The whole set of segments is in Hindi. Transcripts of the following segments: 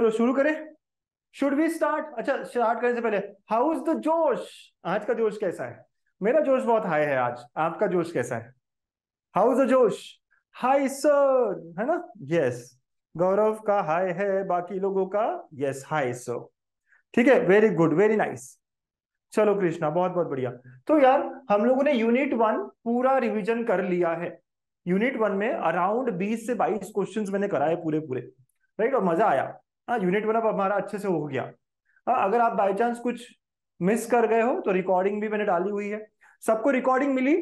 चलो शुरू करें। Should we start? अच्छा, स्टार्ट करने से पहले हाउ इज द जोश? आज का जोश कैसा है? मेरा जोश बहुत हाई है आज। आपका जोश कैसा है? हाउ इज द जोश? हाई सर, है ना? यस। गौरव का हाई है, बाकी लोगों का यस हाई सर। ठीक है, वेरी गुड, वेरी नाइस। चलो कृष्णा, बहुत बहुत बढ़िया। तो यार, हम लोगों ने यूनिट 1 पूरा रिवीजन कर लिया है। यूनिट 1 में अराउंड 20 से 22 क्वेश्चंस मैंने कराए पूरे पूरे। राइट, और मजा आया। हाँ, यूनिट 1 अब हमारा अच्छे से हो गया। हाँ, अगर आप बाई चांस कुछ मिस कर गए हो तो रिकॉर्डिंग भी मैंने डाली हुई है। सबको रिकॉर्डिंग मिली?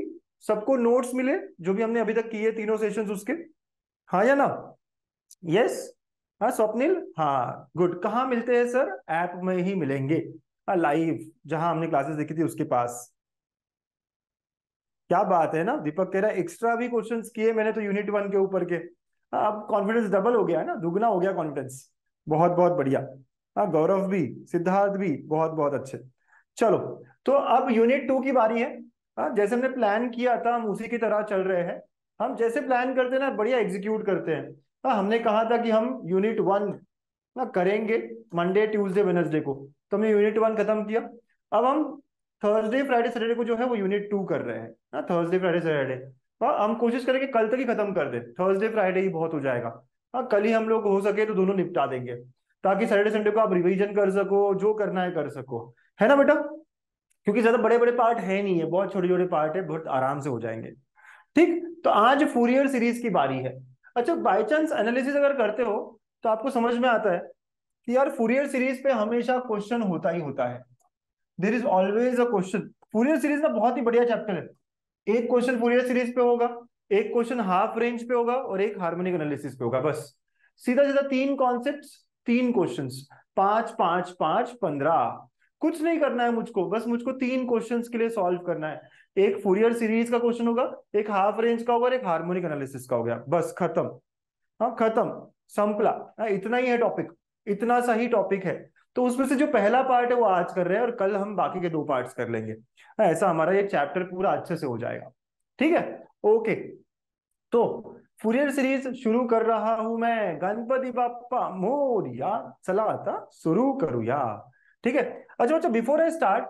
सबको नोट्स मिले जो भी हमने अभी तक किए तीनों सेशंस उसके? हाँ या ना? यस। हाँ स्वप्निल, हाँ गुड। कहाँ मिलते हैं सर? ऐप में ही मिलेंगे। हाँ, लाइव जहां हमने क्लासेस देखी थी उसके पास। क्या बात है ना, दीपक कह रहा है एक्स्ट्रा भी क्वेश्चंस किए मैंने तो यूनिट 1 के ऊपर के। हाँ, अब कॉन्फिडेंस डबल हो गया है ना, दुगना हो गया कॉन्फिडेंस। बहुत बहुत बढ़िया। हाँ, गौरव भी, सिद्धार्थ भी बहुत बहुत अच्छे। चलो, तो अब यूनिट 2 की बारी है। हाँ, जैसे हमने प्लान किया था हम उसी की तरह चल रहे हैं। हम जैसे प्लान करते हैं ना, बढ़िया एग्जीक्यूट करते हैं। हाँ, हमने कहा था कि हम यूनिट 1 ना करेंगे मंडे ट्यूसडे वेनसडे को। तो हमने यूनिट 1 खत्म किया। अब हम थर्सडे फ्राइडे सैटरडे को जो है वो यूनिट 2 कर रहे हैं ना, थर्सडे फ्राइडे सैटरडे। हाँ, हम कोशिश करेंगे कल तक ही खत्म कर दे, थर्सडे फ्राइडे ही बहुत हो जाएगा। हाँ, कल ही हम लोग हो सके तो दोनों निपटा देंगे, ताकि सैटरडे संडे को आप रिवीजन कर सको, जो करना है कर सको। है ना बेटा? क्योंकि ज्यादा बड़े बड़े पार्ट है नहीं है, बहुत छोटे छोटे पार्ट है, बहुत आराम से हो जाएंगे। ठीक। तो आज फूरियर सीरीज की बारी है। अच्छा, बाई चांस एनालिसिस अगर करते हो तो आपको समझ में आता है कि यार फूरियर सीरीज पे हमेशा क्वेश्चन होता ही होता है। There is always a question. Fourier series ना बहुत ही बढ़िया चैप्टर है। एक क्वेश्चन फूरियर सीरीज पे होगा, एक क्वेश्चन हाफ रेंज पे होगा और एक हार्मोनिक एनालिसिस पे होगा, बस। सीधा सीधा तीन कॉन्सेप्ट्स, तीन क्वेश्चंस। 5 5 5 15। कुछ नहीं करना है मुझको, बस मुझको तीन क्वेश्चंस के लिए सॉल्व करना है। एक फूरियर सीरीज का क्वेश्चन होगा, एक हाफ रेंज का होगा और एक हार्मोनिक एनालिसिस का हो गया, बस खत्म। हाँ खत्म, संपला। हाँ, इतना ही है टॉपिक, इतना सा ही टॉपिक है। तो उसमें से जो पहला पार्ट है वो आज कर रहे हैं और कल हम बाकी के दो पार्ट्स कर लेंगे। हाँ, ऐसा हमारा ये चैप्टर पूरा अच्छे से हो जाएगा। ठीक है, ओके। तो फूरियर सीरीज शुरू कर रहा हूं मैं, गणपति बाप्पा मोरिया, चला आता शुरू करूया। ठीक है। अच्छा अच्छा, बिफोर आई स्टार्ट,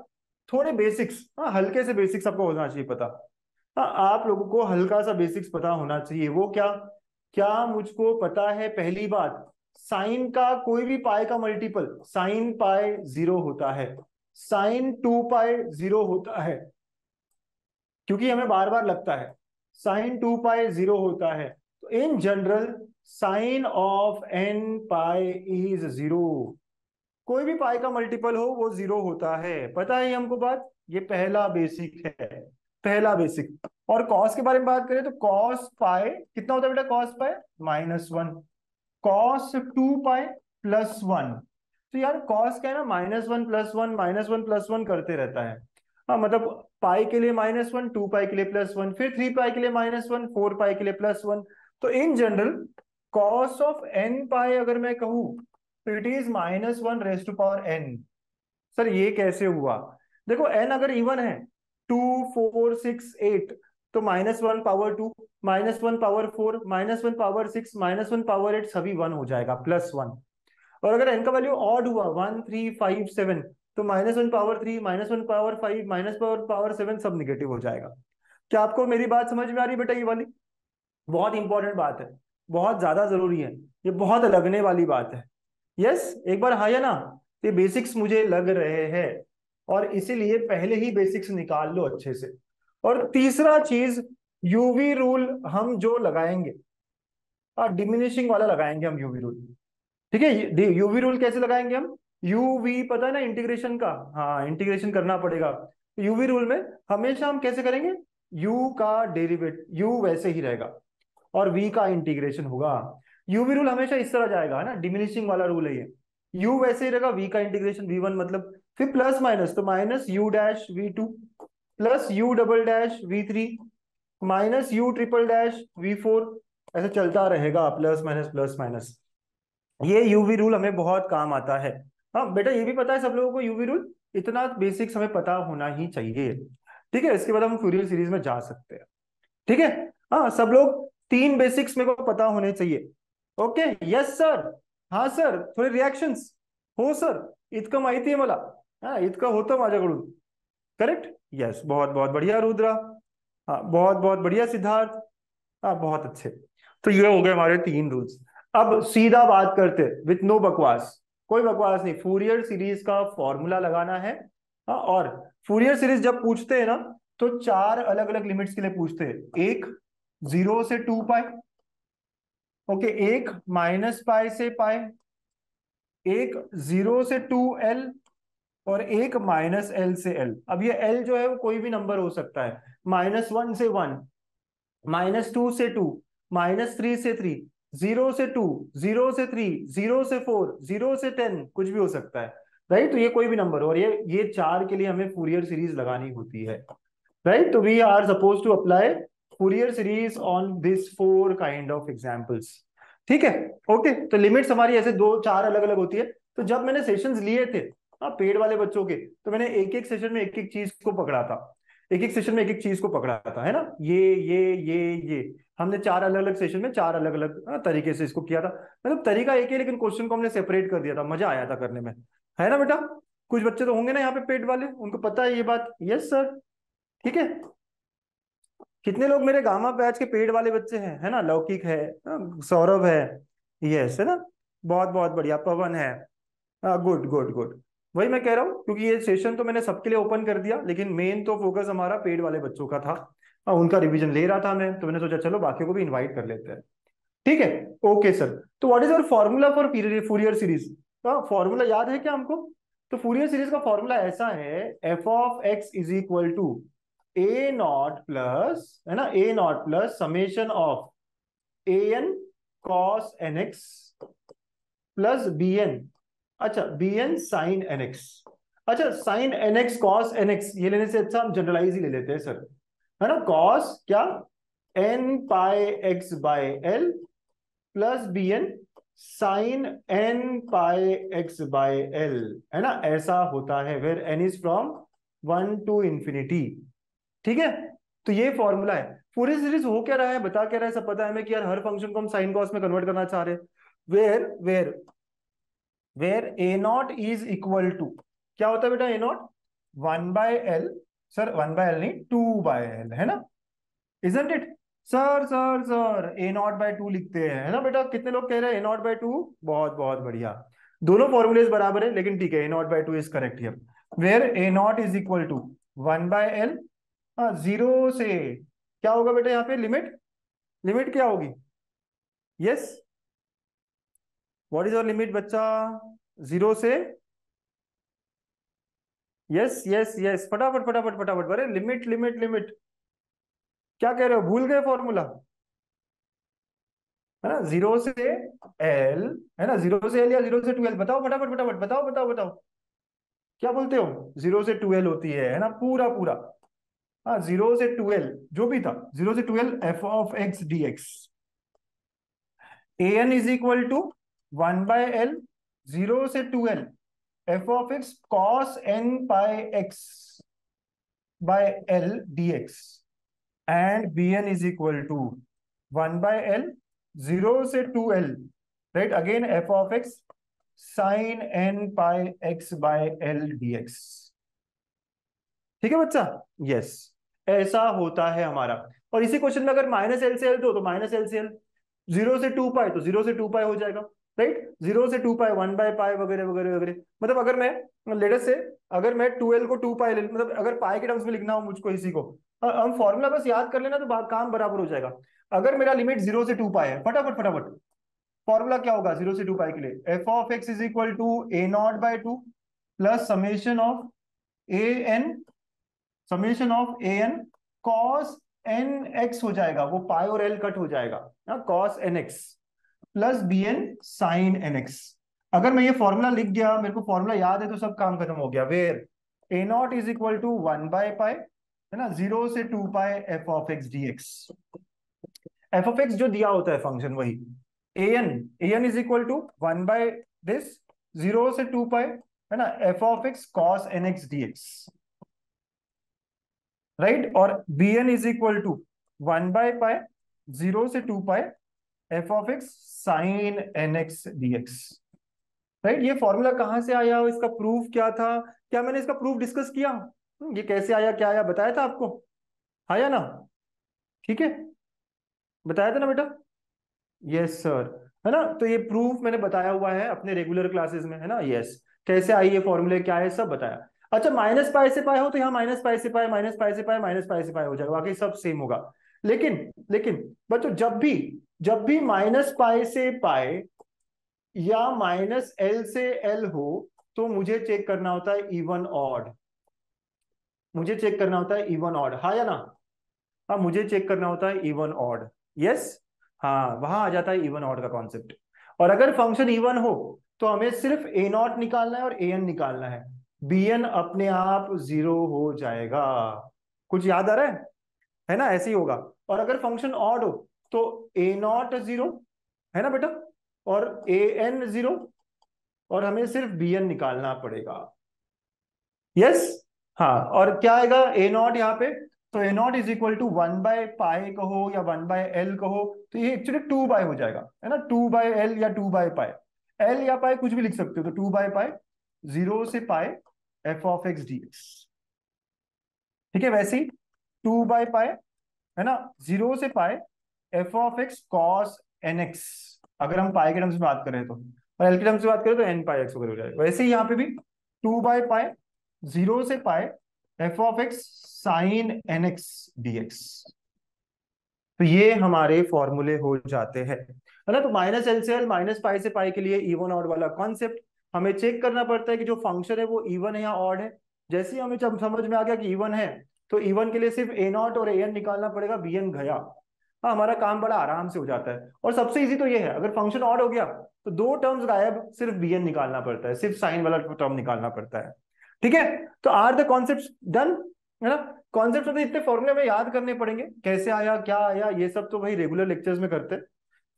थोड़े बेसिक्स, हाँ हल्के से बेसिक्स आपको होना चाहिए पता। हाँ, आप लोगों को हल्का सा बेसिक्स पता होना चाहिए। वो क्या? क्या मुझको पता है? पहली बात, साइन का कोई भी पाई का मल्टीपल, साइन पाई 0 होता है, साइन 2 पाई 0 होता है, क्योंकि हमें बार बार लगता है। साइन 2 पाई 0 होता है। तो in general sine of n pi is 0। कोई भी पाई का मल्टीपल हो वो 0 होता है, पता है हमको बात? ये पहला बेसिक है, पहला बेसिक। और कॉस के बारे में बात करें तो कॉस पाई कितना होता है बेटा? Cos pi -1। कॉस 2 पाई +1। तो यार कॉस क्या है ना, -1 +1 -1 +1 करते रहता है। हाँ मतलब, पाई के लिए -1, 2 पाई के लिए +1, फिर 3 पाई के लिए -1, 4 पाई के लिए +1। तो in general cos of n पाई अगर मैं कहूँ तो it is -1 raised to power n। Sir ये कैसे हुआ? देखो n अगर इवन है, 2 4 6 8, तो -1 पावर 2, -1 पावर 4, -1 पावर 6, -1 पावर 8 सभी 1 हो जाएगा, +1। और अगर n का वैल्यू ऑड हुआ 1 3 5 7, तो -1 पावर 3, -1 पावर 5, -1 पावर 7 सब निगेटिव हो जाएगा। क्या आपको मेरी बात समझ में आ रही है बेटा? ये वाली बहुत इंपॉर्टेंट बात है, बहुत ज्यादा जरूरी है, ये बहुत लगने वाली बात है। यस, एक बार हाँ या ना? ये बेसिक्स मुझे लग रहे हैं, और इसीलिए पहले ही बेसिक्स निकाल लो अच्छे से। और तीसरा चीज, यूवी रूल हम जो लगाएंगे, डिमिनिशिंग वाला लगाएंगे हम यूवी रूल। ठीक है, यूवी रूल कैसे लगाएंगे हम? यूवी पता है ना इंटीग्रेशन का? हाँ, इंटीग्रेशन करना पड़ेगा। यूवी रूल में हमेशा हम कैसे करेंगे? यू का डेरिवेट, यू वैसे ही रहेगा और वी का इंटीग्रेशन होगा। यूवी रूल हमेशा इस तरह जाएगा, है ना, डिमिनिशिंग वाला रूल है ये। यू वैसे ही रहेगा, वी का इंटीग्रेशन v1 मतलब, फिर प्लस माइनस, तो -u'-v2 प्लस u'-v3 -u'-v4, ऐसे चलता रहेगा, प्लस माइनस प्लस माइनस। ये यूवी रूल हमें बहुत काम आता है। हाँ बेटा, ये भी पता है सब लोगों को यूवी रूल, इतना बेसिक्स हमें पता होना ही चाहिए। ठीक है, इसके बाद हम फ्यूरियर सीरीज में जा सकते हैं। ठीक है। हाँ सब लोग तीन बेसिक्स मेरे को पता होने चाहिए। Okay, yes sir. हा सर, थोडे रिॲक्शन्स. हो सर, इतकं माहिती आहे मला. हा, इतकं होतं माझ्याकडून. करेक्ट. यस, बहुत बहुत बढ़िया रुद्रा. हाँ, बहुत बहुत बढ़िया सिद्धार्थ. हाँ, बहुत अच्छे. तो ये हो गए हमारे 3 रूल्स. अब सीधा बात करते, विथ नो बकवास. कोई बकवास नहीं, फूरियर सीरीज का फॉर्मूला लगाना है. हाँ, और फूरियर सीरीज जब पूछते हैं ना, तो 4 अलग अलग लिमिट्स के लिए पूछते हैं. एक 0 से 2 पाई. ओके, एक -पाई से पाई. एक 0 से 2L. और एक -L से L. अब ये L जो है वो कोई भी नंबर हो सकता है. -1 से 1, -2 से 2, -3 से 3, 0 से 2, 0 से 3, 0 से 4, 0 से 10, कुछ भी हो सकता है. राइट, तो ये कोई भी नंबर हो, और ये 4 के लिए हमें फूरियर सीरीज लगानी होती है. राइट, तो we are suppose to apply Fourier series on this 4 kind of examples. ठीक है. ओके, तो लिमिट्स हमारी ऐसे 2 4 अलग अलग होती है. तो जब मैंने सेशंस लिए थे, हाँ, पेड वाले बच्चों के, तो मैंने एक एक सेशन में एक एक चीज को पकड़ा था. एक एक सेशन में एक एक चीज को पकड़ा था, है ना. ये हमने 4 अलग अलग सेशन में 4 अलग अलग तरीके से इसको किया था. मतलब तरीका एक ही, लेकिन क्वेश्चन को हमने सेपरेट कर दिया था. मजा आया था करने में, है ना बेटा. कुछ बच्चे तो होंगे ना यहाँ पे पेड वाले, उनको पता है ये बात. Yes sir. ठीक है. कितने लोग मेरे गामा बैच के पेड वाले बच्चे हैं, है ना. लौकिक है, सौरभ है. यस, है ना. बहुत बहुत बढ़िया. पवन है. Good good good. वही मैं कह रहा हूँ, क्योंकि ये सेशन तो मैंने सबके लिए ओपन कर दिया, लेकिन मेन तो फोकस हमारा पेड वाले बच्चों का था. उनका रिवीजन ले रहा था मैं, तो मैंने सोचा चलो बाकियों को भी इनवाइट कर लेते हैं. ठीक है. Okay sir. तो what is our formula for Fourier series. Formula याद है क्या हमको. तो फूरियर सीरीज का फॉर्मूला ऐसा है, f(x) = ए नॉट प्लस, है ना, A naught plus summation of an cos nx plus bn. अच्छा, bn sin nx. अच्छा, sin nx cos nx ये लेने से अच्छा हम जनरलाइज ही ले लेते हैं सर, है ना. cos क्या, n pi x by l plus bn sine n pi x by l, है ना. ऐसा होता है where n is from 1 to infinity. ठीक है. तो ये फॉर्मूला है. पूरी सीरीज हो क्या रहा है, बता क्या रहा है, सब पता है हमें कि यार हर फंक्शन को हम साइन कॉस में कन्वर्ट करना चाह रहे हैं. Where where where a naught is equal to, क्या होता है बेटा, ए नॉट 1/L. सर 1/L नहीं, 2/L, है ना. Isn't it. Sir sir sir A0/2 लिखते हैं, है ना बेटा. कितने लोग कह रहे हैं A0/2. बहुत बहुत बढ़िया. दोनों फॉर्मूलेज बराबर है, लेकिन ठीक है, A0/2 is correct here. Where A0 = 1/L. 0 से क्या होगा बेटा यहाँ पे, लिमिट. लिमिट क्या होगी. यस, व्हाट इज और लिमिट बच्चा. 0 से. यस यस यस, फटाफट फटाफट फटाफट. अरे लिमिट लिमिट लिमिट, क्या कह रहे हो, भूल गए फॉर्मूला, है ना. 0 से L, है ना. 0 से L या 0 से 2L, बताओ फटाफट फटाफट, बताओ बताओ बताओ. क्या बोलते हो, 0 से 2L होती है ना, पूरा पूरा. हाँ, 0 से 2L जो भी था, 0 से 2L f(x) dx. an = 1/L. 0 से 2L f(x) cos n pi x by L dx. And bn = 1/L. 0 से 2L, right, again f(x) sin n pi x by L dx. ठीक है बच्चा. यस, ऐसा होता है हमारा. और इसी क्वेश्चन में अगर -L से L तो -L से L. 0 से 2 पाई तो 0 से 2 पाई हो जाएगा. राइट, 0 से 2 पाई 1/पाई वगैरह वगैरह वगैरह. मतलब अगर मैं लेटर से, अगर मैं 2L को 2 पाई ले, मतलब अगर पाई के टर्म्स में लिखना हो मुझको इसी को, हम फॉर्मूला बस याद कर लेना तो काम बराबर हो जाएगा. अगर मेरा लिमिट 0 से 2 पाई है, फटाफट फटाफट, फॉर्मूला क्या होगा 0 से 2 पाई के लिए, f(x) = A0/2 plus summation of an cos nx हो जाएगा, वो पाई और एल कट हो जाएगा ना, cos nx plus bn sin nx. अगर मैं ये फॉर्मूला लिख गया, मेरे को फॉर्मूला याद है, तो सब काम खत्म हो गया. वेयर A0 = 1/पाई, है ना, 0 से 2 पाई f(x) dx. f(x) जो दिया होता है फंक्शन, वही an = 1/this 0 से 2 पाई, है ना, f(x) cos nx dx. Right, और bn = 1/पाई 0 से 2 pi F of x sine N x D X. Right, ये फॉर्मूला कहाँ से आया, इसका प्रूफ क्या था, क्या मैंने इसका प्रूफ डिस्कस किया? ये कैसे आया, क्या आया, बताया था आपको, आया ना? ठीक है, बताया था ना बेटा? यस सर, है ना? तो ये प्रूफ मैंने बताया हुआ है अपने रेगुलर क्लासेस में, है ना? यस, कैसे आई ये फॉर्मूले, क्या है, सब बताया। अच्छा, माइनस पाई से पाई हो तो यहाँ माइनस पाई से पाई, माइनस पाई से पाई, माइनस पाई से पाई हो जाएगा, बाकी सब सेम होगा। लेकिन लेकिन बच्चों, जब भी माइनस पाई से पाई या माइनस एल से एल हो, तो मुझे चेक करना होता है इवन ऑड। मुझे चेक करना होता है इवन ऑड, हाँ या ना? हाँ, मुझे चेक करना होता है इवन ऑड। यस, हाँ, वहां आ जाता है इवन ऑड का कॉन्सेप्ट। और अगर फंक्शन इवन हो तो हमें सिर्फ ए नॉट निकालना है और ए एन निकालना है, बी एन अपने आप जीरो हो जाएगा। कुछ याद आ रहा है ना? ऐसे ही होगा। और अगर फंक्शन ऑड हो तो ए नॉट जीरो, है ना बेटा, और ए एन जीरो, और हमें सिर्फ बी एन निकालना पड़ेगा। यस, हाँ, और क्या आएगा ए नॉट यहाँ पे? तो ए naught is equal to one by pi कहो या वन बाय एल कहो, तो ये एक्चुअली टू बाय हो जाएगा, है ना? टू बाय एल या टू बाय पाई, एल या पाई कुछ भी लिख सकते हो, तो टू बाय पाई, जीरो से pi F of x D x. ठीक है, वैसे ही टू बाय पाई, है ना, जीरो से pi F of x cos n x, अगर हम पाई के टर्म्स में बात करें तो, और एल के टर्म्स में बात करें तो एन पाई एक्स वगैरह हो जाएगा। वैसे ही यहाँ पे भी टू बाय पाई, जीरो से pi F of x sine N x D x. तो ये हमारे फॉर्मूले हो जाते हैं, है ना? तो माइनस एल से एल, माइनस पाई से पाई के लिए इवन ऑड वाला कॉन्सेप्ट, हमें चेक करना पड़ता है कि जो फंक्शन है वो इवन है या ऑड है। जैसे ही हमें जब समझ में आ गया कि इवन है, तो इवन के लिए सिर्फ ए नॉट और ए एन निकालना पड़ेगा, बी एन गया। हाँ, हमारा काम बड़ा आराम से हो जाता है। और सबसे इजी तो ये है, अगर फंक्शन ऑड हो गया तो दो टर्म्स गायब, सिर्फ बी एन निकालना पड़ता है, सिर्फ साइन वाला टर्म निकालना पड़ता है। ठीक है, तो आर द कॉन्सेप्ट डन, है ना? कॉन्सेप्ट तो इतने फॉर्मूले में याद करने पड़ेंगे, कैसे आया, क्या आया, ये सब तो भाई रेगुलर लेक्चर्स में करते हैं।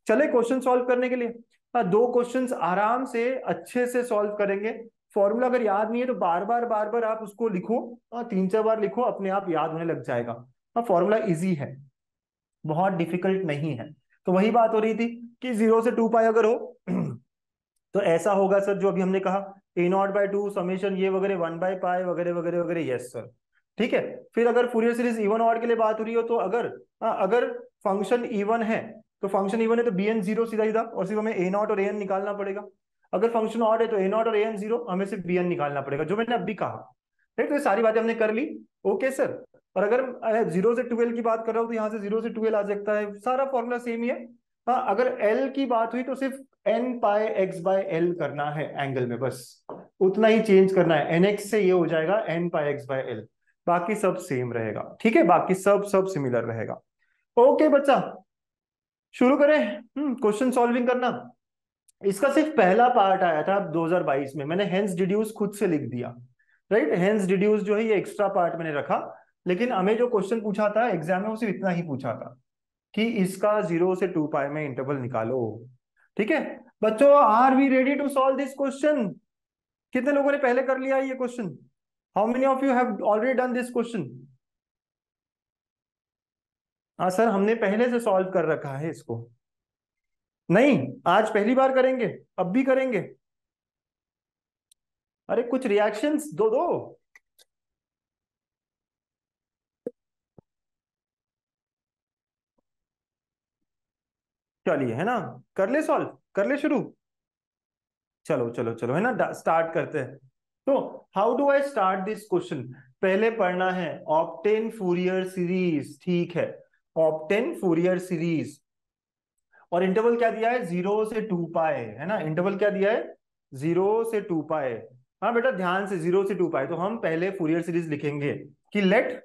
चले क्वेश्चन सॉल्व करने के लिए। हाँ, दो क्वेश्चंस आराम से अच्छे से सॉल्व करेंगे। फॉर्मूला अगर याद नहीं है तो बार बार आप उसको लिखो, हाँ, तीन चार बार लिखो, अपने आप याद होने लग जाएगा। हाँ, फॉर्मूला इजी है, बहुत डिफिकल्ट नहीं है। तो वही बात हो रही थी कि जीरो से टू पाई अगर हो तो ऐसा होगा सर, जो अभी हमने कहा, ए नॉट बाय टू समेशन ये वगैरह वन बाय पाई वगैरह वगैरह वगैरह। यस सर, ठीक है। फिर अगर फूरियर सीरीज इवन ऑड के लिए बात हो रही हो तो अगर, हाँ, अगर फंक्शन इवन है, तो फंक्शन इवन है तो बी एन जीरो सीधा सीधा, और सिर्फ हमें ए नॉट और ए एन निकालना पड़ेगा। अगर फंक्शन ऑड है तो ए नॉट और ए एन जीरो, हमें सिर्फ बी एन निकालना पड़ेगा, जो मैंने अभी कहा। ठीक, तो ये सारी बातें हमने कर ली। Okay sir. और अगर जीरो से ट्वेल्व की बात कर रहा हूँ तो यहाँ से जीरो से ट्वेल्व आ सकता है, सारा फॉर्मूला सेम ही है। हाँ, अगर एल की बात हुई तो सिर्फ n pi x by l करना है एंगल में, बस उतना ही चेंज करना है, एन एक्स से ये हो जाएगा n pi x by l, बाकी सब सेम रहेगा। ठीक है, बाकी सब सब सिमिलर रहेगा। ओके बच्चा, शुरू करें क्वेश्चन सॉल्विंग करना। इसका सिर्फ पहला पार्ट आया था 2022 में, मैंने हेंस डिड्यूस खुद से लिख दिया। राइट, हेंस डिड्यूस जो है ये एक्स्ट्रा पार्ट मैंने रखा, लेकिन हमें जो क्वेश्चन पूछा था एग्जाम में वो सिर्फ इतना ही पूछा था कि इसका जीरो से टू पाई में इंटरवल निकालो। ठीक है बच्चों, are we ready to solve this question? कितने लोगों ने पहले कर लिया ये question? How many of you have already done this question? हाँ सर, हमने पहले से सॉल्व कर रखा है इसको। नहीं, आज पहली बार करेंगे, अब भी करेंगे। अरे कुछ रिएक्शंस दो दो। चलिए, है ना, कर ले सॉल्व, कर ले शुरू। चलो चलो चलो, है ना, स्टार्ट करते हैं। तो how do I start this question? पहले पढ़ना है ऑब्टेन फूरियर सीरीज। ठीक है, ऑब्टेन फूरियर सीरीज, और इंटरवल क्या दिया है? जीरो से टू पाए, है ना? इंटरवल क्या दिया है? जीरो से टू पाए। हाँ बेटा, ध्यान से, जीरो से टू पाए। तो हम पहले फूरियर सीरीज लिखेंगे कि let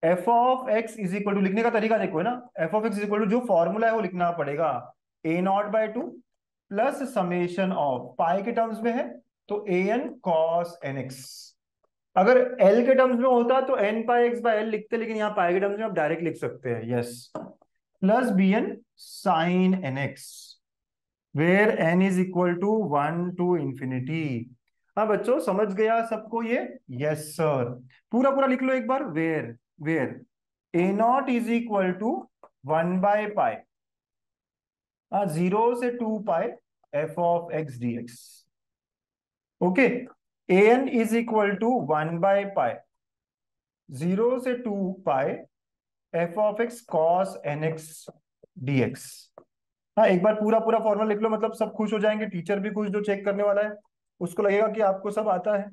f of x is equal to, लिखने का तरीका देखो, है ना, f of x is equal to जो फॉर्मूला है वो लिखना पड़ेगा, a naught by two plus summation of pi के टर्म्स में है तो a n cos n x. अगर एल के टर्म्स में होता तो n pi x by L लिखते, लेकिन यहाँ पाई के टर्म्स में आप डायरेक्ट लिख सकते हैं। Yes, plus b n sine N x, where n is equal to one to infinity. हाँ बच्चों, समझ गया सबको ये? Yes sir. पूरा पूरा लिख लो एक बार, where a naught is equal to one by pi, zero से 2 pi F of x D x. Okay, n is equal to 1/पाई जीरो से 2 pi F of x cos n x D x. हाँ, एक बार पूरा पूरा फॉर्मूला लिख लो, मतलब सब खुश हो जाएंगे, टीचर भी खुश जो चेक करने वाला है, उसको लगेगा कि आपको सब आता है।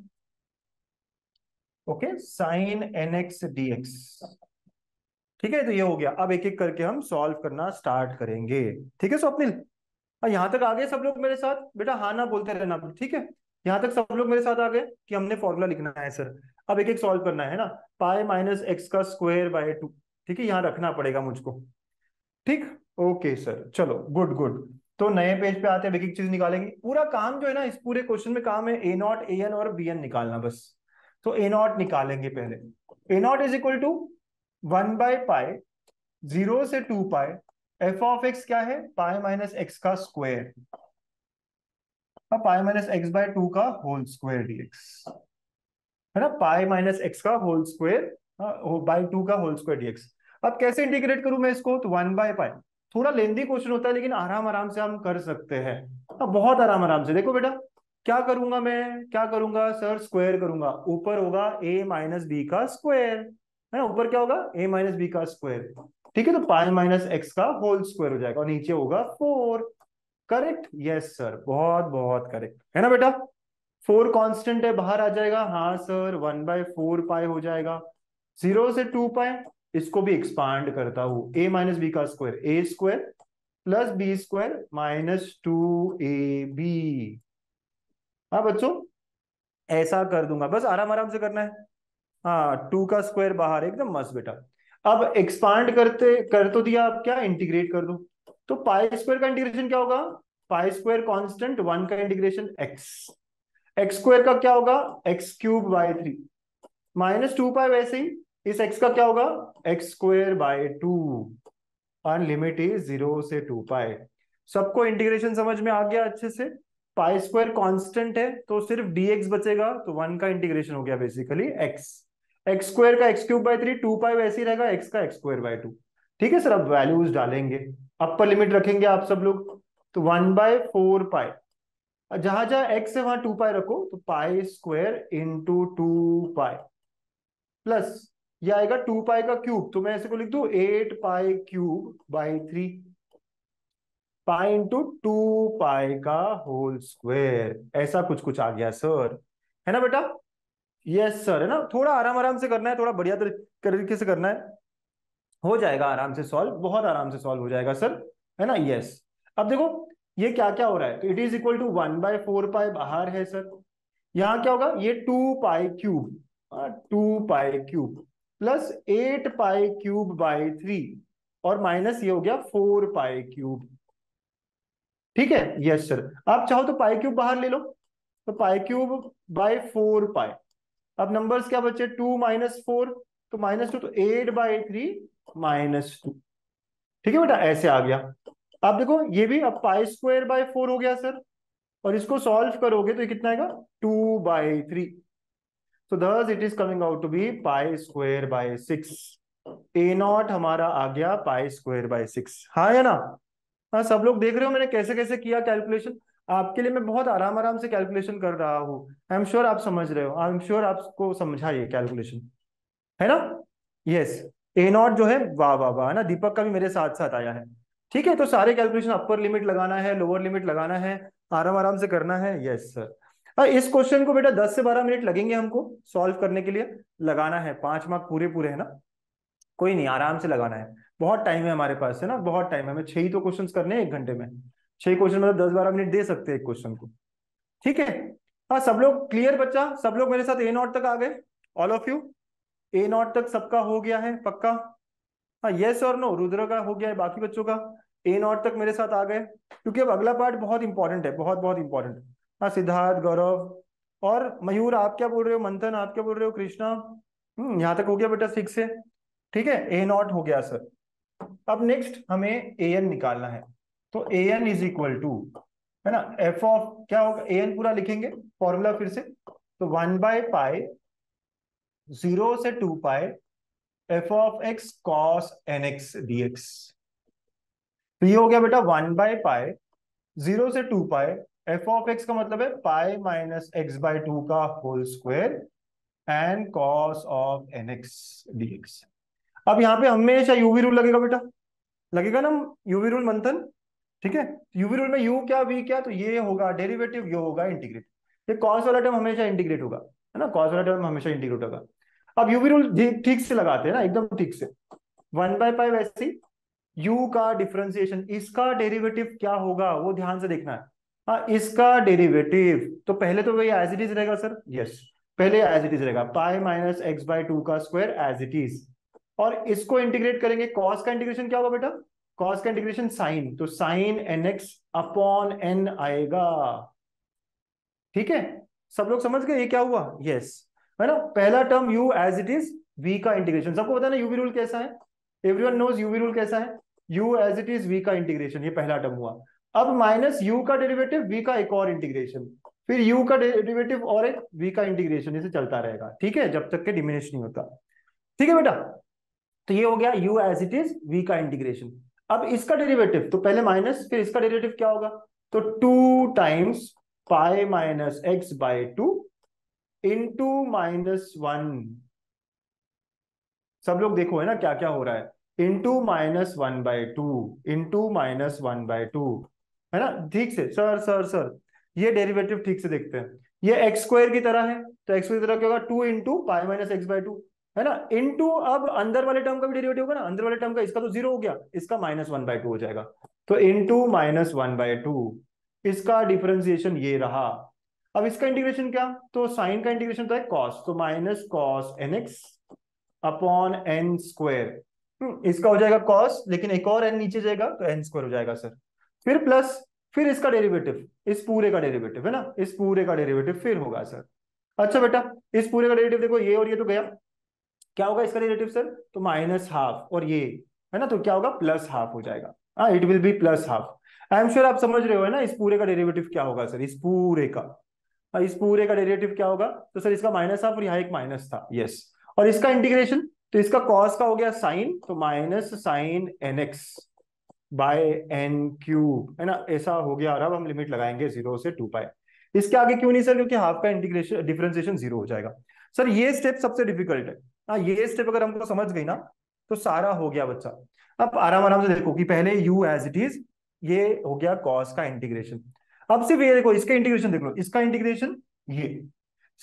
Okay, sine N x D x. ठीक है, तो ये हो गया। अब एक एक करके हम सॉल्व करना स्टार्ट करेंगे। ठीक है स्वप्निल, यहाँ तक आ गए सब लोग मेरे साथ? बेटा हाँ ना बोलते रहना, ठीक है। यहाँ तक सब लोग मेरे साथ आ गए कि हमने फॉर्मूला लिखना है सर। अब एक एक सॉल्व करना है ना। पाई माइनस एक्स का स्क्वायर बाय 2, ठीक है, यहाँ रखना पड़ेगा मुझको। ठीक, ओके सर, चलो गुड गुड। तो नए पेज पे आते हैं, एक एक चीज निकालेंगे। पूरा काम जो है ना, इस पूरे क्वेश्चन में काम है ए नॉट ए एन और बी एन निकालना बस। तो ए नॉट निकालेंगे पहले। A naught is equal to 1/पाई जीरो से 2 पाई एफ ऑफ एक्स क्या है, पाई माइनस एक्स का square, pi minus x by 2 का होल स्क्वायर डीएक्स, है ना, पाई माइनस एक्स का होल स्क्वायर बाय 2 का होल स्क्वायर डीएक्स। अब कैसे इंटीग्रेट करूं मैं इसको? तो 1/पाई। थोड़ा लेंदी क्वेश्चन होता है, लेकिन आराम आराम से हम कर सकते हैं। अब बहुत आराम आराम से देखो बेटा, क्या करूंगा मैं, क्या करूंगा सर, स्क्वायर करूंगा। ऊपर होगा ए माइनस बी का स्क्वायर, है ना, ऊपर क्या होगा, ए माइनस बी का स्क्वायर। ठीक है, तो पाई माइनस एक्स का होल स्क्वायर हो जाएगा, और नीचे होगा 4। करेक्ट, यस सर, बहुत बहुत करेक्ट, है ना बेटा। 4 कांस्टेंट है, बाहर आ जाएगा, हाँ सर, 1/4 पाई हो जाएगा। जीरो से 2 पाई, इसको भी एक्सपांड करता हूं, ए माइनस बी का square, a square plus b square minus 2ab। हाँ बच्चों, ऐसा कर दूंगा, बस आराम आराम से करना है। हाँ, 2 का स्क्वायर बाहर, एकदम मस्त बेटा। अब एक्सपांड करते कर तो दिया, अब क्या इंटीग्रेट कर दो। तो पाई स्क्वायर का इंटीग्रेशन क्या होगा, पाई स्क्वायर कांस्टेंट, 1 का इंटीग्रेशन एक्स, एक्स स्क्वायर का क्या होगा, x³ बाय 3 माइनस 2 पाई, वैसे ही इस x का क्या होगा, x² बाय 2, और लिमिट इज 0 से 2 पाई। सबको इंटीग्रेशन समझ में आ गया अच्छे से? पाई स्क्वायर कांस्टेंट है तो सिर्फ dx बचेगा, तो 1 का इंटीग्रेशन हो गया बेसिकली x, एक्स स्क्वायर का x³ बाय 3, 2 पाई वैसे ही रहेगा, x का x² बाय 2। ठीक है सर, अब वैल्यूज डालेंगे, अपर लिमिट रखेंगे आप सब लोग। तो 1/4 पाई, जहां जहां एक्स है वहां 2 पाई रखो, तो pi square into 2 pi plus ये आएगा 2 पाई का क्यूब, तो मैं ऐसे को लिख दूं 8 पाई क्यूब बाय 3, पाई इंटू 2 पाई का होल स्क्वायर। ऐसा कुछ कुछ आ गया सर, है ना बेटा? यस सर, है ना, थोड़ा आराम आराम से करना है, थोड़ा बढ़िया तरीके से करना है, हो जाएगा आराम से सॉल्व, बहुत आराम से सॉल्व हो जाएगा सर, है ना। यस, अब देखो ये क्या क्या हो रहा है, तो इट इज इक्वल टू 1/4 पाई बाहर है सर, यहाँ क्या होगा, ये 2 पाई cube, 2 pi cube plus 8 pi cube by 3, और माइनस ये हो गया 4 पाई क्यूब। ठीक है, यस सर, आप चाहो तो पाई क्यूब बाहर ले लो, तो पाई क्यूब बाय 4 पाई। अब नंबर्स क्या बचे, 2 - 4, तो -2, तो 8/3 -2। ठीक है बेटा, ऐसे आ गया। अब देखो ये भी, अब पाई² बाय 4 हो गया सर, और इसको सॉल्व करोगे तो ये कितना आएगा, 2/3। तो thus it is coming out to be पाई² बाय 6। ए नॉट हमारा आ गया पाई²बाय 6, हाँ है ना। हाँ, सब लोग देख रहे हो मैंने कैसे कैसे किया कैलकुलेशन। आपके लिए मैं बहुत आराम आराम से कैलकुलेशन कर रहा हूँ, आई एम श्योर आप समझ रहे हो, आई एम श्योर आपको समझा ये कैलकुलेशन, है ना। यस, ए नॉट जो है, वाह वाह वाह, है ना, दीपक का भी मेरे साथ साथ आया है। ठीक है, तो सारे कैलकुलेशन, अपर लिमिट लगाना है, लोअर लिमिट लगाना है, आराम आराम से करना है। यस सर, इस क्वेश्चन को बेटा 10 से 12 मिनट लगेंगे हमको सॉल्व करने के लिए, लगाना है 5 मार्क पूरे पूरे, है ना। कोई नहीं, आराम से लगाना है, बहुत टाइम है हमारे पास, है ना, बहुत टाइम है, हमें 6 ही तो क्वेश्चन करने हैं 1 घंटे में। 6 क्वेश्चन मतलब 10-12 मिनट दे सकते हैं एक क्वेश्चन को। ठीक है, हाँ सब लोग क्लियर बच्चा, सब लोग मेरे साथ ए नॉट तक आ गए, all of you? A not तक सबका हो गया है पक्का? हाँ, यस और नो, रुद्र का हो गया है, बाकी बच्चों का? ए नॉट तक मेरे साथ आ गए, क्योंकि अब अगला पार्ट बहुत इंपॉर्टेंट है, बहुत बहुत इंपॉर्टेंट। हाँ, सिद्धार्थ, गौरव और मयूर, आप क्या बोल रहे हो, मंथन आप क्या बोल रहे हो, कृष्णा, यहाँ तक हो गया बेटा, 6 से। ठीक है, ए नॉट हो गया सर। अब नेक्स्ट हमें ए एन निकालना है, तो a n is equal to, है ना, एफ ऑफ क्या होगा, ए एन पूरा लिखेंगे फॉर्मूला फिर से, तो 1/पाई जीरो से 2 pi F of x cos n x D x. तो ये हो गया बेटा 1/पाई 0 से 2 पाई एफ ऑफ एक्स का मतलब है पाई माइनस x/2 का whole square and cos of n x dx। अब यहाँ पे हमेशा यूवी रूल लगेगा बेटा, लगेगा ना यूवी रूल मंथन। ठीक है, यूवी रूल में यू क्या वी क्या, तो ये होगा डेरिवेटिव, ये होगा इंटीग्रेट। ये कॉस वाला टर्म हमेशा इंटीग्रेट होगा, है ना, कॉस वाला टर्म हमेशा इंटीग्रेट होगा। अब यूवी रूल ठीक से लगाते हैं ना, एकदम ठीक से। 1/पाई वैसे ही यू का डिफरेंशिएशन, इसका डेरिवेटिव क्या होगा वो ध्यान से देखना है। हाँ, इसका डेरिवेटिव तो पहले तो वही एज इट इज रहेगा सर, यस, पहले एज इट इज रहेगा पाई माइनस x/2 का स्क्वायर एज इट इज। और इसको इंटीग्रेट करेंगे, कॉस का इंटीग्रेशन क्या होगा बेटा, कॉस का इंटीग्रेशन साइन, तो साइन nx अपॉन n आएगा। ठीक है, सब लोग समझ गए ये क्या हुआ, यस, है ना। पहला term u as it is, v का इंटीग्रेशन, सबको पता है ना यूवी रूल कैसा है, एवरीवन नोज यूवी रूल कैसा है, u as it is v का इंटीग्रेशन, ये पहला टर्म हुआ। अब माइनस u का डेरिवेटिव v का एक और इंटीग्रेशन, फिर u का डेरिवेटिव और एक v का इंटीग्रेशन, इसे चलता रहेगा, ठीक है, जब तक के डिमिनिश नहीं होता। ठीक है बेटा, तो ये हो गया u as it is v का इंटीग्रेशन। अब इसका डेरिवेटिव तो पहले माइनस, फिर इसका डेरिवेटिव क्या होगा, तो 2 टाइम्स पाई माइनस x/2 इंटू -1। सब लोग देखो है ना क्या क्या हो रहा है, इंटू -1/2 इंटू -1/2, है ना। ठीक से सर सर सर, ये डेरिवेटिव ठीक से देखते हैं, ये एक्स स्क्वायर की तरह है, तो एक्स स्क्वायर की तरह क्या होगा, 2 इंटू पाई माइनस x/2, है ना, इंटू अब अंदर वाले टर्म का भी डेरिवेटिव होगा ना, अंदर वाले टर्म का, इसका तो 0 हो गया, इसका -1/2 हो जाएगा, तो इंटू -1/2, इसका डिफरेंशिएशन ये रहा। अब इसका इंटीग्रेशन क्या, तो साइन का इंटीग्रेशन तो है कॉस, तो minus cos nx upon n square, इसका हो जाएगा कॉस, लेकिन एक और एन नीचे जाएगा तो एन स्क्वायर हो जाएगा सर, फिर प्लस, फिर इसका डेरिवेटिव, इस पूरे का डेरिवेटिव, है ना, इस पूरे का डेरिवेटिव फिर होगा सर। अच्छा बेटा, इस पूरे का डेरिवेटिव देखो, ये और ये तो गया, क्या होगा इसका डेरिवेटिव सर, तो -½ और ये, है ना, तो क्या होगा, +½ हो जाएगा, हाँ, it will B +½ I am sure आप समझ रहे हो, है ना, इस पूरे का डेरिवेटिव क्या होगा सर, इस पूरे का, इस पूरे का डेरिवेटिव क्या होगा, तो सर इसका -½ और यहाँ एक माइनस था, यस, और इसका इंटीग्रेशन, तो इसका कॉस का हो गया साइन, तो minus sign nx bye n³, है ना, ऐसा हो गया। और अब हम लिमिट लगाएंगे 0 से 2 पाई, इसके आगे क्यों नहीं सर, क्योंकि हाफ का इंटीग्रेशन डिफरेंशिएशन 0 हो जाएगा सर, ये स्टेप सबसे डिफिकल्ट है। हाँ, ये स्टेप अगर हमको समझ गई ना, तो सारा हो गया बच्चा। अब आराम आराम से देखो कि पहले u एज इट इज, ये हो गया कॉस का इंटीग्रेशन। अब सिर्फ ये देखो, इसका इंटीग्रेशन देख लो, इसका इंटीग्रेशन, ये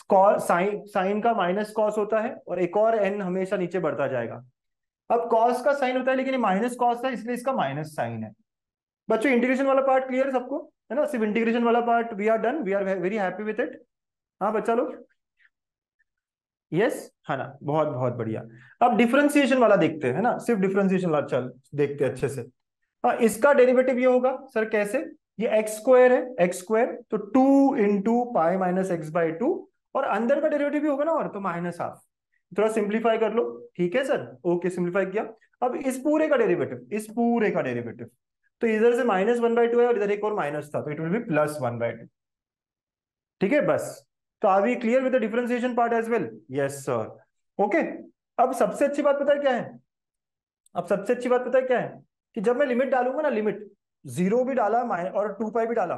साइन, साइन का माइनस कॉस होता है, और एक और n हमेशा नीचे बढ़ता जाएगा। अब कॉस का साइन होता है, लेकिन ये माइनस कॉस था, इसलिए इसका माइनस साइन है। बच्चों इंटीग्रेशन वाला पार्ट क्लियर है सबको, है ना, सिर्फ इंटीग्रेशन वाला part we are done, we are very happy with it. हाँ बच्चा लोग, यस, है ना, बहुत बहुत बढ़िया। अब डिफरेंशिएशन वाला देखते हैं, है ना, सिर्फ डिफरेंशिएशन वाला चल देखते हैं अच्छे से। हाँ, इसका डेरिवेटिव ये होगा सर, कैसे, ये एक्स स्क्वायर है, एक्स स्क्वायर, तो 2 इंटू पाई माइनस x/2, और अंदर का डेरिवेटिव भी होगा ना, और तो -½ थोड़ा सिंप्लीफाई कर लो, ठीक है सर, ओके, सिंप्लीफाई किया। अब इस पूरे का डेरिवेटिव, इस पूरे का डेरिवेटिव, तो इधर से -1/2 है, और इधर एक और माइनस था, तो इट विल बी +1/2। ठीक है, बस, तो are we clear with the differentiation part as well, yes sir, okay. अब सबसे अच्छी बात पता है क्या है, अब सबसे अच्छी बात पता है क्या है, कि जब मैं लिमिट डालूंगा ना, लिमिट 0 भी डाला और 2 पाई भी डाला,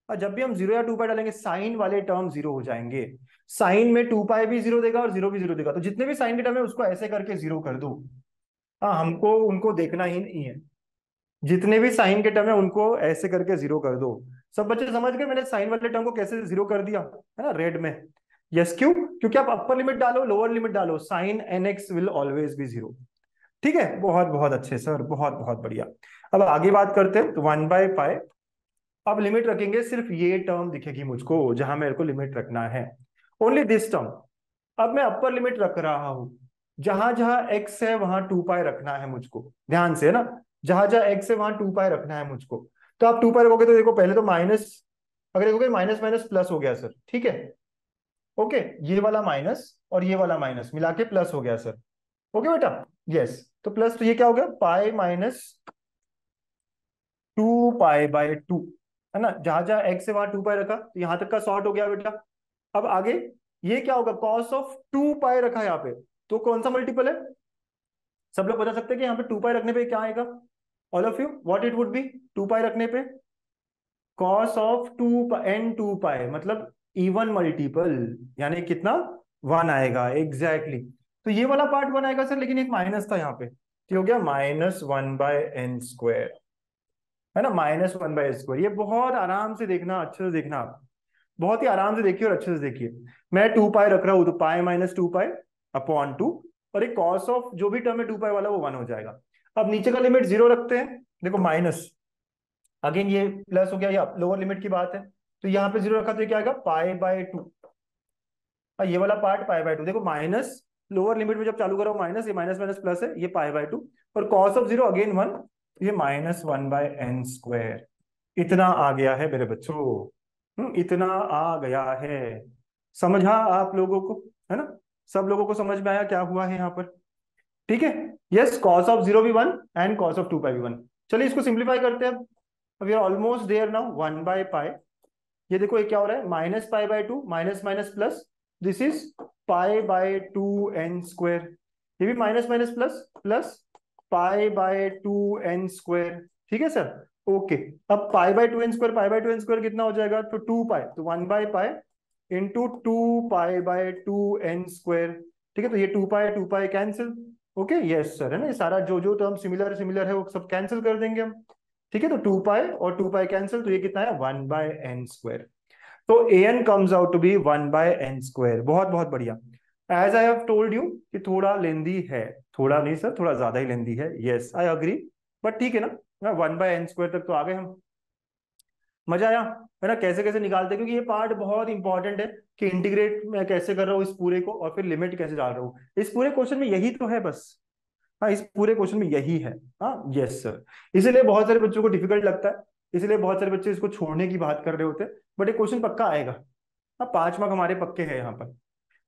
और जब भी हम 0 या 2 पाई डालेंगे, साइन वाले टर्म 0 हो जाएंगे। साइन में 2 पाई भी 0 देगा और 0 भी 0 देगा, तो जितने भी साइन के टर्म है उसको ऐसे करके 0 कर दो। हाँ, हमको उनको देखना ही नहीं है, जितने भी साइन के टर्म है उनको ऐसे करके 0 कर दो। सब बच्चे समझ गए मैंने साइन वाले टर्म को कैसे 0 कर दिया, है ना, रेड में। यस, क्यों, क्योंकि आप अपर लिमिट डालो लोअर लिमिट डालो, sine nx will always be 0। ठीक है, बहुत बहुत अच्छे सर, बहुत बहुत बढ़िया। अब आगे बात करते हैं, तो 1/पाई, अब लिमिट रखेंगे, सिर्फ ये टर्म दिखेगी मुझको जहां मेरे को लिमिट रखना है, ओनली दिस टर्म। अब मैं अपर लिमिट रख रहा हूं, जहां जहां x है वहां 2 पाई रखना है मुझको, ध्यान से, है ना, जहां जहां x है वहां 2 पाई रखना है मुझको। तो आप 2 पाई रखोगे तो देखो, पहले तो माइनस, अगर देखोगे माइनस माइनस प्लस हो गया सर, ठीक है, ओके, ये वाला माइनस और ये वाला माइनस मिला के प्लस हो गया सर, ओके बेटा, यस, तो प्लस, तो ये क्या हो गया, पाई माइनस 2 पाई/2, है ना, जहां जहां x से वहां 2 पाई रखा, तो यहां तक का सॉर्ट हो गया बेटा। अब आगे ये क्या होगा, कॉस ऑफ 2 पाई रखा है यहाँ पे, तो कौन सा मल्टीपल है, सब लोग बता सकते हैं कि यहाँ पे 2 पाई रखने पे क्या आएगा, all of you what it would be, 2 पाई रखने पे कॉस ऑफ 2 n 2 पाई, मतलब इवन मल्टीपल, यानी कितना, 1 आएगा एग्जैक्टली तो ये वाला पार्ट 1 आएगा सर, लेकिन एक माइनस था यहाँ पे, तो हो गया -1/n², है ना, -1/n²। ये बहुत आराम से देखना, अच्छे से देखना आप, बहुत ही आराम से देखिए और अच्छे से देखिए। मैं 2 पाई रख रहा हूँ तो पाई -2 पाई/2, और एक कॉस ऑफ जो भी टर्म है 2 पाई वाला वो 1 हो जाएगा। अब नीचे का लिमिट 0 रखते हैं, देखो माइनस, अगेन ये प्लस हो गया, या लोअर लिमिट की बात है, तो यहाँ पे 0 रखा तो ये क्या आएगा पाई/2, ये वाला पार्ट पाई/2, देखो माइनस, लोअर लिमिट में जब चालू करो माइनस, ये माइनस माइनस प्लस है, ये पाई/2, और कॉस ऑफ 0 अगेन 1, ये -1/n², इतना आ गया है मेरे बच्चों। इतना आ गया है, समझा आप लोगों को, है ना, सब लोगों को समझ में आया क्या हुआ है यहाँ पर, ठीक है। यस, कॉस ऑफ 0 भी 1 एंड कॉस ऑफ 2 पाई भी 1। चलिए इसको सिंप्लीफाई करते हैं अब we are almost there now, 1/पाई, ये देखो ये क्या हो रहा है, -पाई/2, minus minus plus, this is पाई/2n², ये भी माइनस माइनस प्लस प्लस पाई/2n², ठीक है सर, ओके। अब पाई/2n² कितना हो जाएगा, तो 2 पाई, तो 1/पाई इंटू 2 पाई/2n², ठीक है, तो ये 2 pi cancel, okay yes sir, है ना, ये सारा जो जो टर्म सिमिलर सिमिलर है वो सब कैंसिल कर देंगे हम, ठीक है, तो 2 पाई और 2 पाई कैंसिल, तो ये कितना है 1/n², तो an comes out to be 1/n², बहुत बहुत बढ़िया। As I have told you कि थोड़ा लेंदी है, थोड़ा नहीं सर, थोड़ा ज्यादा ही लेंदी है, यस आई अग्री, बट ठीक है ना, 1/n² तक तो आ गए हम। मजा आया, है ना, कैसे कैसे निकालते हैं, क्योंकि ये पार्ट बहुत इंपॉर्टेंट है कि इंटीग्रेट मैं कैसे कर रहा हूँ इस पूरे को, और फिर लिमिट कैसे डाल रहा हूँ, इस पूरे क्वेश्चन में यही तो है बस, हाँ इस पूरे क्वेश्चन में यही है, हाँ यस सर, इसीलिए बहुत सारे बच्चों को डिफिकल्ट लगता है, इसलिए बहुत सारे बच्चे इसको छोड़ने की बात कर रहे होते हैं, बट ये क्वेश्चन पक्का आएगा, हाँ 5 मार्क हमारे पक्के हैं यहाँ पर,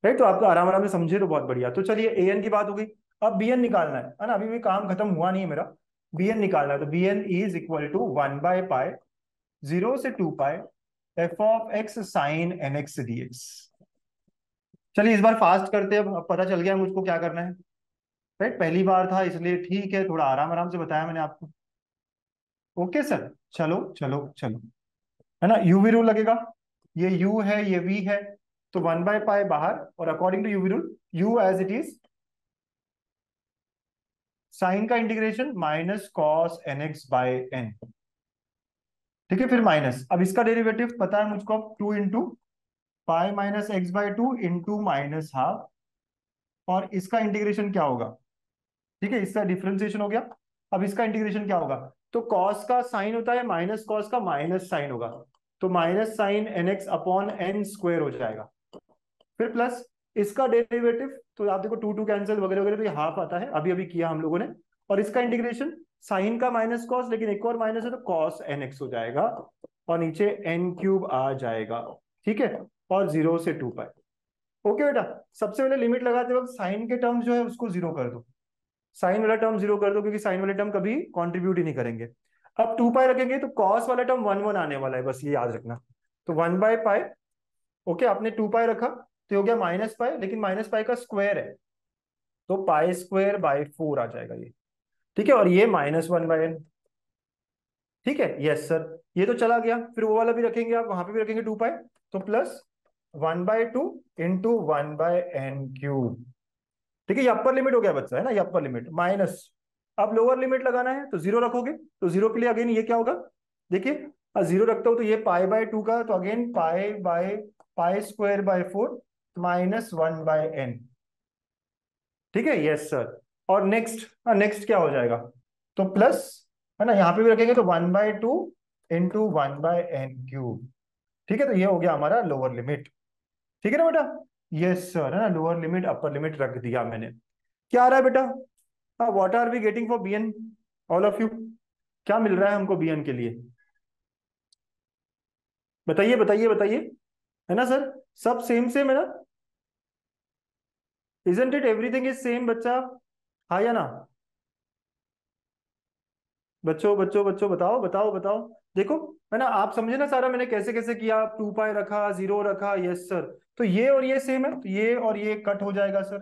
राइट, तो आपको आराम आराम से समझे तो बहुत बढ़िया। तो चलिए an की बात हो गई, अब bn निकालना है ना, अभी भी काम खत्म हुआ नहीं है मेरा, bn निकालना है, तो bn इज इक्वल टू 1/पाई 0 से 2 पाई f(x sin nx dx)। चलिए इस बार फास्ट करते हैं, अब पता चल गया मुझको क्या करना है, राइट, पहली बार था इसलिए ठीक है, थोड़ा आराम आराम से बताया मैंने आपको, ओके सर, चलो चलो चलो, है ना, यूवी रूल लगेगा, ये u है ये v है, तो 1/पाई बाहर, और according to UV rule u as it is sine का इंटीग्रेशन -cos nx/n, ठीक है, फिर माइनस, अब इसका डेरिवेटिव पता है मुझको, अब 2 इंटू पाई-x/2 इंटू -12, और इसका इंटीग्रेशन क्या होगा, ठीक है, इसका डिफरेंशिएशन हो गया, अब इसका इंटीग्रेशन क्या होगा, तो कॉस का साइन होता है माइनस कॉस का माइनस साइन होगा, तो माइनस साइन nx/n² हो जाएगा, फिर प्लस इसका डेरिवेटिव, तो आप देखो 2 2 कैंसिल वगैरह वगैरह, तो ये हाफ आता है, अभी अभी किया हम लोगों ने, और इसका इंटीग्रेशन साइन का माइनस कॉस, लेकिन एक और माइनस है तो कॉस nx हो जाएगा, और नीचे n³ आ जाएगा, ठीक है, और 0 से 2 पाई, ओके बेटा। सबसे पहले लिमिट लगाते वक्त साइन के टर्म जो है उसको 0 कर दो, साइन वाला टर्म 0 कर दो, क्योंकि साइन वाले टर्म कभी कंट्रीब्यूट ही नहीं करेंगे। अब 2 पाई रखेंगे तो कॉस वाला टर्म 1 1 आने वाला है, बस ये याद रखना, तो 1/पाई, ओके, आपने 2 पाई रखा तो हो गया -पाई, लेकिन -पाई का स्क्वायर है, तो π²/4 आ जाएगा ये, ठीक है, और ये -1/n, ठीक है, यस सर, ये तो चला गया, फिर वो वाला भी रखेंगे आप, वहां पे भी रखेंगे 2 पाई, तो प्लस 1/2 इंटू 1/n³, ठीक है, ये अपर लिमिट हो गया बच्चा, है ना, ये अपर लिमिट माइनस, अब लोअर लिमिट लगाना है तो 0 रखोगे, तो 0 के लिए अगेन ये क्या होगा, देखिए 0 रखता हूं तो ये π/2 का, तो अगेन π/π²/4 -1/n, ठीक है, यस सर, और नेक्स्ट, नेक्स्ट क्या हो जाएगा, तो प्लस, है ना, यहाँ पे भी रखेंगे तो 1/2 इंटू 1/n³, ठीक है, तो ये हो गया हमारा लोअर लिमिट, ठीक है ना बेटा, यस सर, है ना, लोअर लिमिट अपर लिमिट रख दिया मैंने। क्या आ रहा है बेटा, हाँ, what are we getting for bn, all of you, क्या मिल रहा है हमको bn के लिए, बताइए बताइए बताइए, है ना सर, सब सेम सेम है ना, isn't it, everything is same बच्चा, हाँ या ना, बच्चों बच्चों बच्चों बताओ बताओ बताओ, देखो, है ना, आप समझे ना सारा मैंने कैसे कैसे किया, 2 पाई रखा, 0 रखा, यस सर, तो ये और ये सेम है, तो ये और ये कट हो जाएगा सर,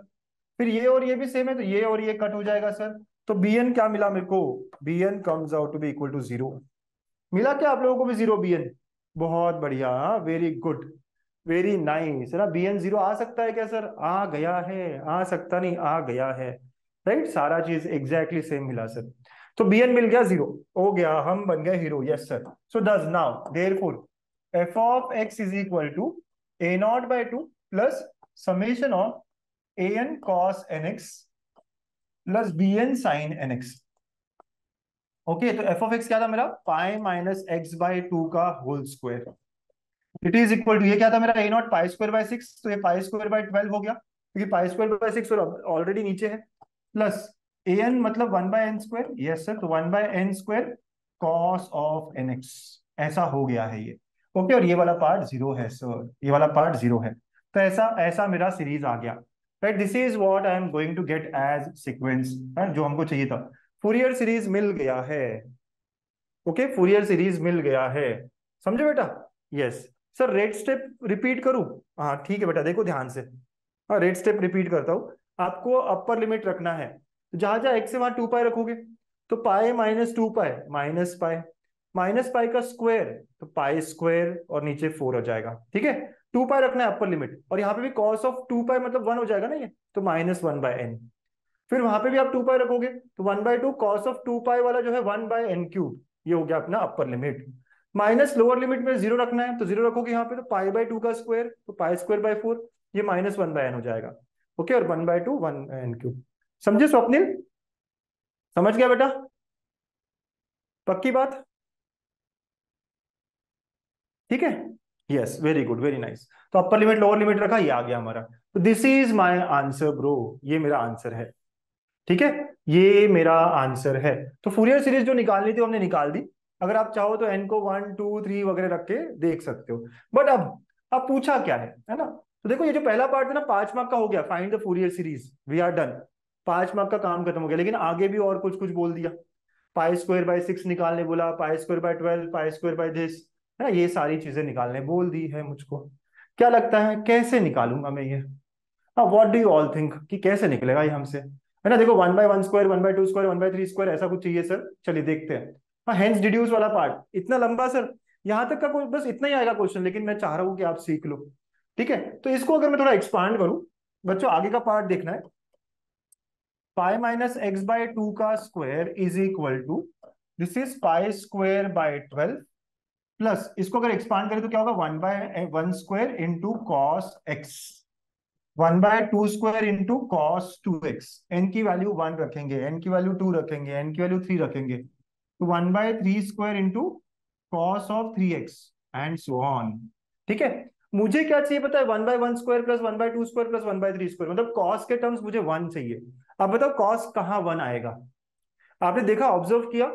फिर ये और ये भी सेम है, तो ये और ये कट हो जाएगा सर, तो bn क्या मिला मेरे को? bn comes out to be equal to 0। मिला क्या आप लोगों को भी 0 bn? बहुत बढ़िया, वेरी गुड, वेरी नाइस, है ना। bn 0 आ सकता है क्या सर? आ गया है, आ सकता नहीं, आ गया है, राइट। सारा चीज एग्जैक्टली सेम मिला सर। तो bn मिल गया 0, हो गया, हम बन गए hero, yes sir. So does now therefore f of x is equal to a naught by 2 plus summation of an cos nx plus bn sin nx। Okay, तो f ऑफ x क्या था मेरा? Pi minus x by two का whole square. It is equal to, ये क्या था मेरा? ए नॉट पाई स्क्वायर बाय 6, तो ये पाई स्क्वायर बाय 12 हो गया, क्योंकि पाई स्क्वायर बाय 6 ऑलरेडी नीचे है, प्लस ए एन मतलब 1/n², यस सर, तो 1/n² cos of n x, ऐसा हो गया है ये। ओके, और ये वाला पार्ट जीरो है सर, ये वाला पार्ट जीरो है। तो ऐसा ऐसा मेरा सीरीज आ गया, right. This is what I am going to get as sequence, जो हमको चाहिए था। फूरियर सीरीज मिल गया है। ओके, फूरियर सीरीज मिल गया है, समझे बेटा? Yes sir. Rate step repeat करूं? हाँ ठीक है बेटा, देखो ध्यान से। हाँ, रेट स्टेप रिपीट करता हूं। आपको अपर लिमिट रखना है, तो जहां जहां एक्स से वहां 2 पाई रखोगे, तो pi minus 2 pi minus pi, minus pi का स्क्वायर तो पाई स्क्वायर, और नीचे 4 हो जाएगा, ठीक है। 2 पाई रखना है अपर लिमिट, और यहाँ पे भी कॉस ऑफ 2 पाई मतलब 1 हो जाएगा ना ये, तो -1/n। फिर वहां पे भी आप 2 पाई रखोगे, तो 1/2 कॉस ऑफ 2 पाई वाला जो है 1/n³, ये हो गया अपना upper limit. Minus lower limit में 0 रखना है, तो 0 रखोगे यहाँ पे, तो पाई/2 का स्क्वायर तो पाई स्क्वायर बाय 4, ये -1/n हो जाएगा। ओके, और 1/2 1n³। समझे स्वप्निल? समझ गया बेटा? पक्की बात? ठीक है, yes, very good, very nice. तो अपर लिमिट लोअर लिमिट रखा, ये आ गया हमारा। तो this is my answer bro, ये मेरा आंसर है, ठीक है, ये मेरा आंसर है। तो फूरियर सीरीज जो निकालनी थी हमने निकाल दी। अगर आप चाहो तो एन को 1 2 3 वगैरह रख के देख सकते हो। बट अब पूछा क्या है ना? तो देखो, ये जो पहला पार्ट है ना, 5 मार्क का हो गया, find the Fourier series, we are done. 5 mark का काम खत्म हो गया, लेकिन आगे भी और कुछ कुछ बोल दिया। पाई स्क्वायर बाय 6 निकालने बोला, पाई square by 12, pi square by this, है ना, ये सारी चीजें निकालने बोल दी है मुझको। क्या लगता है कैसे निकालूंगा मैं ये? हाँ, what do you all think कि कैसे निकलेगा ये हमसे, है ना? देखो, 1/1², 1/2², 1/3² ऐसा कुछ चाहिए सर, चलिए देखते हैं। हाँ, हेंस डिड्यूस वाला पार्ट इतना लंबा सर, यहाँ तक का कोई बस इतना ही आएगा क्वेश्चन, लेकिन मैं चाह रहा हूँ कि आप सीख लो, ठीक है। तो इसको अगर मैं थोड़ा एक्सपांड करूँ, बच्चों आगे का पार्ट देखना है। पाई माइनस एक्स बाय 2 का square is equal to, this is pi square by 12, plus इसको अगर एक्सपांड करें तो क्या होगा? 1/1² into cos x, 1/2² into cos 2x। N की वैल्यू 1 रखेंगे, एन की वैल्यू 2 रखेंगे, एन की वैल्यू 3 रखेंगे, तो 1/3² into cos of 3x and so on, ठीक है। मुझे क्या चाहिए पता है? 1/1² प्लस 1/2² प्लस 1/3², मतलब कॉस के टर्म्स मुझे 1 चाहिए। अब बताओ कॉस कहाँ 1 आएगा? आपने देखा, ऑब्जर्व किया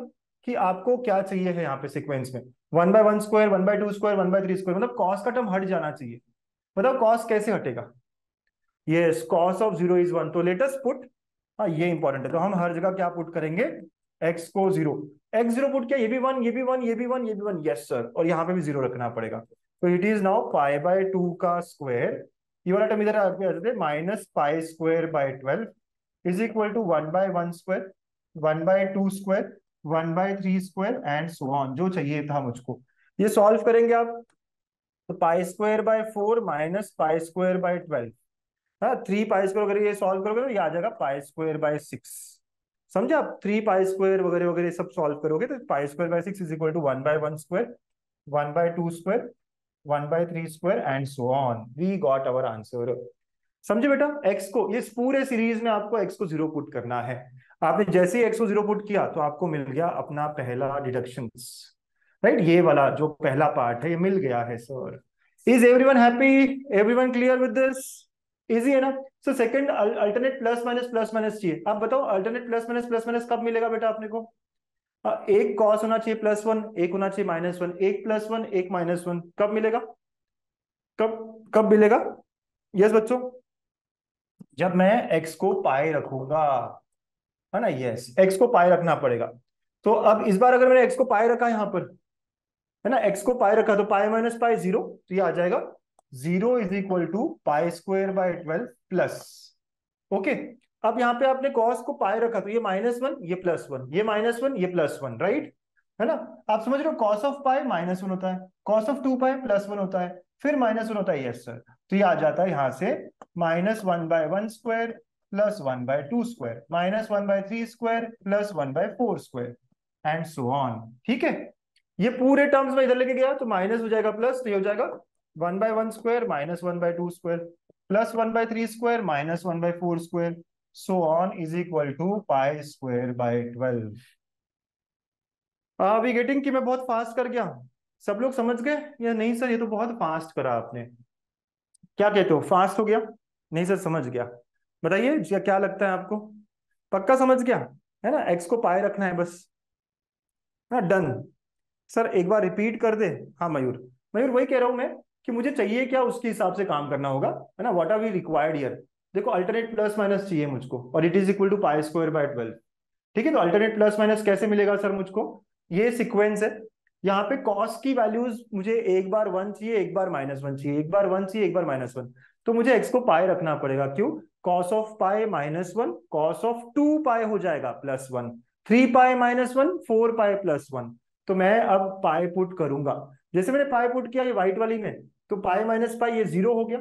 कि आपको क्या चाहिए है यहाँ पे सीक्वेंस में? 1/1², 1/2², 1/3², मतलब कॉस का टर्म हट जाना चाहिए। बताओ कॉस कैसे हटेगा? यस, कॉस ऑफ 0 इज 1, तो लेट अस पुट, हाँ ये इंपॉर्टेंट है, तो हम हर जगह क्या पुट करेंगे? एक्स को 0, x0 पुट किया, ये भी 1, ये भी 1, ये भी 1, ये भी 1, यस सर, और यहाँ पे भी 0 रखना पड़ेगा। तो इट इज नाउ पाई/2 का स्क्वायर, ये वाला टर्म इधर आ जाते, minus pi square by 12 is equal to 1/1², 1/2², 1/3² and so on, जो चाहिए था मुझको। ये सॉल्व करेंगे आप, तो pi square by 4 minus pi square by 12, हाँ, 3 पाई स्क्वायर वगैरह ये सॉल्व करोगे तो ये आ जाएगा पाई स्क्वायर बाय 6। समझे आप? 3 पाई स्क्वायर वगैरह वगैरह सब सॉल्व करोगे तो pi square by 6 is equal to 1/1², 1/2², 1/3² and so on, we got our answer. समझे बेटा? एक्स को, इस पूरे सीरीज में आपको एक्स को 0 पुट करना है। आपने जैसे ही एक्स को 0 पुट किया तो आपको मिल गया अपना पहला डिडक्शन, राइट। ये वाला जो पहला पार्ट है ये मिल गया है sir. Is everyone happy? Everyone clear with this? Easy है ना? So second alternate plus minus चाहिए। आप बताओ अल्टरनेट प्लस माइनस कब मिलेगा बेटा अपने को? एक कॉस होना चाहिए +1, एक होना चाहिए -1, एक +1 एक -1, कब मिलेगा? कब कब मिलेगा? यस बच्चों, जब मैं एक्स को पाई रखूंगा, है ना। यस, एक्स को पाई रखना पड़ेगा। तो अब इस बार अगर मैंने एक्स को पाई रखा यहाँ पर, है ना, एक्स को पाई रखा, तो पाई माइनस पाई 0, तो ये आ जाएगा 0 is equal to pi square by 12 plus, okay. अब यहाँ पे आपने कॉस को पाए रखा, तो ये -1 ये +1, ये -1 ये +1, राइट, है ना। आप समझ रहे हो, कॉस ऑफ पाए -1 होता है, कॉस ऑफ 2 पाए +1 होता है, फिर -1 होता है, यस सर। तो ये आ जाता है यहाँ से -1/1² +1/2² -1/3² +1/4² एंड सो ऑन। ठीक है, ये पूरे टर्म्स में इधर लेके गया तो माइनस हो जाएगा प्लस, तो ये हो जाएगा 1/1² -1/2² +1/3² -1/4² so on is equal to π²/12। अभी गेटिंग कि मैं बहुत फास्ट कर गया? सब लोग समझ गए या नहीं सर, ये तो बहुत फास्ट करा आपने, क्या कहते हो, फास्ट हो गया? नहीं सर समझ गया। बताइए क्या लगता है आपको, पक्का समझ गया? है ना, एक्स को पाए रखना है बस, ना, डन। सर एक बार रिपीट कर दे। हाँ मयूर, मयूर वही कह रहा हूं मैं कि मुझे चाहिए क्या, उसके हिसाब से काम करना होगा, है ना, what are we required here. देखो अल्टरनेट प्लस माइनस चाहिए मुझको, और इट इज इक्वल टू π²/12। ठीक है, तो अल्टरनेट प्लस माइनस कैसे मिलेगा सर मुझको, ये सीक्वेंस है, यहाँ पे कॉस की वैल्यूज मुझे एक बार 1 चाहिए, एक बार -1 चाहिए, एक बार 1 चाहिए, एक बार -1, तो मुझे एक्स को पाए रखना पड़ेगा। क्यों? कॉस ऑफ पाए -1 कॉस ऑफ 2 पाए हो जाएगा +1, 3 पाए -1 4 पाए +1। तो मैं अब पाए पुट करूंगा, जैसे मैंने पाए पुट किया ये व्हाइट वाली में, तो पाए माइनस पाए ये 0 हो गया,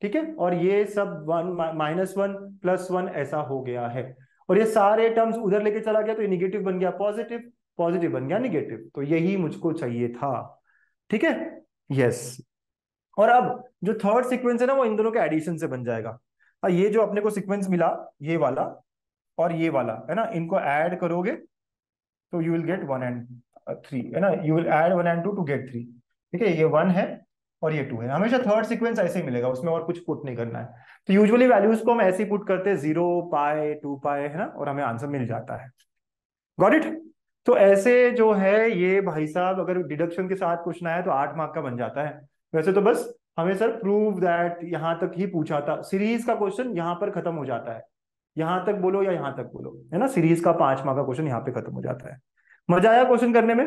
ठीक है, और ये सब 1 -1 +1 ऐसा हो गया है, और ये सारे टर्म्स उधर लेके चला गया, तो ये निगेटिव बन गया पॉजिटिव, पॉजिटिव बन गया निगेटिव, तो यही मुझको चाहिए था। ठीक है, यस। और अब जो थर्ड सीक्वेंस है ना, वो इन दोनों के एडिशन से बन जाएगा। ये जो अपने को सीक्वेंस मिला, ये वाला और ये वाला, है ना, इनको ऐड करोगे तो यू विल गेट 1 and 3, है ना, you will add 1 and 2 to get 3। ठीक है, ये 1 है और ये 2 है, हमेशा थर्ड सीक्वेंस ऐसे ही मिलेगा, उसमें और कुछ पुट नहीं करना है। तो यूजुअली वैल्यूज को हम ऐसे ही पुट करते हैं, 0 पाए 2 पाए, है ना, और हमें आंसर मिल जाता है। Got it? तो ऐसे जो है ये भाई साहब, अगर डिडक्शन के साथ क्वेश्चन आया तो 8 मार्क का बन जाता है। वैसे तो बस हमें सर प्रूव दैट यहां तक ही पूछा था, सीरीज का क्वेश्चन यहां पर खत्म हो जाता है, यहां तक बोलो या यहां तक बोलो, है ना, सीरीज का 5 मार्क का क्वेश्चन यहाँ पे खत्म हो जाता है। मजा आया क्वेश्चन करने में?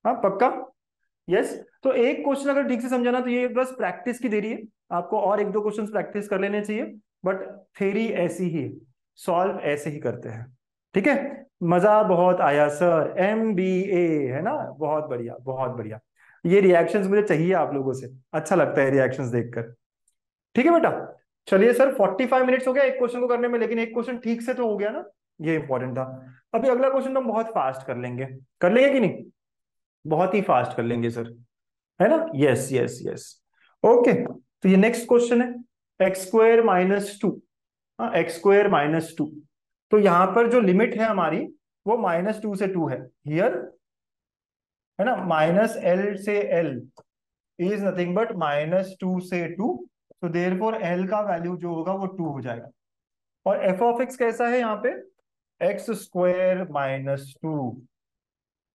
हाँ पक्का? यस। तो एक क्वेश्चन अगर ठीक से समझाना तो ये बस प्रैक्टिस की देरी है, आपको और एक दो क्वेश्चन प्रैक्टिस कर लेने चाहिए, बट थेरी ऐसी ही, सॉल्व ऐसे ही करते हैं। ठीक है, मजा बहुत आया सर, MBA, है ना, बहुत बढ़िया बहुत बढ़िया। ये रिएक्शंस मुझे चाहिए आप लोगों से, अच्छा लगता है रिएक्शंस देखकर। ठीक है बेटा, चलिए सर 45 मिनट्स हो गया एक क्वेश्चन को करने में, लेकिन एक क्वेश्चन ठीक से तो हो गया ना, ये इंपॉर्टेंट था। अभी अगला क्वेश्चन तो हम बहुत फास्ट कर लेंगे कि नहीं, बहुत ही फास्ट कर लेंगे सर, है ना, यस यस यस। ओके, तो ये नेक्स्ट क्वेश्चन है x² - 2, हाँ x²-2। तो यहां पर जो लिमिट है हमारी वो -2 से 2 है हियर, है ना, -L से L इज नथिंग बट -2 से 2, तो देयरफॉर L का वैल्यू जो होगा वो 2 हो जाएगा। और एफ ऑफ एक्स कैसा है यहाँ पे, x² - 2।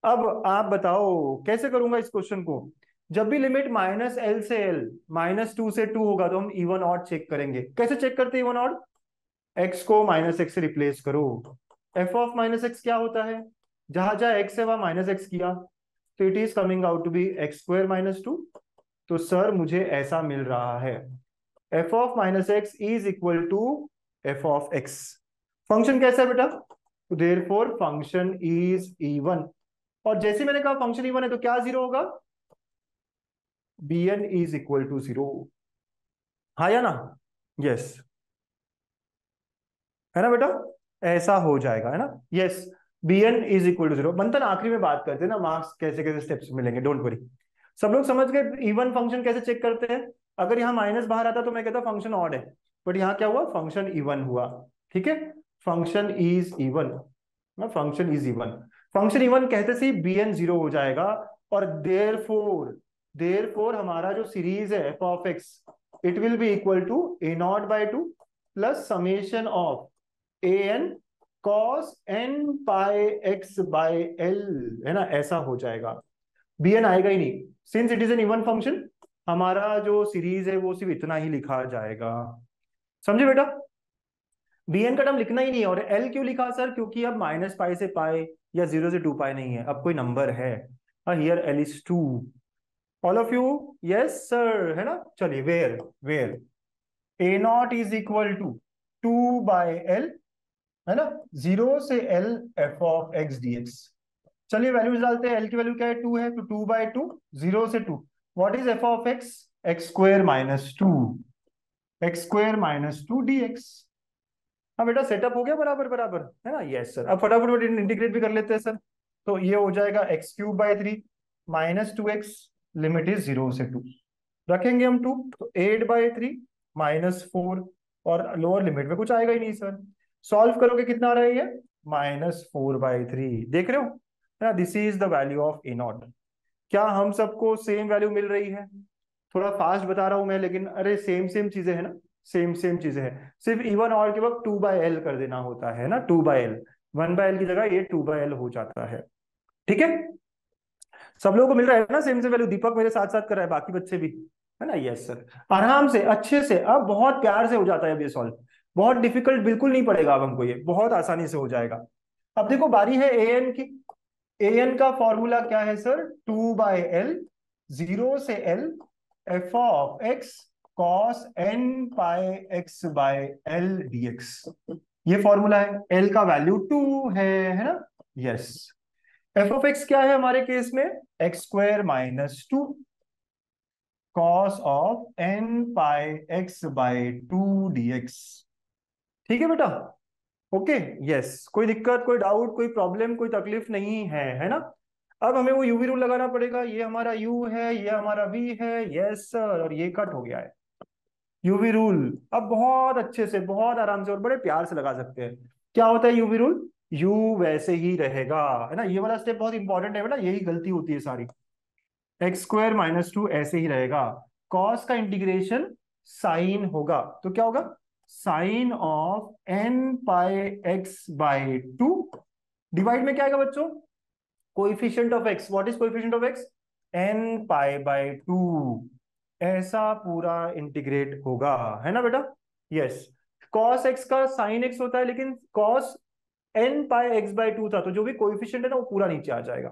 अब आप बताओ कैसे करूंगा इस क्वेश्चन को, जब भी लिमिट -L से L -2 से 2 होगा तो हम इवन ऑड चेक करेंगे। कैसे चेक करते हैं इवन ऑड, x को -x से रिप्लेस करो, f ऑफ -x क्या होता है, जहां जहां x है वहां -x किया, तो it is coming out to be x²-2। तो सर मुझे ऐसा मिल रहा है, f of -x is equal to f of x। Function कैसा है बेटा, तो देयरफॉर फंक्शन इज इवन, और जैसे मैंने कहा फंक्शन इवन है तो क्या 0 होगा, bn इज इक्वल टू 0। हाँ या ना, यस, है ना बेटा, ऐसा हो जाएगा, है ना, yes, bn is equal to 0। Manthan आखिरी में बात करते हैं ना, मार्क्स कैसे कैसे स्टेप्स मिलेंगे, डोंट वरी। सब लोग समझ गए इवन फंक्शन कैसे चेक करते हैं, अगर यहाँ माइनस बाहर आता तो मैं कहता फंक्शन ऑड है, बट यहाँ क्या हुआ, फंक्शन इवन हुआ। ठीक है, function is even, function is even, function even कहते से bn 0 हो जाएगा, और देयरफॉर हमारा जो सीरीज है f of x, it will be equal to a0/2 plus summation of an cos n pi x/l, है ना, ऐसा हो जाएगा। bn आएगा ही नहीं, since it is an even function, हमारा जो सीरीज है वो सिर्फ इतना ही लिखा जाएगा। समझे बेटा, bn का टर्म लिखना ही नहीं है, और l क्यों लिखा सर, क्योंकि अब -π से पाई या 0 से 2π नहीं है, अब कोई नंबर है, here l is 2। All of you, yes sir, है ना, चलिए where where a0 is equal to 2/l है ना, 0 से L f(x) dx। चलिए वैल्यूज डालते हैं। L की वैल्यू क्या है, 2 है, तो 2/2, 0 से 2। What is f(x)? x² - 2 dx। हाँ बेटा, सेटअप हो गया बराबर बराबर, है ना। यस सर, अब फटाफट इंटीग्रेट भी कर लेते हैं सर। तो ये हो जाएगा x³/3 -2x, लिमिट इज 0 से 2। रखेंगे हम 2, तो 8/3 -4, और लोअर लिमिट में कुछ आएगा ही नहीं सर। सॉल्व करोगे कितना आ रहा है ये, -4/3। देख रहे हो, है ना। This is the value of A0। क्या हम सबको सेम वैल्यू मिल रही है? थोड़ा फास्ट बता रहा हूं मैं, लेकिन अरे सेम सेम चीजें है ना, सेम सेम चीजें हैं। सिर्फ इवन और के वक्त 2/L कर देना होता है ना, 2/L। 1/L की जगह ये 2/L हो जाता है। ठीक है, सब लोगों को मिल रहा है ना सेम से वैल्यू? दीपक मेरे साथ साथ कर रहा है, बाकी बच्चे भी, है ना। यस सर, आराम से अच्छे से, अब बहुत प्यार से हो जाता है अब ये सॉल्व। बहुत डिफिकल्ट बिल्कुल नहीं पड़ेगा अब हमको, ये बहुत आसानी से हो जाएगा। अब देखो बारी है an की। an का फॉर्मूला क्या है सर, 2/L, 0 से L f(x) cos n πx/L dx। ये फॉर्मूला है, L का वैल्यू 2 है ना। यस, f(x) क्या है हमारे केस में, x² - 2 cos n πx/2 dx। ठीक है बेटा, ओके। यस, कोई दिक्कत, कोई डाउट, कोई प्रॉब्लम, कोई तकलीफ नहीं है ना। अब हमें वो यूवी रूल लगाना पड़ेगा। ये हमारा u है, ये हमारा v है, यस सर, और ये कट हो गया है। यूवी रूल अब बहुत अच्छे से, बहुत आराम से और बड़े प्यार से लगा सकते हैं। क्या होता है यूवी रूल, u वैसे ही रहेगा, है ना। ये वाला स्टेप बहुत इंपॉर्टेंट है बेटा, यही गलती होती है सारी। x² - 2 ऐसे ही रहेगा। कॉस का इंटीग्रेशन साइन होगा, तो क्या होगा, sign of n πx/2। Divide में क्या आएगा बच्चों, coefficient of x। What is coefficient of x, n π/2। ऐसा पूरा इंटीग्रेट होगा, है ना बेटा। यस, कॉस x का साइन x होता है, लेकिन कॉस n πx/2 था, तो जो भी कोएफिशिएंट है ना वो पूरा नीचे आ जाएगा।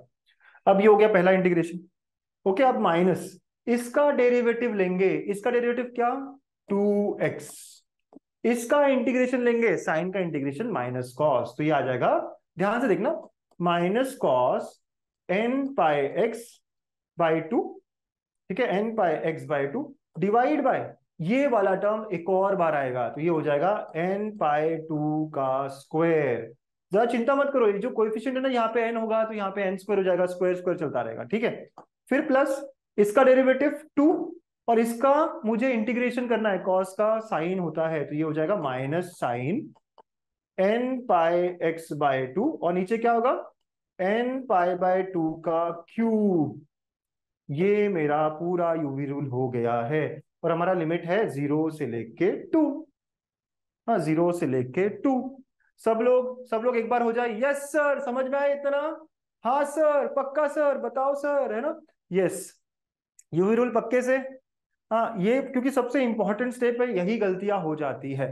अब ये हो गया पहला इंटीग्रेशन। ओके, अब माइनस, इसका डेरिवेटिव लेंगे। इसका डेरिवेटिव क्या, 2x। इसका इंटीग्रेशन लेंगे, साइन का इंटीग्रेशन माइनस कॉस, तो ये आ जाएगा, ध्यान से देखना, -cos n πx/2। ठीक है, n πx/2 डिवाइड बाय ये वाला टर्म एक और बार आएगा, तो ये हो जाएगा n π2 का स्क्वायर। जरा चिंता मत करो, ये जो कोएफिशिएंट है ना, यहाँ पे n होगा तो यहाँ पे n² हो जाएगा, स्क्वायर स्क्वायर चलता रहेगा। ठीक है, फिर प्लस इसका डेरिवेटिव 2, और इसका मुझे इंटीग्रेशन करना है, कॉस का साइन होता है, तो ये हो जाएगा -sin n πx/2, और नीचे क्या होगा, n π/2 का क्यूब। ये मेरा पूरा यूवी रूल हो गया है, और हमारा लिमिट है 0 से लेके 2। हाँ, 0 से लेके 2। सब लोग एक बार हो जाए, यस सर, समझ में आया इतना? हाँ सर, पक्का सर, बताओ सर, है ना। यस, यूवी रूल पक्के से। हाँ, ये क्योंकि सबसे इंपॉर्टेंट स्टेप है, यही गलतियां हो जाती है।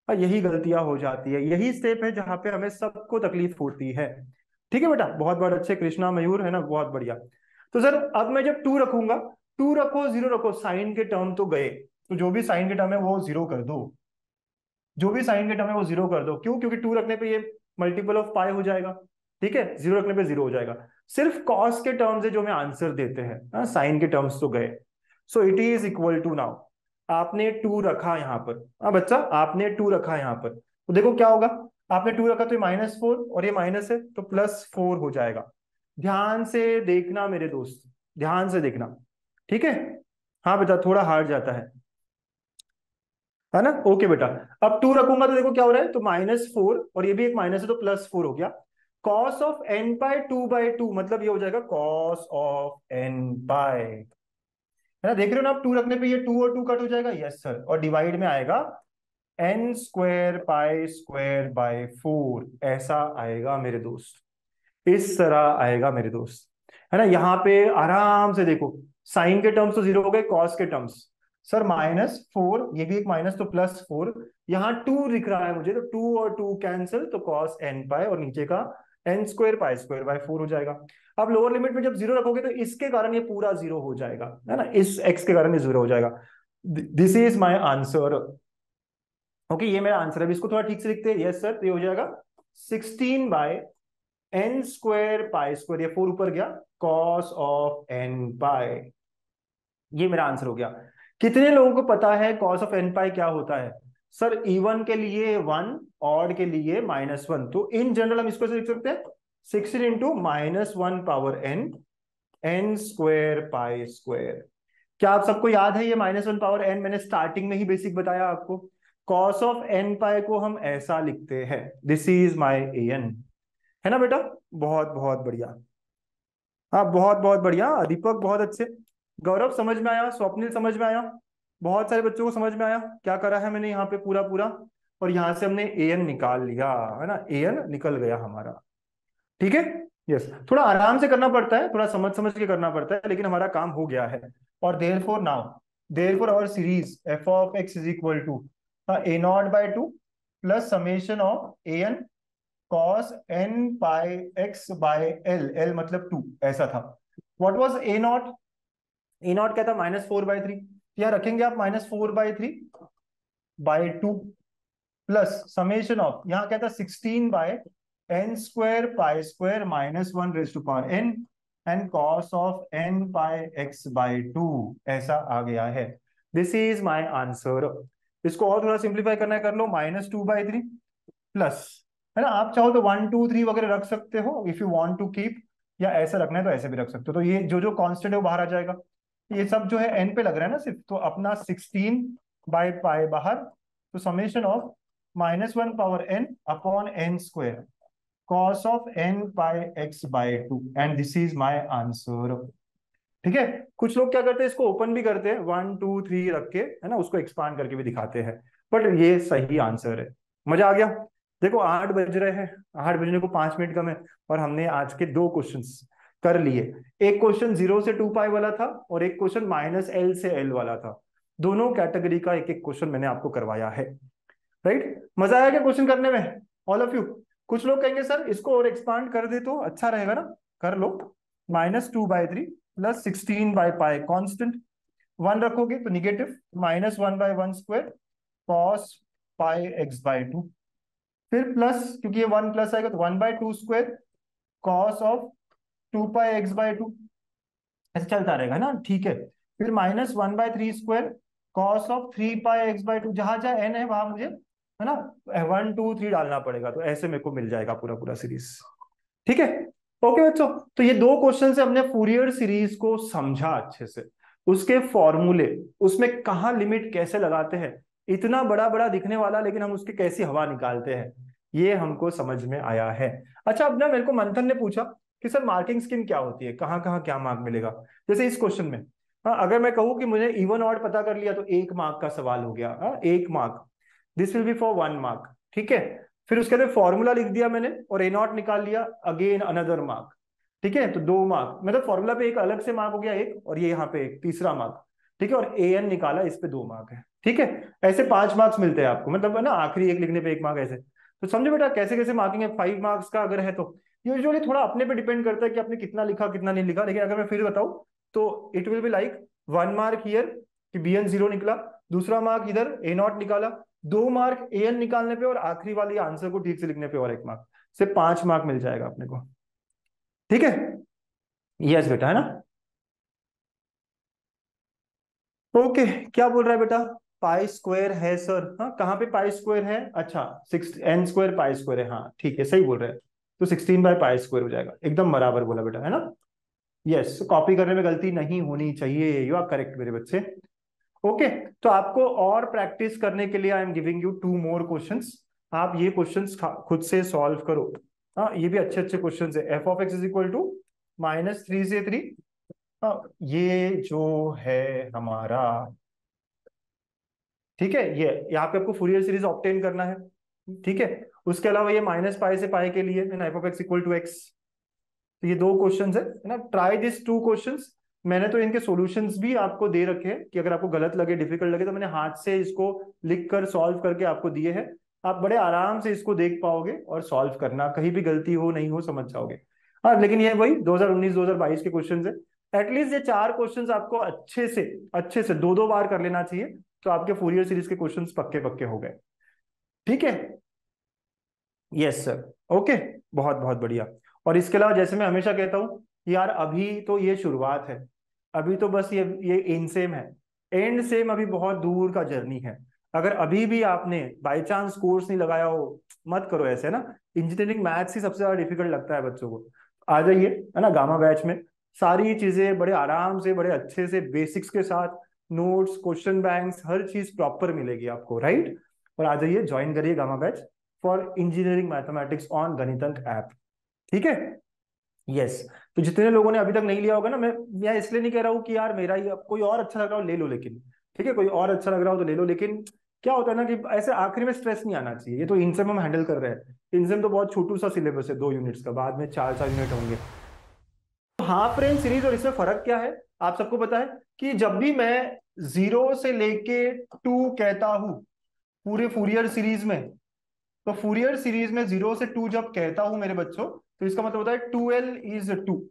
हाँ, यही गलतियां हो जाती है, यही स्टेप है जहां पे हमें सबको तकलीफ होती है। ठीक है बेटा, बहुत बहुत अच्छे कृष्णा मयूर, है ना, बहुत बढ़िया। तो सर अब मैं जब 2 रखूंगा, 2 रखो 0 रखो, साइन के टर्म तो गए, तो जो भी साइन के टर्म है वो 0 कर दो। जो भी साइन के टर्म है वो 0 कर दो। क्यों, क्योंकि 2 रखने पे ये मल्टीपल ऑफ पाई हो जाएगा। ठीक है, 0 रखने पे 0 हो जाएगा। सिर्फ कॉस के टर्म्स है जो हमें आंसर देते हैं, हाँ, साइन के टर्म्स तो गए। So it is equal to, now आपने 2 रखा यहाँ पर, हाँ बच्चा, आपने 2 रखा यहाँ पर, तो देखो क्या होगा। आपने 2 रखा तो ये -4, और ये माइनस है तो +4 हो जाएगा। ध्यान से देखना मेरे दोस्त, ध्यान से देखना। ठीक है, हाँ बेटा, थोड़ा हार्ड जाता है ना। ओके बेटा, अब 2 रखूंगा तो देखो क्या हो रहा है, तो -4, और ये भी एक माइनस है तो +4 हो गया। कॉस ऑफ n π/2/2, मतलब ये हो जाएगा कॉस ऑफ n π, है ना। देख रहे हो ना, आप 2 रखने पे ये 2 और 2 कट हो जाएगा, यस सर, और डिवाइड में आएगा n² π² / 4, ऐसा आएगा मेरे दोस्त, इस तरह आएगा मेरे दोस्त, है ना। यहाँ पे आराम से देखो, साइन के टर्म्स तो 0 हो गए, कॉस के टर्म्स सर -4, ये भी एक माइनस तो +4, यहाँ 2 दिख रहा है मुझे, तो 2 और 2 कैंसिल, तो कॉस n π, और नीचे का n² π² / 4 हो जाएगा। अब लोअर लिमिट में जब 0 रखोगे तो इसके कारण ये पूरा 0 हो जाएगा, है ना, इस x के कारण ये 0 हो जाएगा। This is my answer. Okay, ये मेरा आंसर है। इसको थोड़ा ठीक से लिखते हैं। यस सर, तो ये हो जाएगा 16/n² पाई², ये 4 ऊपर गया, cos ऑफ n पाई। ये मेरा आंसर हो गया। कितने लोगों को पता है cos ऑफ n पाई क्या होता है? सर इवन के लिए 1, ऑड के लिए -1। तो इन जनरल हम इसको ऐसे लिख सकते हैं 16 इंटू -1 पावर n, n²पाई²। क्या आप सबको याद है ये -1 पावर n? मैंने स्टार्टिंग में ही बेसिक बताया आपको। cos ऑफ n पाई को हम ऐसा लिखते हैं, दिस इज माई an, है ना बेटा? बहुत बहुत बढ़िया। हाँ बहुत बहुत बढ़िया दीपक, बहुत अच्छे। गौरव समझ में आया, स्वप्निल समझ में आया, बहुत सारे बच्चों को समझ में आया क्या करा है मैंने यहाँ पे पूरा पूरा। और यहाँ से हमने an निकाल लिया, है ना, an निकल गया हमारा। ठीक है। यस, थोड़ा आराम से करना पड़ता है, थोड़ा समझ समझ के करना पड़ता है, लेकिन हमारा काम हो गया है। और therefore our series f of x is equal to a0/2 plus summation of an cos n pi x by l, l मतलब 2, ऐसा था। What was a0? a0 क्या था? -4/3। यहाँ रखेंगे आप -4/3/2 प्लस समेशन ऑफ, यहाँ क्या था, 16/n² पाई² -1 and cos of n pi x/2, ऐसा आ गया है। This is my answer. इसको और थोड़ा सिंप्लीफाई करना है कर लो, -2/3 प्लस, है ना, आप चाहो तो 1 2 3 वगैरह रख सकते हो if you want to keep, या ऐसा रखना है तो ऐसे भी रख सकते हो। तो ये जो जो कांस्टेंट है वो बाहर आ जाएगा। ये सब जो है एन पे लग रहा है ना सिर्फ, तो अपना 16/पाई बाहर, तो summation of -1 power n/n², cos of n pi x/2, and this is my answer. ठीक है। कुछ लोग क्या करते हैं, इसको ओपन भी करते हैं 1 2 3 रख के, है ना, उसको एक्सपांड करके भी दिखाते हैं, बट ये सही आंसर है। मजा आ गया? देखो 8 बज रहे हैं, 8 बजने को 5 मिनट कम है, और हमने आज के 2 क्वेश्चंस कर लिए। एक क्वेश्चन 0 से 2 पाई वाला था, और एक क्वेश्चन -l से l वाला था। दोनों कैटेगरी का एक एक क्वेश्चन मैंने आपको करवाया है। राइट? मजा आया क्या क्वेश्चन करने में, ऑल ऑफ यू? कुछ लोग कहेंगे सर इसको और एक्सपांड कर दे तो अच्छा रहेगा ना, कर लो। -2/3 प्लस 16/पाई कांस्टेंट, 1 रखोगे तो निगेटिव, -1/1² cos पाई x/2, फिर प्लस, क्योंकि ये 1 प्लस आएगा तो 1/2² cos ऑफ 2 पाई x/2, ऐसे चलता रहेगा ना, ठीक है। फिर -1/3² cos ऑफ 3 पाई x/2, जहां जहां n है वहां मुझे, है ना, 1 2 3 डालना पड़ेगा, तो ऐसे मेरे को मिल जाएगा पूरा पूरा सीरीज। ठीक है। ओके बच्चों, तो ये 2 क्वेश्चन से हमने फूरियर सीरीज को समझा अच्छे से, उसके फॉर्मूले, उसमें कहाँ लिमिट कैसे लगाते हैं, इतना बड़ा बड़ा दिखने वाला, लेकिन हम उसकी कैसी हवा निकालते हैं, ये हमको समझ में आया है। अच्छा, अब ना मेरे को मंथन ने पूछा कि सर मार्किंग स्कीम क्या होती है, कहाँ कहाँ क्या मार्क मिलेगा। जैसे इस क्वेश्चन में, हाँ, अगर मैं कहूँ कि मुझे इवन ऑड पता कर लिया तो 1 मार्क का सवाल हो गया, हाँ, 1 mark, this will be for 1 mark. ठीक है। फिर उसके बाद फॉर्मूला लिख दिया मैंने और a0 निकाल लिया, अगेन अनदर मार्क। ठीक है, तो 2 मार्क, मतलब फॉर्मूला पे एक अलग से मार्क हो गया एक, और ये यहाँ पे एक तीसरा मार्क। ठीक है, और an निकाला, इस पे 2 मार्क है। ठीक है, ऐसे 5 मार्क्स मिलते हैं आपको, मतलब है ना, आखिरी एक लिखने पे 1 मार्क, ऐसे। तो समझो बेटा कैसे कैसे मार्किंग है। 5 मार्क्स का अगर है तो यूजुअली थोड़ा अपने पे डिपेंड करता है कि आपने कितना लिखा कितना नहीं लिखा, लेकिन अगर मैं फिर बताऊं तो it will be like 1 mark here कि bn 0 निकला, दूसरा मार्क इधर a0 निकाला, 2 मार्क an निकालने पे, और आखिरी वाली आंसर को ठीक से लिखने पे और 1 मार्क, से 5 मार्क मिल जाएगा अपने को। ठीक है। यस बेटा, है ना? ओके, क्या बोल रहा है बेटा? पाई² है सर, हाँ, कहाँ पे पाई² है? अच्छा, 6n² पाई² है, हाँ ठीक है, सही बोल रहे हैं। तो 16/पाई² हो जाएगा, एकदम बराबर बोला बेटा, है ना? यस, कॉपी करने में गलती नहीं होनी चाहिए, यू आर करेक्ट मेरे बच्चे। ओके, तो आपको और प्रैक्टिस करने के लिए I am giving you 2 more questions. आप ये क्वेश्चंस खुद से सॉल्व करो। हाँ, ये भी अच्छे अच्छे क्वेश्चंस है। F of x is equal to -3 से 3, हाँ, ये जो है हमारा, ठीक है, ये यहाँ पे आपको फूरियर सीरीज ऑब्टेन करना है। ठीक है, उसके अलावा ये -पाई से पाई के लिए है ना, f of x equal to x. तो ये 2 क्वेश्चंस है ना, ट्राई दिस 2 क्वेश्चंस। मैंने तो इनके सॉल्यूशंस भी आपको दे रखे हैं कि अगर आपको गलत लगे, डिफिकल्ट लगे, तो मैंने हाथ से इसको लिख कर सॉल्व करके आपको दिए हैं। आप बड़े आराम से इसको देख पाओगे और सॉल्व करना, कहीं भी गलती हो नहीं हो समझ जाओगे। हाँ, लेकिन ये वही 2019-2022 के क्वेश्चन है। एटलीस्ट ये 4 क्वेश्चंस आपको अच्छे से 2 2 बार कर लेना चाहिए, तो आपके फूरियर सीरीज के क्वेश्चंस पक्के पक्के हो गए। ठीक है, यस सर, ओके, बहुत बहुत बढ़िया। और इसके अलावा जैसे मैं हमेशा कहता हूँ कि यार अभी तो ये शुरुआत है, अभी तो बस ये इन सेम है, एंड सेम अभी बहुत दूर का जर्नी है। अगर अभी भी आपने बाय चांस कोर्स नहीं लगाया हो, मत करो ऐसे ना। इंजीनियरिंग मैथ्स ही सबसे ज्यादा डिफिकल्ट लगता है बच्चों को। आ जाइए, है ना, गामा बैच में सारी चीजें बड़े आराम से, बड़े अच्छे से, बेसिक्स के साथ, नोट्स, क्वेश्चन बैंक्स, हर चीज प्रॉपर मिलेगी आपको, राइट। और आ जाइए, ज्वाइन करिए gamma batch for engineering mathematics on Ganitank app. ठीक है, यस। तो जितने लोगों ने अभी तक नहीं लिया होगा ना, मैं इसलिए नहीं कह रहा हूँ कि यार मेरा ही, अब कोई और अच्छा लग रहा हो ले लो, लेकिन ठीक है, कोई और अच्छा लग रहा हो तो ले लो, लेकिन क्या होता है ना कि ऐसे आखिरी में स्ट्रेस नहीं आना चाहिए। ये तो इनसेम हम हैंडल कर रहे हैं, इनसेम तो बहुत छोटू सा सिलेबस है, 2 यूनिट्स का, बाद में 4 4 यूनिट होंगे। हाफ रेंज सीरीज और इसमें फर्क क्या है, आप सबको पता है कि जब भी मैं 0 से लेके 2 कहता हूं पूरे फूरियर सीरीज में, तो फूरियर सीरीज में 0 से 2 जब कहता हूं मेरे बच्चों, तो इसका मतलब होता है 2l is 2,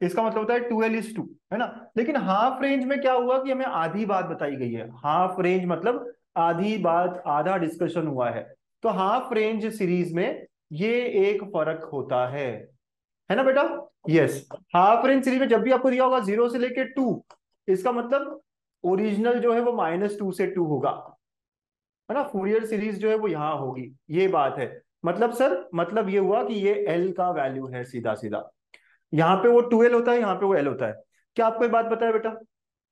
इसका मतलब होता है 2l is 2, है ना। लेकिन हाफ रेंज में क्या हुआ कि हमें आधी बात बताई गई है, हाफ रेंज मतलब आधी बात, आधा डिस्कशन हुआ है। तो हाफ रेंज सीरीज में ये एक फर्क होता है ना बेटा। यस, हाफ रेंज सीरीज में जब भी आपको दिया होगा 0 से लेके 2, इसका मतलब ओरिजिनल जो है वो -2 से 2 होगा, है ना। फूरियर सीरीज जो है वो यहाँ होगी, ये बात है। मतलब सर, मतलब ये हुआ कि ये एल का वैल्यू है, सीधा सीधा। यहाँ पे वो 2l होता है, यहाँ पे वो l होता है। क्या आपको ये बात पता है बेटा?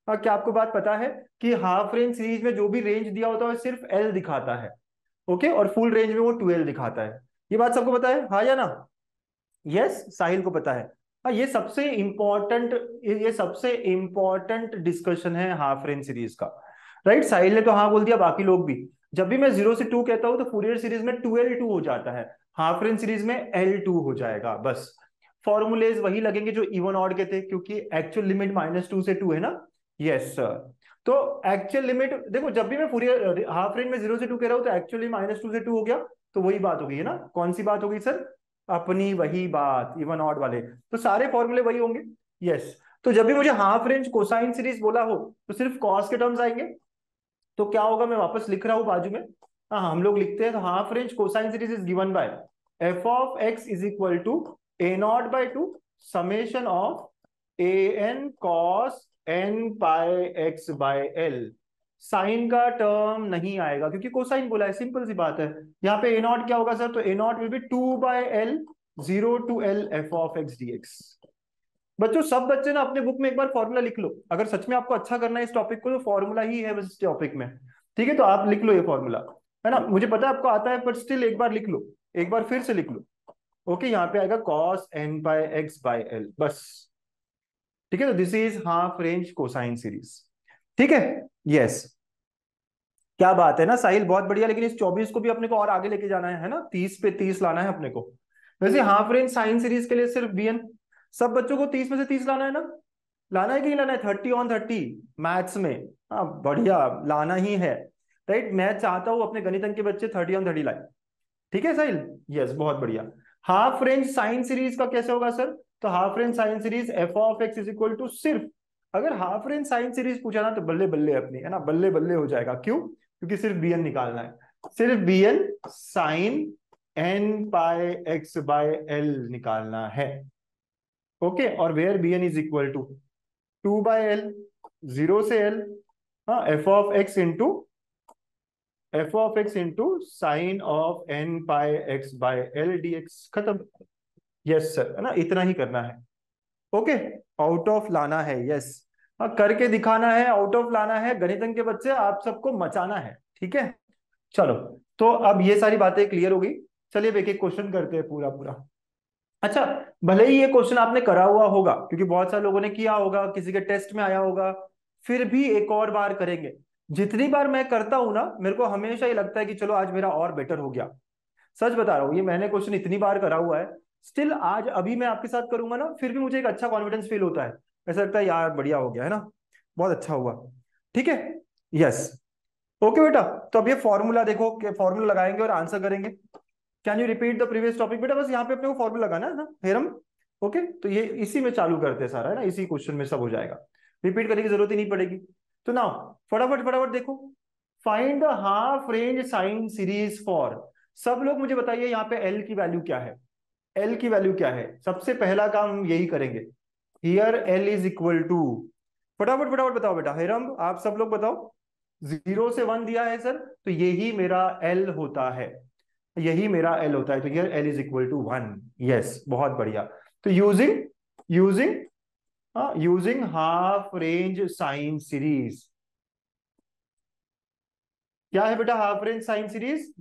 हाँ, क्या आपको बात पता है कि हाफ रेंज सीरीज में जो भी रेंज दिया होता है सिर्फ l दिखाता है, ओके, और फुल रेंज में वो 2l दिखाता है। ये बात सबको पता है, हाँ या ना? यस, साहिल को पता है। हाँ, ये सबसे इंपॉर्टेंट डिस्कशन है हाफ रेंज सीरीज का, राइट। साहिल ने तो हाँ बोल दिया, बाकी लोग भी। जब भी मैं 0 से 2 कहता हूं तो फूरियर सीरीज में 2l2 हो जाता है, हाफ रेंज सीरीज में l2 हो जाएगा, बस। फॉर्मूलेज वही लगेंगे जो इवन ऑड के थे, क्योंकि एक्चुअल लिमिट -2 से 2 है ना। Yes sir. तो एक्चुअल लिमिट देखो, जब भी मैं फूरियर हाफ रेंज में 0 से 2 कह रहा हूँ तो एक्चुअली -2 से 2 हो गया, तो वही बात हो गई है ना। कौन सी बात हो गई सर? अपनी वही बात, इवन ऑड वाले, तो सारे फॉर्मूले वही होंगे। यस। तो जब भी मुझे हाफ रेंज कोसाइन सीरीज बोला हो तो सिर्फ कॉस के टर्म्स आएंगे। तो क्या होगा, मैं वापस लिख रहा हूं बाजू में, हाँ हम लोग लिखते हैं, तो half range cosine series is given by f(x) = a0/2 summation of an cos n πx/l। Sine का टर्म नहीं आएगा क्योंकि कोसाइन बोला है, सिंपल सी बात है। यहाँ पे a0 क्या होगा सर? तो a0 will be 2/l, 0 to l f(x)dx। बच्चों, सब बच्चे ना अपने बुक में एक बार फॉर्मूला लिख लो, अगर सच में आपको अच्छा करना है इस टॉपिक को तो फॉर्मूला ही है बस इस टॉपिक में। ठीक है, तो आप लिख लो ये फॉर्मूला, है ना। मुझे पता है आपको आता है, पर स्टिल एक बार लिख लो, एक बार फिर से लिख लो। ओके, यहाँ पे आएगा cos n/x/l, बस। ठीक है, तो this is half range cosine series. ठीक है, यस। क्या बात है ना साहिल, बहुत बढ़िया। लेकिन इस 24 को भी अपने को और आगे लेके जाना है ना, 30 पे 30 लाना है अपने को। वैसे हाफ रेंज साइन सीरीज के लिए सिर्फ bn, सब बच्चों को 30 में से 30 लाना है ना, लाना है कि नहीं लाना है? 30/30 मैथ्स में, हाँ बढ़िया, लाना ही है, राइट। मैं चाहता हूं अपने गणित अंक के बच्चे 30/30 लाए। ठीक है साहिल, यस, बहुत बढ़िया। हाफ रेंज साइन सीरीज का कैसे होगा सर? तो half range sine series f(x) = सिर्फ, अगर हाफ रेंज साइन सीरीज पूछा ना तो बल्ले बल्ले अपनी, है ना, बल्ले बल्ले हो जाएगा। क्यों? क्योंकि सिर्फ bn निकालना है, सिर्फ bn साइन n πx/l निकालना है। ओके, और where bn is equal to 2/l, 0 से l, हाँ, f(x) into sine of n πx/l dx, खत्म। यस सर, है ना, इतना ही करना है। ओके, आउट ऑफ लाना है, यस, हाँ करके दिखाना है, आउट ऑफ लाना है। गणितन के बच्चे आप सबको मचाना है, ठीक है। चलो, तो अब ये सारी बातें क्लियर हो गई। चलिए अब एक एक क्वेश्चन करते हैं पूरा पूरा। अच्छा, भले ही ये क्वेश्चन आपने करा हुआ होगा क्योंकि बहुत सारे लोगों ने किया होगा, किसी के टेस्ट में आया होगा, फिर भी एक और बार करेंगे। जितनी बार मैं करता हूं ना, मेरे को हमेशा ये लगता है कि चलो आज मेरा और बेटर हो गया। सच बता रहा हूँ, ये मैंने क्वेश्चन इतनी बार करा हुआ है, स्टिल आज अभी मैं आपके साथ करूंगा ना, फिर भी मुझे एक अच्छा कॉन्फिडेंस फील होता है। ऐसा लगता है यार बढ़िया हो गया, है ना, बहुत अच्छा हुआ। ठीक है, यस, ओके बेटा। तो अब ये फॉर्मूला देखो, कि फॉर्मूला लगाएंगे और आंसर करेंगे। Can you repeat the previous topic बेटा? बस यहाँ पे अपने को फॉर्मूला लगाना है ना, थ्योरम। ओके, तो ये इसी में चालू करते हैं सारा, है ना, इसी क्वेश्चन में सब हो जाएगा, रिपीट करने की जरूरत ही नहीं पड़ेगी। तो नाउ फटाफट फटाफट देखो, find the half range sine series for. सब लोग मुझे बताइए यहाँ पे एल की वैल्यू क्या है, एल की वैल्यू क्या है। सबसे पहला काम हम यही करेंगे। Here L is equal to, फटाफट फटाफट बताओ बेटा, हिरम आप सब लोग बताओ। 0 से 1 दिया है सर, तो यही मेरा एल होता है, यही मेरा एल होता है। तो here L is equal to 1। Yes, बहुत बढ़िया। तो using using using half range sine series, क्या है बेटा half range sine series?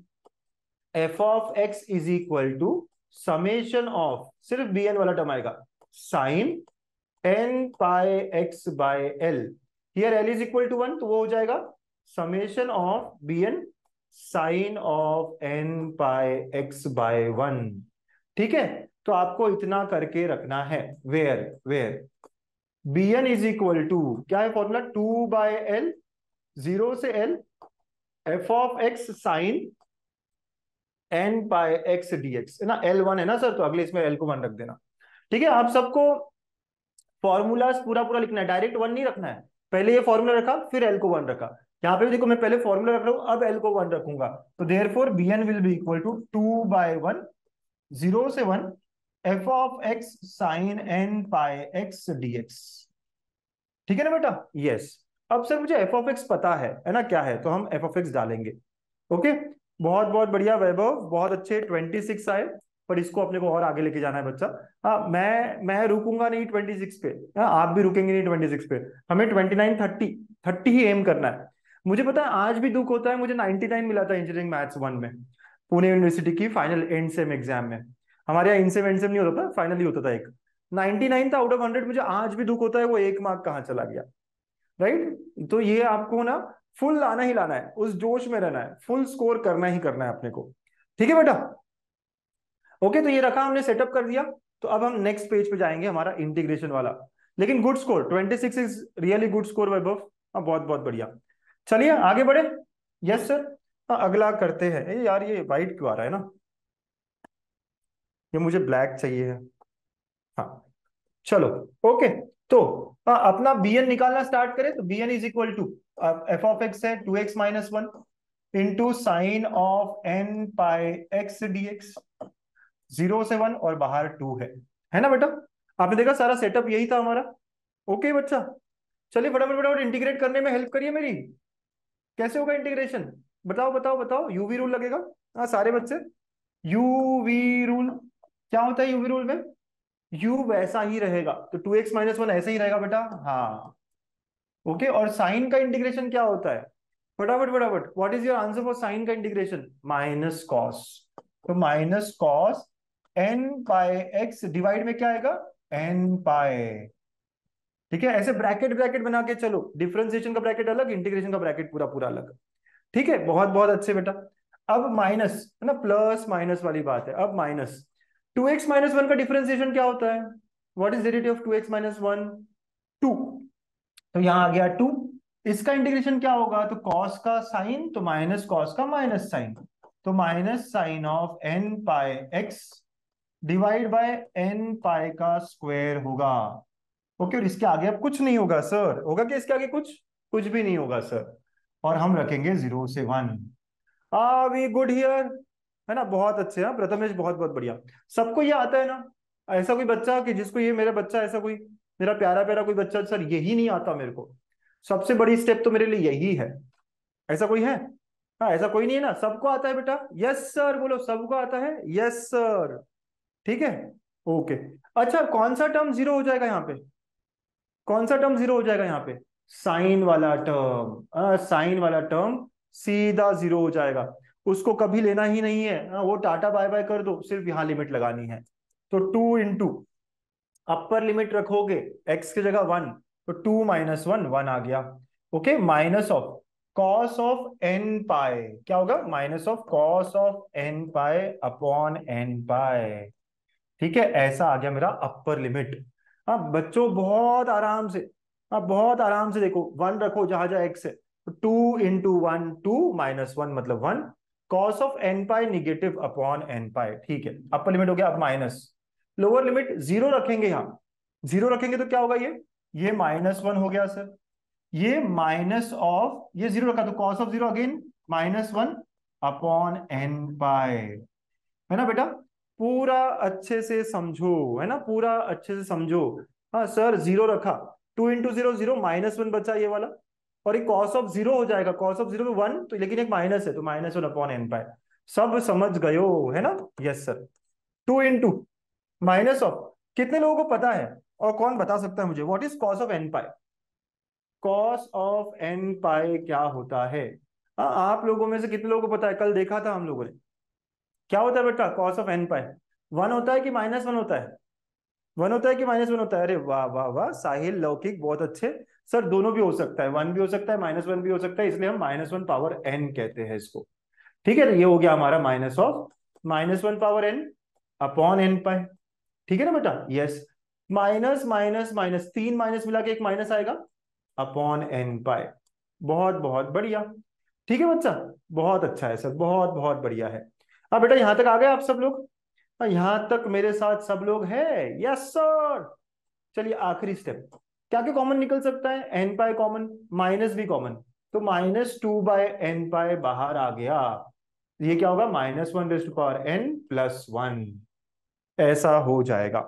F of x is equal to summation of, सिर्फ बी एन वाला टर्म आएगा, sine n pi x by L. Here L is equal to 1, तो वो हो जाएगा summation of b n sine of n pi x by 1। ठीक है, तो आपको इतना करके रखना है। Where where b n is equal to, क्या है फॉर्मूला, 2/L, 0 से L, f of x sine n pi x D x, है ना। L1 है ना सर, तो अगले इसमें L को 1 रख देना। ठीक है, आप सबको फॉर्मूला पूरा पूरा लिखना है, डायरेक्ट 1 नहीं रखना है। पहले ये फॉर्मूला रखा, फिर L को 1 रखा। यहाँ पे देखो, मैं पहले फॉर्मूला रख रहा हूं, अब L को 1 रखूंगा। तो therefore b n will be equal to 2/1, 0 से 1, f of x sine n pi x D x. ठीक है ना बेटा? यस। अब सर मुझे एफ ऑफ एक्स पता है ना क्या है, तो हम एफ ऑफ एक्स डालेंगे। ओके, बहुत बहुत बढ़िया वैभव, बहुत अच्छे 26 आए, पर इसको अपने को और आगे लेके जाना है बच्चा। हाँ, मैं रुकूंगा नहीं 26 पे, हाँ आप भी रुकेंगे नहीं 26 पे, हमें 29 30 ही एम करना है। मुझे पता है आज भी दुख होता है, मुझे 99 मिला था इंजीनियरिंग मैथ्स 1 में, पुणे यूनिवर्सिटी की फाइनल एंड सेम एग्जाम में। हमारे यहाँ इनसेम एंड सेम नहीं होता था, फाइनल ही होता था एक। 99 था आउट ऑफ 100, मुझे आज भी दुख होता है वो 1 मार्क कहाँ चला गया। राइट, तो ये आपको ना फुल लाना ही लाना है, उस जोश में रहना है, फुल स्कोर करना ही करना है अपने को। ठीक है बेटा? ओके, तो ये रखा हमने, सेटअप कर दिया। तो अब हम नेक्स्ट पेज पे जाएंगे, हमारा इंटीग्रेशन वाला। लेकिन good score 26 is really good score Vaibhav, हाँ बहुत बहुत बढ़िया। चलिए आगे बढ़े। यस सर, हाँ अगला करते हैं। यार ये वाइट क्यों आ रहा है ना, ये मुझे ब्लैक चाहिए है। हाँ चलो, ओके। तो अपना bn निकालना स्टार्ट करें, तो bn is equal to, f of x है 2x-1 into sine of n pi x D x, 0 से 1 और बाहर 2 है ना बेटा? आपने देखा सारा सेटअप यही था हमारा। ओके बच्चा, चलिए फटाफट फटाफट इंटीग्रेट करने में हेल्प करिए मेरी। कैसे होगा इंटीग्रेशन, बताओ बताओ बताओ। यूवी रूल लगेगा, हाँ सारे बच्चे। यूवी रूल क्या होता है यूवी रूल में? यू वैसा ही रहेगा, तो 2x-1 ऐसे ही रहेगा बेटा, हाँ। ओके, और साइन का इंटीग्रेशन क्या होता है? फटाफट फटाफट, what is your answer for sine का इंटीग्रेशन? Minus cos. तो minus cos n pi x divide में क्या आएगा? N pi. ठीक है, ऐसे ब्रैकेट ब्रैकेट बना के चलो, डिफरेंशिएशन का ब्रैकेट अलग, इंटीग्रेशन का ब्रैकेट पूरा पूरा अलग। ठीक है, बहुत बहुत अच्छे बेटा। अब माइनस, है ना, प्लस माइनस वाली बात है। अब माइनस 2x-1 का डिफरेंशिएशन क्या होता है? What is derivative of 2x-1? 2। तो यहां आ गया 2। इसका इंटीग्रेशन क्या होगा? तो कॉस का साइन, तो माइनस कॉस का माइनस साइन, तो minus sine of n pi x divide by n pi का स्क्वायर होगा। ओके, और इसके आगे अब कुछ नहीं होगा सर, होगा क्या इसके आगे? कुछ कुछ भी नहीं होगा सर। और हम रखेंगे 0 से 1। वी गुड हियर, है ना, बहुत अच्छे। हाँ प्रथमेश, बहुत बहुत बढ़िया। सबको ये आता है ना? ऐसा कोई बच्चा कि जिसको ये, मेरा बच्चा ऐसा कोई, मेरा प्यारा प्यारा कोई बच्चा, सर यही नहीं आता मेरे को, सबसे बड़ी स्टेप तो मेरे लिए यही है, ऐसा कोई है? हाँ ऐसा कोई नहीं है ना, सबको आता है बेटा? यस सर बोलो, सबको आता है, यस सर। ठीक है, ओके। अच्छा, कौन सा टर्म जीरो हो जाएगा यहाँ पे? कौन सा टर्म जीरो हो जाएगा यहाँ पे? साइन वाला टर्म, साइन वाला टर्म सीधा जीरो हो जाएगा, उसको कभी लेना ही नहीं है। वो टाटा बाय बाय कर दो, सिर्फ यहाँ लिमिट लगानी है। तो 2 इंटू अपर लिमिट रखोगे x की जगह 1, तो 2-1 आ गया। Okay, minus of cos of n pi, क्या होगा? Minus of cos of n pi upon n pi. ठीक है, ऐसा आ गया मेरा अपर लिमिट। अब बच्चों बहुत आराम से, अब बहुत आराम से देखो, 1 रखो जहां जहां x है, तो 2 इंटू 1 2-1 मतलब 1, cos of n pi negative upon n pi. ठीक है, अपर लिमिट हो गया। अब माइनस, लोअर लिमिट 0 रखेंगे, यहाँ 0 रखेंगे तो क्या होगा? ये -1 हो गया सर। ये माइनस ऑफ ये जीरो रखा तो cos of zero again -1 upon n पाई, है ना बेटा। पूरा अच्छे से समझो, है ना, पूरा अच्छे से समझो। हाँ सर जीरो रखा, 2 × 0 0 -1 बचा ये वाला, और ये कॉस ऑफ जीरो हो जाएगा, कॉस ऑफ जीरो में 1 तो, लेकिन एक माइनस है तो -1 अपॉन n पाई। सब समझ गए हो, है ना। Yes sir. 2 × माइनस ऑफ, कितने लोगों को पता है और कौन बता सकता है मुझे, what is cos of n pi? Cos of n पाई क्या होता है? हाँ आप लोगों में से कितने लोगों को पता है? कल देखा था हम लोगों ने। क्या होता है बेटा कॉस ऑफ n पाई? 1 होता है कि -1 होता है? 1 होता है कि -1 होता है? अरे वाह वाह वाह, साहिल लौकिक बहुत अच्छे। सर दोनों भी हो सकता है, 1 भी हो सकता है, -1 भी हो सकता है, इसलिए हम -1 पावर n कहते हैं इसको। ठीक है, तो ये हो गया हमारा minus of -1 power n upon n पाई। ठीक है ना बेटा। यस। माइनस माइनस माइनस, तीन माइनस मिला के एक माइनस आएगा अपॉन n पाई। बहुत बहुत बढ़िया। ठीक है बच्चा, बहुत अच्छा है सर, बहुत बहुत बढ़िया है। हाँ बेटा यहां तक आ गए आप सब लोग? हाँ, यहां तक मेरे साथ सब लोग हैं? Yes sir. चलिए आखिरी स्टेप, क्या क्या कॉमन निकल सकता है? एन पाई कॉमन, माइनस भी कॉमन, तो -2/n पाई बाहर आ गया। ये क्या होगा? -1 n+1 ऐसा हो जाएगा।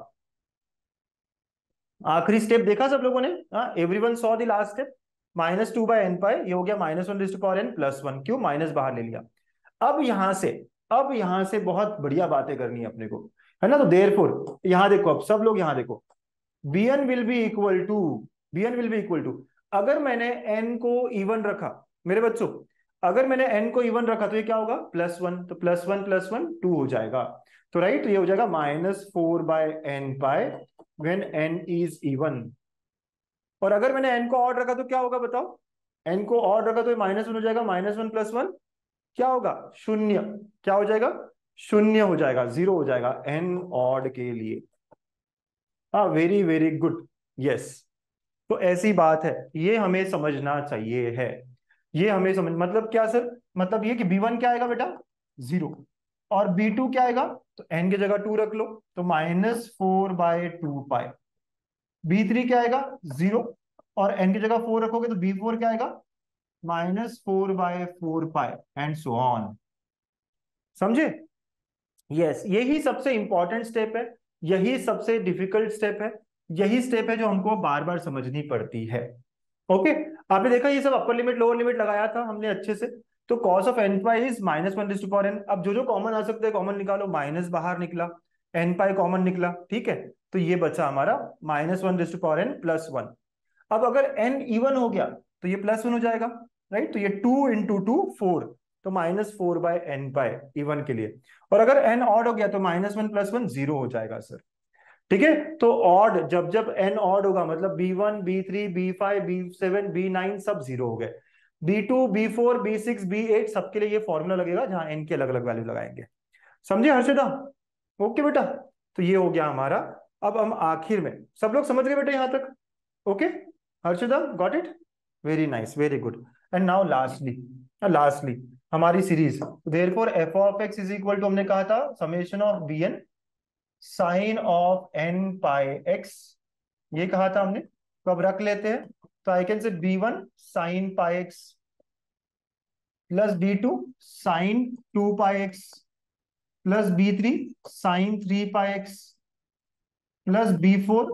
आखिरी स्टेप देखा सब लोगों ने? हाँ, everyone saw the last step. -2/n पाई, ये हो गया -1 n+1, क्यों? माइनस बाहर ले लिया। अब यहां से, अब यहां से बहुत बढ़िया बातें करनी है अपने को, है ना। तो देयरफॉर यहां देखो, अब सब लोग यहां देखो, bn will be equal to, bn will be equal to, अगर मैंने n को इवन रखा मेरे बच्चों, अगर मैंने n को इवन रखा तो ये क्या होगा? +1, तो +1 + 1 2 हो जाएगा। तो राइट, तो ये हो जाएगा -4/n pi when n is even. और अगर मैंने n को ऑड रखा तो क्या होगा बताओ? n को ऑड रखा तो ये -1 हो जाएगा, -1 + 1 क्या होगा? शून्य। क्या हो जाएगा? शून्य हो जाएगा, 0 हो जाएगा n ऑड के लिए। हाँ वेरी वेरी गुड। यस। तो ऐसी बात है, ये हमें समझना चाहिए है। ये हमें समझ, मतलब क्या सर? मतलब ये कि B1 क्या आएगा बेटा? 0। और B2 क्या आएगा? तो n की जगह 2 रख लो, तो -4/2 पाई। B3 क्या आएगा? 0। और n की जगह 4 रखोगे तो B4 क्या आएगा? -4/4 पाई, एंड सो ऑन। समझे? यस, यही सबसे इंपॉर्टेंट स्टेप है, यही सबसे डिफिकल्ट स्टेप है, यही स्टेप है जो हमको बार बार समझनी पड़ती है। ओके। आपने देखा ये सब अपर लिमिट लोअर लिमिट लगाया था हमने अच्छे से। तो cos of n pi is -1/n। अब जो जो कॉमन आ सकते हैं कॉमन निकालो, माइनस बाहर निकला, n पाई कॉमन निकला, ठीक है। तो ये बचा हमारा -1/n+1। अब अगर n इवन हो गया तो ये +1 हो जाएगा, राइट। तो ये 2 × 2 4, तो -4/n पाई इवन के लिए। और अगर n ऑड हो गया तो -1 + 1 0 हो जाएगा सर। ठीक है। तो ऑड, जब जब n ऑड होगा मतलब B1 B3 B5 B7 B9 सब 0 हो गए। B2 B4 B6 B8 सबके लिए ये फॉर्मूला लगेगा जहां n की अलग अलग वैल्यू लगाएंगे। समझे हर्षदा? ओके बेटा। तो ये हो गया हमारा। अब हम आखिर में, सब लोग समझ गए बेटा यहां तक? Okay. Harshada got it? Very nice, very good. And now lastly, lastly हमारी series, therefore f(x) is equal to, हमने कहा था summation of bn sine of n pi x, ये कहा था हमने। तो अब रख लेते हैं, तो आई can say b1 sine pi x plus b2 sine 2 pi x plus b3 sine 3 pi x plus b4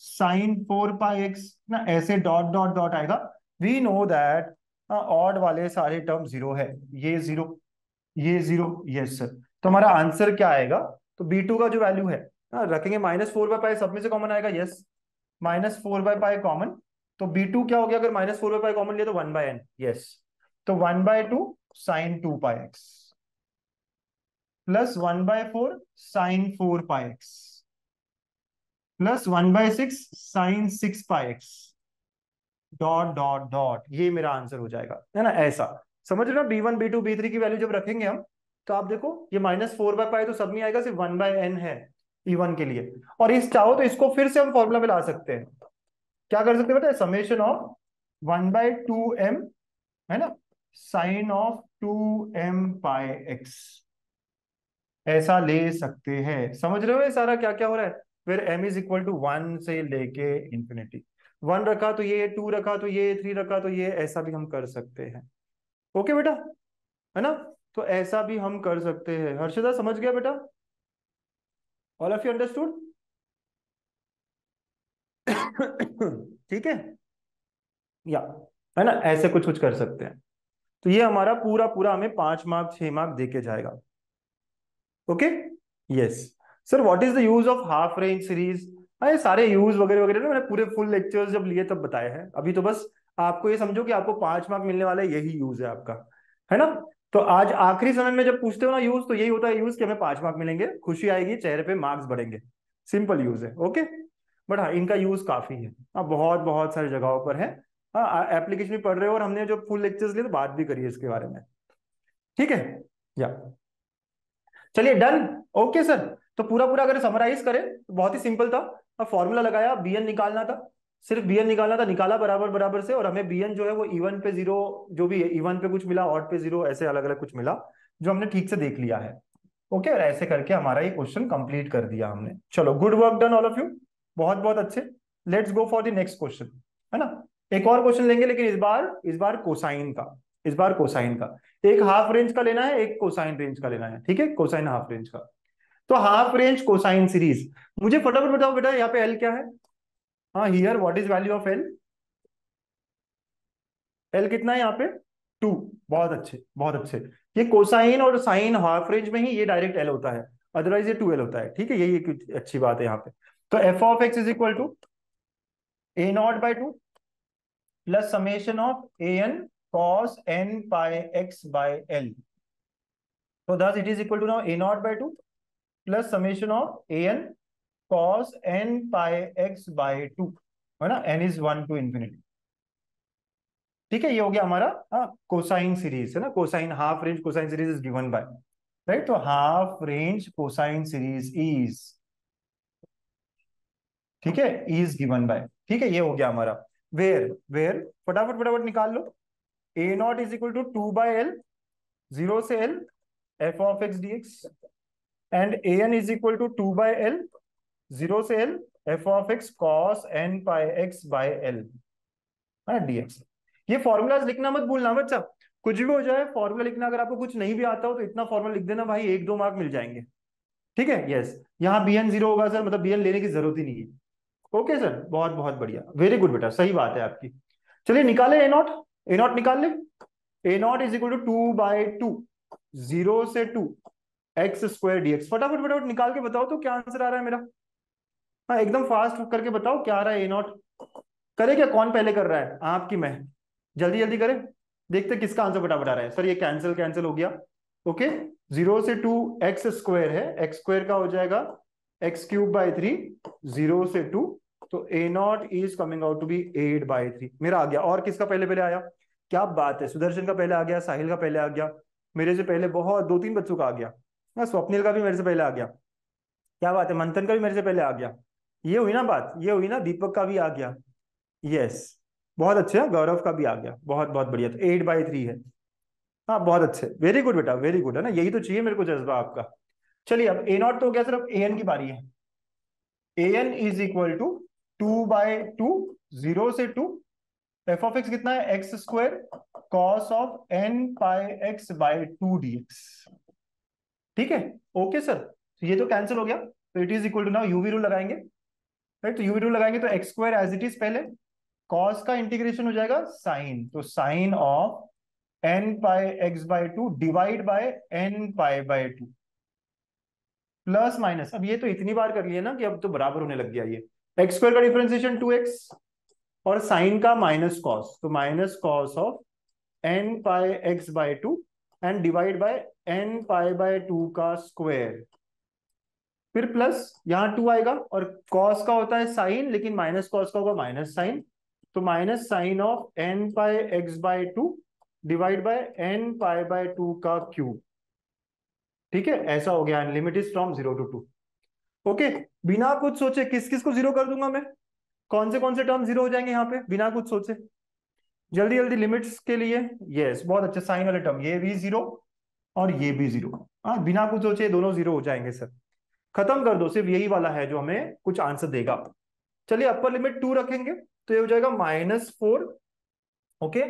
sine 4 pi x ना, ऐसे डॉट डॉट डॉट आएगा। वी नो दैट ऑड वाले सारे टर्म 0 है, ये 0, ये 0। Yes sir. तो हमारा आंसर क्या आएगा? तो B2 का जो वैल्यू है, रखेंगे -4/पाई, सब में से कॉमन आएगा। यस, -4/पाई कॉमन। तो B2 क्या हो गया? अगर -4/पाई कॉमन लिया तो 1/n। यस। तो 1/2 साइन 2 पाई x plus 1/4 sign 4 pi x plus 1/6 sign 6 पाई एक्स डॉट डॉट डॉट, ये मेरा आंसर हो जाएगा, है ना। ऐसा समझ रहे हो? B1 B2 B3 की वैल्यू जब रखेंगे हम, तो आप देखो ये -4/पाई तो सब में आएगा, सिर्फ 1/n है E1 के लिए। और इस चाहो तो इसको फिर से हम फॉर्मूला में ला सकते हैं। क्या कर सकते हैं बेटा? समेशन ऑफ 1/2m, है ना, sign of 2m pi x, ऐसा ले सकते हैं। समझ रहे हो ये सारा क्या क्या हो रहा है? फिर m इज इक्वल टू 1 से लेके इंफिनिटी। वन रखा तो ये, टू रखा तो ये, थ्री रखा तो ये, ऐसा भी हम कर सकते हैं। ओके बेटा, है ना? तो ऐसा भी हम कर सकते हैं। हर्षदा समझ गया बेटा? All of you understood? ठीक है, या, है ना, ऐसे कुछ कुछ कर सकते हैं। तो ये हमारा पूरा पूरा हमें 5 मार्क 6 मार्क देके जाएगा। Okay, yes sir, what is the use of half range series? अरे सारे यूज वगैरह वगैरह ना मैंने पूरे फुल लेक्चर्स जब लिए तब बताए हैं। अभी तो बस आपको ये समझो कि आपको 5 मार्क मिलने वाला है, यही यूज है आपका, है ना? तो आज आखिरी समय में जब पूछते हो ना यूज, तो यही होता है यूज कि हमें 5 मार्क मिलेंगे, खुशी आएगी, चेहरे पे मार्क्स बढ़ेंगे। सिंपल यूज है। ओके, बट हाँ इनका यूज काफी है। हाँ, बहुत बहुत सारी जगहों पर है। हाँ, एप्लीकेशन भी पढ़ रहे हो और हमने जो फुल लेक्चर्स लिए तो बात भी करी है इसके बारे में। ठीक है, या, चलिए डन। ओके सर, तो पूरा पूरा अगर समराइज करें तो बहुत ही सिंपल था। अब फॉर्मूला लगाया, bn निकालना था, सिर्फ bn निकालना था, निकाला बराबर बराबर से, और हमें bn जो है वो इवन पे जीरो, जो भी है इवन पे कुछ मिला, ऑड पे जीरो, ऐसे अलग अलग कुछ मिला जो हमने ठीक से देख लिया है। ओके, और ऐसे करके हमारा ये क्वेश्चन कंप्लीट कर दिया हमने। चलो, good work done all of you, बहुत बहुत अच्छे। Let's go for the next question, है ना? एक और क्वेश्चन लेंगे, लेकिन इस बार कोसाइन का, इस बार कोसाइन का। एक हाफ रेंज का लेना है, एक कोसाइन रेंज का लेना है। ठीक है, कोसाइन हाफ रेंज का। तो हाफ रेंज कोसाइन सीरीज, मुझे फटाफट बताओ बेटा, यहाँ पे एल क्या है? हाँ, here what is value of L? L कितना है यहाँ पे? 2। बहुत अच्छे, बहुत अच्छे। ये कोसाइन और साइन हाफ रेंज में ही ये डायरेक्ट एल होता है, अदरवाइज ये 2L होता है। ठीक है, यही एक अच्छी बात है यहाँ पे। तो f of x is equal to a0/2 plus summation of an cos n pi x by l। तो thus it is equal to now a0/2 plus summation of an cos n pi x by 2, है ना? n is 1 to infinity। ठीक है, ये हो गया हमारा कोसाइन सीरीज, है ना? Cosine half range cosine series is given by, right? तो half range cosine series is, ठीक है, इज गिवन बाय, ठीक है, ये हो गया हमारा। वेयर वेयर फटाफट फटाफट निकाल लो। A naught is equal to 2/L, 0 से L, f of x D x, and a n is equal to 2/L, 0 से L, f of x cos n pi x by L, है ना, dx। ये फॉर्मूलाज लिखना मत भूलना बच्चा, कुछ भी हो जाए फॉर्मूला लिखना। अगर आपको कुछ नहीं भी आता हो तो इतना फॉर्मूला लिख देना भाई, 1-2 मार्क मिल जाएंगे। ठीक है, यस, यहाँ bn 0 होगा सर, मतलब bn लेने की जरूरत ही नहीं है। ओके सर, बहुत बहुत बढ़िया, वेरी गुड बेटा, सही बात है आपकी। चलिए निकाले ए नॉट निकाल ले। a0 इज इक्वल टू 2/2, 0 से 2 एक्स स्क्वायर dx। फटाफट फटाफट निकाल के बताओ तो क्या आंसर आ रहा है मेरा। हाँ, एकदम फास्ट करके बताओ क्या आ रहा है। a0 करे क्या, कौन पहले कर रहा है, आपकी मैं? जल्दी जल्दी करें, देखते किसका आंसर फटाफट आ रहा है। सर ये कैंसिल कैंसिल हो गया। ओके, 0 से 2 एक्स स्क्वायर है, एक्स स्क्वायर का हो जाएगा x³ by 3, 0 से 2, तो a0 is coming out to be 8/3। मेरा आ गया। और किसका पहले पहले आया? क्या बात है, सुदर्शन का पहले आ गया, साहिल का पहले आ गया, मेरे से पहले बहुत 2-3 बच्चों का आ गया। हाँ, स्वप्निल का भी मेरे से पहले आ गया। क्या बात है, मंथन का भी मेरे से पहले आ गया। ये हुई ना बात, ये हुई ना, दीपक का भी आ गया। यस, बहुत अच्छे हैं, गौरव का भी आ गया, बहुत बहुत बढ़िया। तो 8/3 है। हाँ, बहुत अच्छे, वेरी गुड बेटा, वेरी गुड, है ना? यही तो चाहिए मेरे को, जज्बा आपका। चलिए, अब a0 तो हो गया सर, अब an की बारी है। an इज इक्वल टू 2/2, 0 से 2, एफ ऑफ एक्स कितना है, x square cos of n pi x by 2 dx। ठीक है, ओके सर, तो ये तो कैंसिल हो गया, तो it is equal to, now u v rule लगाएंगे, राइट? तो यूवी रूल लगाएंगे तो x square as it is पहले, कॉस का इंटीग्रेशन हो जाएगा साइन, तो sine of n pi x by 2 divide by n pi by 2, plus minus. अब ये तो इतनी बार कर लिए ना कि अब तो बराबर होने लग गया। ये एक्स स्क्वायर का डिफरेंशिएशन 2x, और साइन का माइनस कॉस, तो minus cos of n pi x by 2 and divide by n pi by 2 का स्क्वायर, फिर प्लस, यहाँ 2 आएगा, और कॉस का होता है साइन, लेकिन माइनस कॉस का होगा माइनस साइन, तो minus sine of n pi x by 2 divide by n pi by 2 का क्यूब। ठीक है, ऐसा हो गया, limit is from 0 to 2। Okay, बिना कुछ सोचे किस किस को 0 कर दूंगा मैं, कौन से टर्म 0 हो जाएंगे यहाँ पे बिना कुछ सोचे, जल्दी जल्दी लिमिट्स के लिए। यस, बहुत अच्छे, साइन वाले टर्म, ये भी 0 और ये भी 0। हाँ, बिना कुछ सोचे दोनों 0 हो जाएंगे सर। खत्म कर दो, सिर्फ यही वाला है जो हमें कुछ आंसर देगा। चलिए, अपर लिमिट 2 रखेंगे, तो ये हो जाएगा -4, ओके,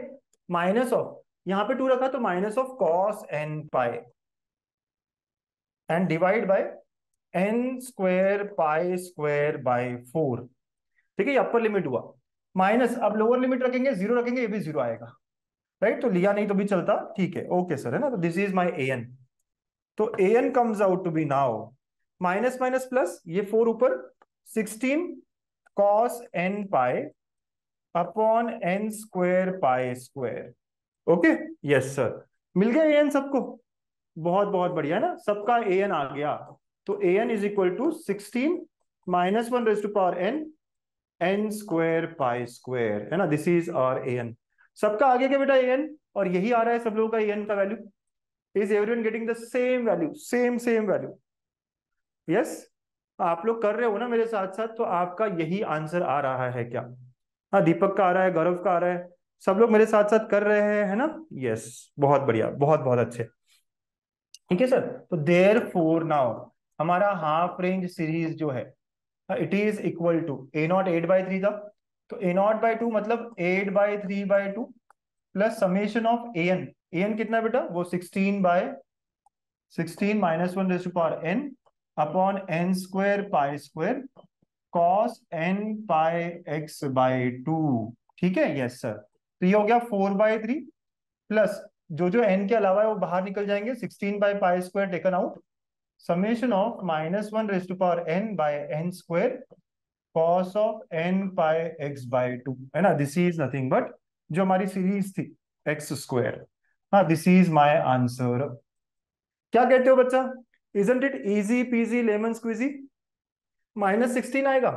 माइनस ऑफ, यहाँ पे 2 रखा तो minus of cos n pi and divide by n square pi square by 4। ठीक है, ये अपर लिमिट हुआ। माइनस, अब लोअर लिमिट रखेंगे, 0 रखेंगे, ये भी 0 आएगा, राइट। तो लिया नहीं तो भी चलता, ठीक है, ओके सर, है ना। तो this is my a n. तो a n comes out to be now minus minus plus, ये 4 ऊपर, 16 cos n pi upon n square pi square. Okay, yes sir, मिल गया ए एन सबको। बहुत बहुत बढ़िया है ना, सबका ए एन आ गया। तो a n is equal to 16 -1 raise to power n n square pi square, है ना। This is our a n. सबका आगे क्या बेटा ए एन, और यही आ रहा है सब लोगों का ए एन का value. Is everyone getting the same value, same same value? Yes, आप लोग कर रहे हो ना मेरे साथ साथ, तो आपका यही आंसर आ रहा है क्या? हाँ, दीपक का आ रहा है, गौरव का आ रहा है, सब लोग मेरे साथ साथ कर रहे हैं, है ना। यस, बहुत बढ़िया, बहुत बहुत अच्छे। ठीक है सर, तो देयर फोर नाउ हमारा हाफ रेंज सीरीज जो है, it is equal to a not 8/3 था, तो ए नॉट बाई 2 मतलब 8/3/2 plus summation of a n. A n कितना बेटा, वो 16/16 -1 raise to power n upon n square pi square cos n pi x by 2। ठीक है, यस सर। तो ये हो गया 4/3 प्लस जो जो एन के अलावा है वो बाहर निकल जाएंगे, 16/पाई square taken out, summation of -1 raise to power n by n square cos of n pi x by 2, है ना। दिस इज नथिंग बट जो हमारी सीरीज थी एक्स स्क्वायर। हाँ, दिस इज माई आंसर। क्या कहते हो बच्चा, isn't it easy peasy lemon squeezy? -16 आएगा,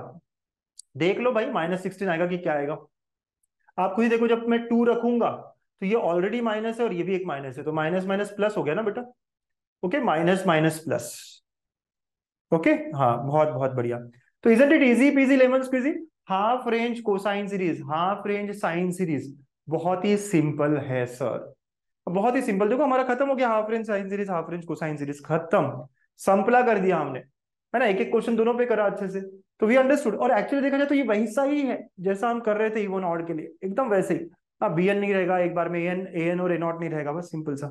देख लो भाई, -16 आएगा कि क्या आएगा। आप खुद ही देखो, जब मैं 2 रखूंगा तो ये ऑलरेडी माइनस है और ये भी एक माइनस है, तो माइनस माइनस प्लस हो गया ना बेटा। Okay, minus minus plus. Okay, हाँ, बहुत बहुत बढ़िया। तो isn't it easy peasy lemon squeezy? Half range cosine series, half range sine series, बहुत ही सिंपल है सर, बहुत ही सिंपल। देखो हमारा खत्म हो गया, half range sine series, half range cosine series खत्म, संपला कर दिया हमने, है ना। एक एक क्वेश्चन दोनों पे करा अच्छे से, तो वी अंडरस्टूड। और एक्चुअली देखा जाए तो ये वैसा ही है जैसा हम कर रहे थे इवन ऑड के लिए, एकदम वैसे ही। हाँ, बी एन नहीं रहेगा एक बार में, ए एन और ए नॉट नहीं रहेगा, बस सिंपल सा।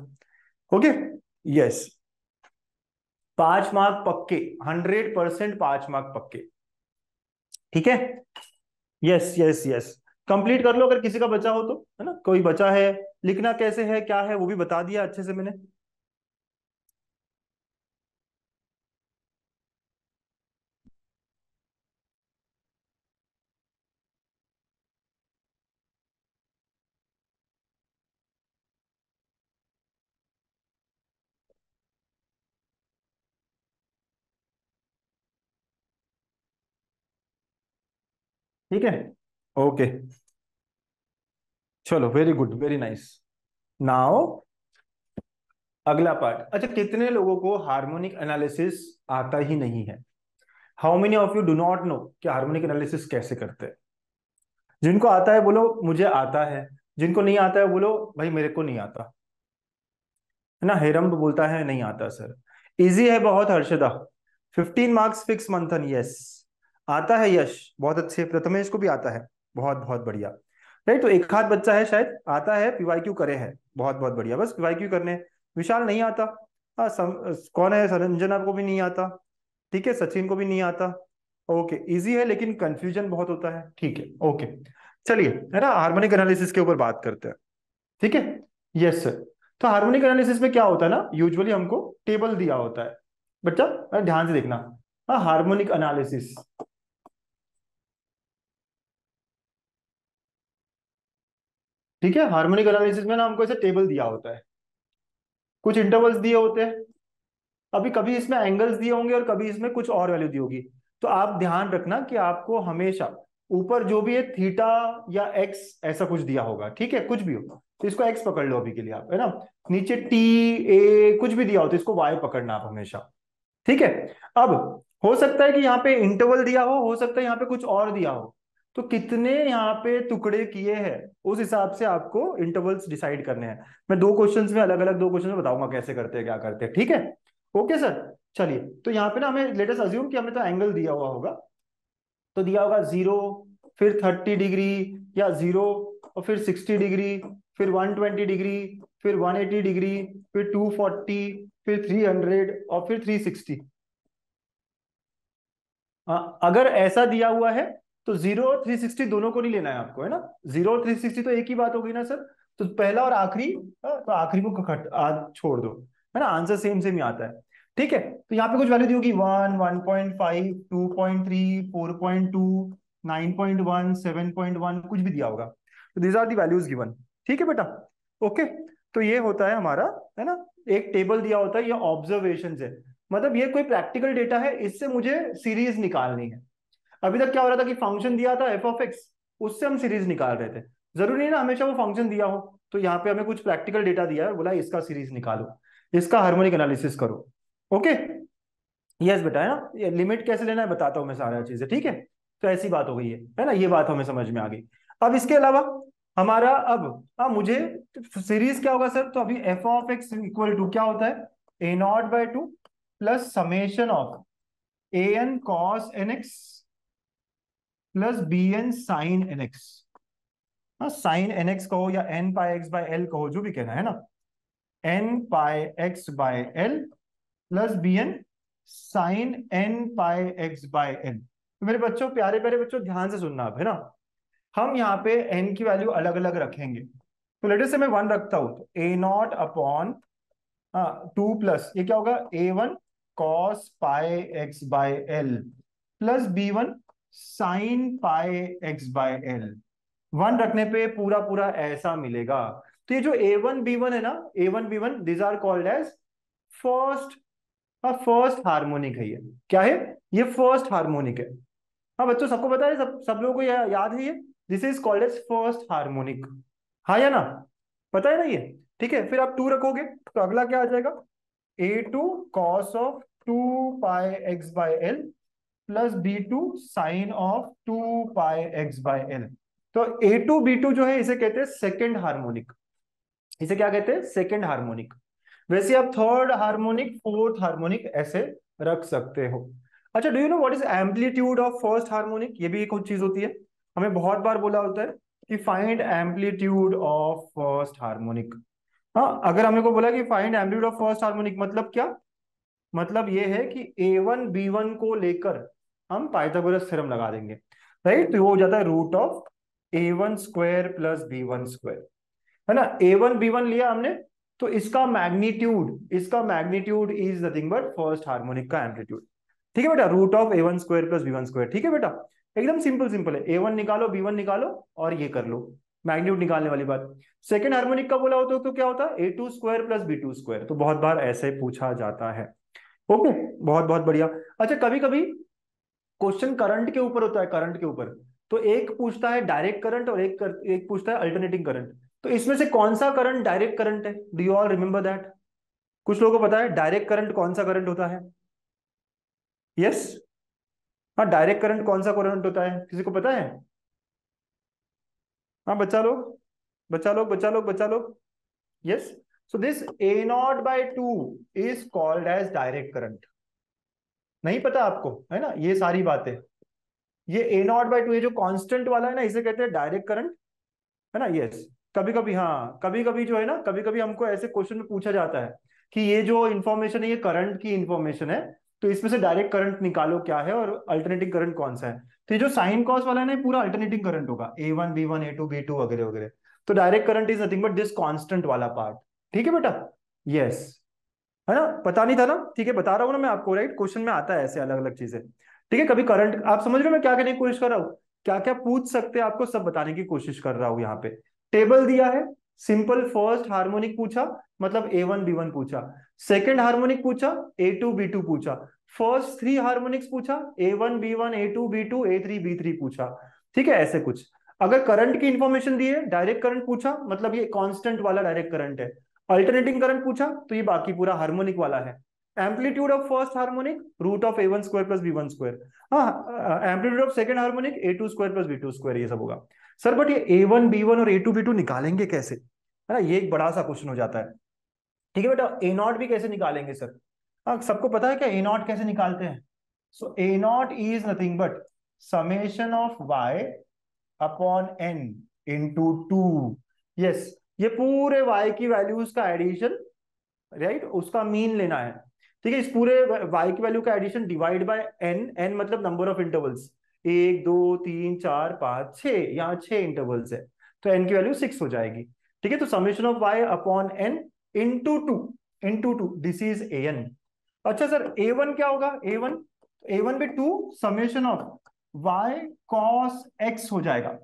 ओके, यस, 5 मार्क पक्के, 100% 5 मार्क पक्के। ठीक है, यस यस यस, कंप्लीट कर लो अगर किसी का बचा हो तो, है ना। कोई बचा है, लिखना कैसे है क्या है वो भी बता दिया अच्छे से मैंने। ठीक है, ओके, चलो, very good, very nice. Now अगला पार्ट। अच्छा, कितने लोगों को हार्मोनिक एनालिसिस आता ही नहीं है? How many of you do not know कि हार्मोनिक एनालिसिस कैसे करते हैं? जिनको आता है बोलो मुझे आता है, जिनको नहीं आता है बोलो भाई मेरे को नहीं आता, है ना। हेरम्ब बोलता है नहीं आता सर। इजी है बहुत हर्षदा, 15 मार्क्स फिक्स मंथन, यस। आता है यश, बहुत अच्छे, प्रथमेश को भी आता है, बहुत बहुत बढ़िया, राइट। तो एक हाथ बच्चा है शायद आता है, पीवाईक्यू करे है, बहुत बहुत बढ़िया, बस पीवाईक्यू करने। विशाल नहीं आता, हाँ, कौन है, संरंजना को भी नहीं आता, ठीक है, सचिन को भी नहीं आता। ओके, इजी है लेकिन कंफ्यूजन बहुत होता है, ठीक है, ओके। चलिए, है ना, हार्मोनिक एनालिसिस के ऊपर बात करते हैं, ठीक है, यस सर। तो हार्मोनिक एनालिसिस में क्या होता है ना, यूजुअली हमको टेबल दिया होता है बच्चा, ध्यान से देखना। हाँ, हार्मोनिक एनालिसिस, ठीक है, हार्मोनिक एनालिसिस में ना हमको ऐसे टेबल दिया होता है, कुछ इंटरवल्स दिए होते हैं, अभी कभी इसमें एंगल्स दिए होंगे और कभी इसमें कुछ और वैल्यू दी होगी। तो आप ध्यान रखना कि आपको हमेशा ऊपर जो भी है थीटा या एक्स ऐसा कुछ दिया होगा, ठीक है, कुछ भी हो तो इसको एक्स पकड़ लो अभी के लिए आप, है ना। नीचे टी ए कुछ भी दिया हो तो इसको वाई पकड़ना आप हमेशा, ठीक है। अब हो सकता है कि यहाँ पे इंटरवल दिया हो सकता है यहाँ पे कुछ और दिया हो, तो कितने यहाँ पे टुकड़े किए हैं उस हिसाब से आपको इंटरवल्स डिसाइड करने हैं। मैं दो क्वेश्चंस में अलग अलग, दो क्वेश्चन में बताऊंगा कैसे करते हैं क्या करते हैं, ठीक है, ओके सर। चलिए, तो यहाँ पे ना हमें लेट अस अज्यूम कि हमें तो एंगल दिया हुआ होगा, तो दिया होगा 0, फिर 30 डिग्री या 0, और फिर 60 डिग्री, फिर 120 डिग्री, फिर 180 डिग्री, फिर 240, फिर 300 और फिर 360। अगर ऐसा दिया हुआ है तो 0 और 360 दोनों को नहीं लेना है आपको, है ना। 0 और 360 तो एक ही बात हो गई ना सर। तो पहला और आखिरी, तो आखिरी को छोड़ दो, है ना, आंसर सेम सेम ही आता है। ठीक है, तो यहाँ पे कुछ वैल्यू दी होगी 1, 1.5, 2.3, 4.2, 9.1, 7.1, कुछ भी दिया होगा। तो these are the values given. ठीक है बेटा, ओके। तो ये होता है हमारा, है ना, एक टेबल दिया होता है, ये ऑब्जर्वेशन है। मतलब ये कोई प्रैक्टिकल डेटा है, इससे मुझे सीरीज निकालनी है। अभी तक क्या हो रहा था कि फंक्शन दिया था एफ ऑफ एक्स, उससे हम सीरीज निकाल रहे थे। जरूरी नहीं ना हमेशा वो फंक्शन दिया हो। तो यहाँ पे हमें कुछ प्रैक्टिकल डेटा दिया है, बोला इसका सीरीज निकालो, इसका हार्मोनिक एनालिसिस करो। ओके, यस बेटा, है ना। ये लिमिट कैसे लेना है बताता हूँ मैं सारा चीजें, ठीक है। तो ऐसी बात हो गई है ना, ये बात हमें समझ में आ गई। अब इसके अलावा हमारा अब, मुझे सीरीज क्या होगा सर, तो अभी f of x equal to क्या होता है, a0/2 plus summation of an cos nx plus bn sin nx। No, sine nx कहो या n pi x by L कहो, जो भी कहना है ना, n pi x by L plus bn sine n pi x by L. तो मेरे बच्चों, प्यारे प्यारे बच्चों, ध्यान से सुनना अब, है ना। हम यहाँ पे n की वैल्यू अलग अलग रखेंगे। तो लेटर से मैं 1 रखता हूं, तो a0/, हाँ, 2 प्लस ये क्या होगा, a1 cos pi x by L plus b1 sine pi x by L. 1 रखने पे पूरा पूरा ऐसा मिलेगा। तो ये जो a1 b1 है ना, a1 b1, this are called as first, first harmonic है ये। क्या है ये, फर्स्ट हार्मोनिक है। हाँ बच्चों, सबको पता है, सब लोगों को याद है ये, this is called as first harmonic. हाँ या ना, पता है ना ये। ठीक है, फिर आप 2 रखोगे तो अगला क्या आ जाएगा, a2 cos of 2 π x/l plus b2 sine of 2 π x/l। तो a2 b2 जो है, इसे कहते हैं सेकंड हार्मोनिक। इसे क्या कहते हैं, सेकंड हार्मोनिक। वैसे आप थर्ड हार्मोनिक, फोर्थ हार्मोनिक ऐसे रख सकते हो। अच्छा, do you know what is amplitude of first harmonic, ये भी एक और चीज होती है। हमें बहुत बार बोला होता है कि find amplitude of first harmonic. हाँ, अगर हमने को बोला कि find amplitude of first harmonic, मतलब क्या, मतलब ये है कि a1 b1 को लेकर हम पाइथागोरस थ्योरम लगा देंगे, राइट। तो वो हो जाता है root of a1 square plus b1 square, है ना। a1 b1 लिया हमने, तो इसका magnitude is nothing but first harmonic का एम्पलीट्यूड। ठीक है बेटा, root of a1 square plus b1 square. ठीक है बेटा, एकदम सिंपल सिंपल है, a1 निकालो b1 निकालो और ये कर लो, मैग्नीट्यूड निकालने वाली बात। सेकंड हार्मोनिक का बोला होता तो क्या होता है, a2 square plus b2 square. तो बहुत बार ऐसे पूछा जाता है। ओके, बहुत बहुत बढ़िया। अच्छा, कभी कभी क्वेश्चन करंट के ऊपर होता है, करंट के ऊपर। तो एक पूछता है डायरेक्ट करंट और एक पूछता है अल्टरनेटिंग करंट। तो इसमें से कौन सा करंट डायरेक्ट करंट है, do you all remember that. कुछ लोगों को पता है डायरेक्ट करंट कौन सा करंट होता है, यस। हाँ, डायरेक्ट करंट कौन सा करंट होता है, किसी को पता है। हाँ, बच्चा लोग, बच्चा लोग, बच्चा लोग, बच्चा लोग, yes. So this a0/2 is called as direct current. नहीं पता आपको, है ना, ये सारी बातें। ये a0/2, ये जो कांस्टेंट वाला है ना, इसे कहते हैं डायरेक्ट करंट, है ना, यस। कभी कभी, हाँ, कभी कभी जो है ना, कभी कभी हमको ऐसे क्वेश्चन में पूछा जाता है कि ये जो इन्फॉर्मेशन है, ये करंट की इन्फॉर्मेशन है, तो इसमें से डायरेक्ट करंट निकालो क्या है और अल्टरनेटिंग करंट कौन सा है। तो ये जो साइन कॉस वाला है ना, ये पूरा अल्टरनेटिंग करंट होगा, a1 b1 a2 b2 वगैरह वगैरह। तो direct current is nothing but this constant वाला पार्ट। ठीक है बेटा, यस, है ना, पता नहीं था ना, ठीक है, बता रहा हूँ ना मैं आपको, राइट, क्वेश्चन में आता है ऐसे अलग अलग चीजें। ठीक है, कभी करंट, आप समझ रहे हो मैं क्या कहने की कोशिश कर रहा हूँ, क्या क्या पूछ सकते हैं आपको, सब बताने की कोशिश कर रहा हूँ यहाँ पे। टेबल दिया है, सिंपल फर्स्ट हार्मोनिक पूछा, मतलब a1 b1 पूछा। सेकंड हार्मोनिक पूछा, a2 b2 पूछा। फर्स्ट 3 हार्मोनिक्स पूछा, a1 b1 a2 b2 a3 b3 पूछा। ठीक है, ऐसे कुछ। अगर करंट की इंफॉर्मेशन दी है, डायरेक्ट करंट पूछा, मतलब ये कांस्टेंट वाला डायरेक्ट करंट है। अल्टरनेटिंग करंट पूछा, तो ये बाकी पूरा हार्मोनिक वाला है। Amplitude of first harmonic root of a1 square plus b1 square. हाँ, amplitude of second harmonic a2 square plus b2 square, ये सब होगा। सर बट ये a1 b1 और a2 b2 निकालेंगे कैसे, है ना, ये एक बड़ा सा क्वेश्चन हो जाता है। ठीक है बेटा, a0 भी कैसे निकालेंगे सर। हाँ, सबको पता है क्या a0 कैसे निकालते हैं। So a0 is nothing but summation of y upon n into two. Yes, ये पूरे y की वैल्यूज का एडिशन, राइट, उसका मीन लेना है। ठीक है, इस पूरे y की वैल्यू का addition divide by n, n मतलब नंबर ऑफ इंटरवल्स, 1 2 3 4 5 6, यहाँ 6 इंटरवल्स है, तो n की वैल्यू 6 हो जाएगी। ठीक है, तो summation of y upon n into two, into two, this is an। अच्छा सर a1 क्या होगा, a1, a1 भी 2 summation of y cos x हो जाएगा,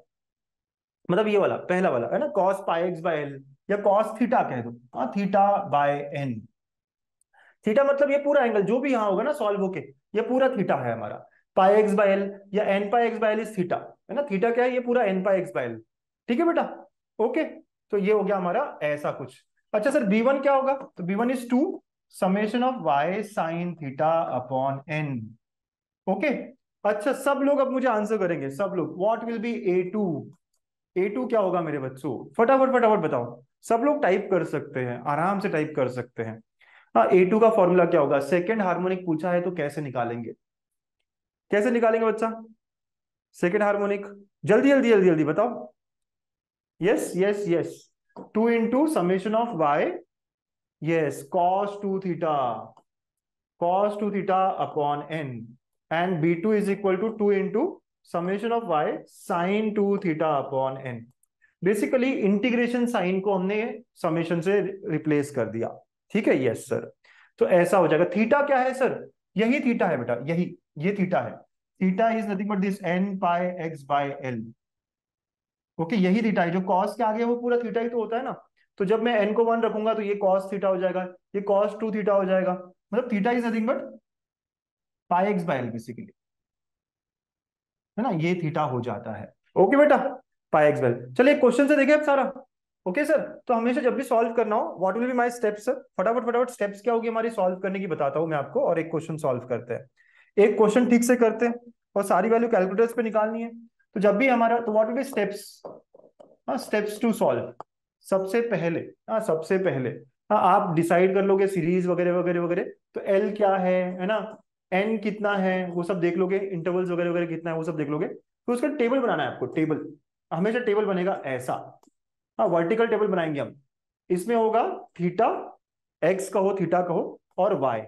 मतलब ये वाला पहला वाला है ना, cos pi x by L, या cos थीटा कह दो, हाँ, थीटा बाय एन। थीटा मतलब ये पूरा एंगल जो भी यहाँ होगा ना सॉल्व होके, ये पूरा थीटा है हमारा, पाई एक्स बाय एल या n pi x by L is theta, है ना, थीटा क्या है, ये पूरा n pi x by L. ठीक है बेटा, ओके, तो ये हो गया हमारा ऐसा कुछ। अच्छा सर b1 क्या होगा, तो b1 is 2 summation of y sine theta upon n. Okay, अच्छा सब लोग अब मुझे आंसर करेंगे, सब लोग, what will be a2, a2 क्या होगा मेरे बच्चों, फटाफट फटाफट बताओ, सब लोग टाइप कर सकते हैं, आराम से टाइप कर सकते हैं। हाँ, A2 का फॉर्मूला क्या होगा, सेकंड हार्मोनिक पूछा है तो कैसे निकालेंगे, कैसे निकालेंगे बच्चा, सेकंड हार्मोनिक, जल्दी जल्दी जल्दी जल्दी बताओ। Yes yes yes, 2 into summation of y, yes, cos 2 theta upon n, and B2 is equal to 2 into summation of y sine 2 theta upon n. Basically integration sine को हमने समेशन से रिप्लेस कर दिया। ठीक है, यस सर, तो ऐसा हो जाएगा। थीटा क्या है सर, यही थीटा है बेटा, यही, ये थीटा है, theta is nothing but this n pi x by L. Okay, यही थीटा है, जो कॉस के आगे है वो पूरा थीटा ही तो होता है ना, तो जब मैं एन को 1 रखूंगा तो ये कॉस थीटा हो जाएगा, ये कॉस 2 थीटा हो जाएगा, मतलब theta is nothing but pi x by L basically, है ना, ये थीटा हो जाता है। ओके बेटा, पाई एक्स बाय एल। चलिए क्वेश्चन से देखिए अब सारा। ओके सर, तो हमेशा जब भी सॉल्व करना हो, what will be my steps sir, फटाफट फटाफट स्टेप्स क्या होगी हमारी सॉल्व करने की बताता हूं मैं आपको, और एक क्वेश्चन सॉल्व करते हैं, एक क्वेश्चन ठीक से करते हैं, और सारी वैल्यू कैलकुलेटर्स पे निकालनी है। तो जब भी हमारा, तो व्हाट विल बी स्टेप्स, हाँ, स्टेप्स टू सॉल्व, सबसे पहले, हाँ सबसे पहले, हाँ आप डिसाइड कर लोगे सीरीज वगैरह वगैरह वगैरह, तो एल क्या है ना, एन कितना है वो सब देख लोगे, इंटरवल्स वगैरह वगैरह कितना है वो सब देख लोगे, तो उसका टेबल बनाना है आपको, टेबल, हमेशा टेबल बनेगा ऐसा, हाँ वर्टिकल टेबल बनाएंगे हम, इसमें होगा थीटा, एक्स कहो थीटा कहो, और वाई,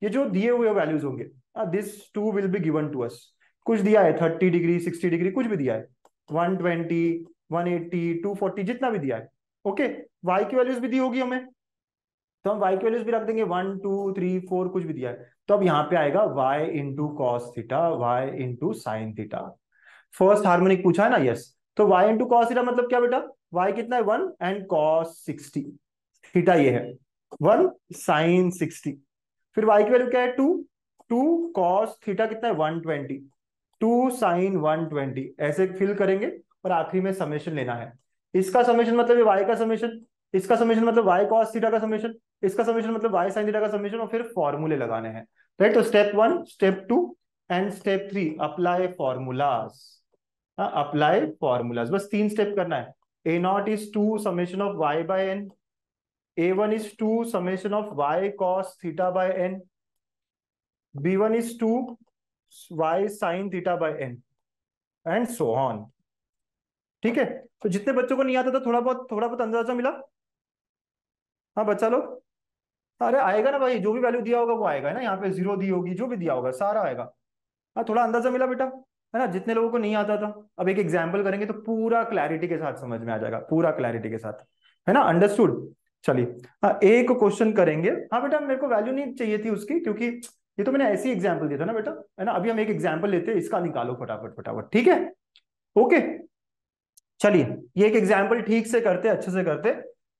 ये जो दिए हुए वैल्यूज होंगे, this too will be given to us, कुछ दिया है 30 डिग्री 60 डिग्री कुछ भी दिया है, 120 180 240 जितना भी दिया है। ओके, वाई की वैल्यूज भी दी होगी हमें, तो हम वाई की वैल्यूज भी रख देंगे 1 2 3 4 कुछ भी दिया है, तो अब यहाँ पे आएगा y into cos theta, y into sine theta, first harmonic पूछा है ना, यस, तो y इंटू कॉस थीटा मतलब क्या बेटा, y कितना है 1 एंड कॉस 60, थीटा ये है 1 साइन 60, फिर y की वैल्यू क्या है 2, 2 कॉस थीटा कितना है 120, 2 साइन 120, ऐसे फिल करेंगे, और आखिरी में समेशन लेना है, इसका समेशन मतलब ये y का समेशन, इसका समेशन मतलब y कॉस थीटा का समेशन, इसका समेशन मतलब y साइन थीटा का समेशन, और फिर फॉर्मूले लगाने हैं, राइट, तो step 1 step 2 and step 3 apply formulas, apply formulas, बस 3 स्टेप करना है। A naught is 2 summation of y by n, A1 is 2 summation of y cos theta by n, B1 is 2 y sine theta by n, and so on. ठीक है, तो जितने बच्चों को नहीं आता था थोड़ा बहुत अंदाजा मिला, हाँ बच्चा लोग, अरे आएगा ना भाई, जो भी वैल्यू दिया होगा वो आएगा, है ना, यहाँ पे जीरो दी होगी, जो भी दिया होगा सारा आएगा। हाँ, थोड़ा अंदाजा मिला बेटा, है ना, जितने लोगों को नहीं आता था, अब एक एग्जाम्पल करेंगे तो पूरा क्लैरिटी के साथ समझ में आ जाएगा, पूरा क्लैरिटी के साथ, है ना, अंडरस्टूड। चलिए, हाँ एक क्वेश्चन करेंगे, हाँ बेटा मेरे को वैल्यू नहीं चाहिए थी उसकी, क्योंकि ये तो मैंने ऐसी एग्जाम्पल दिया था ना बेटा, है ना, अभी हम एक एग्जाम्पल लेते हैं, इसका निकालो फटाफट फटाफट, ठीक है, ओके। चलिए, ये एक एग्जाम्पल ठीक से करते, अच्छे से करते,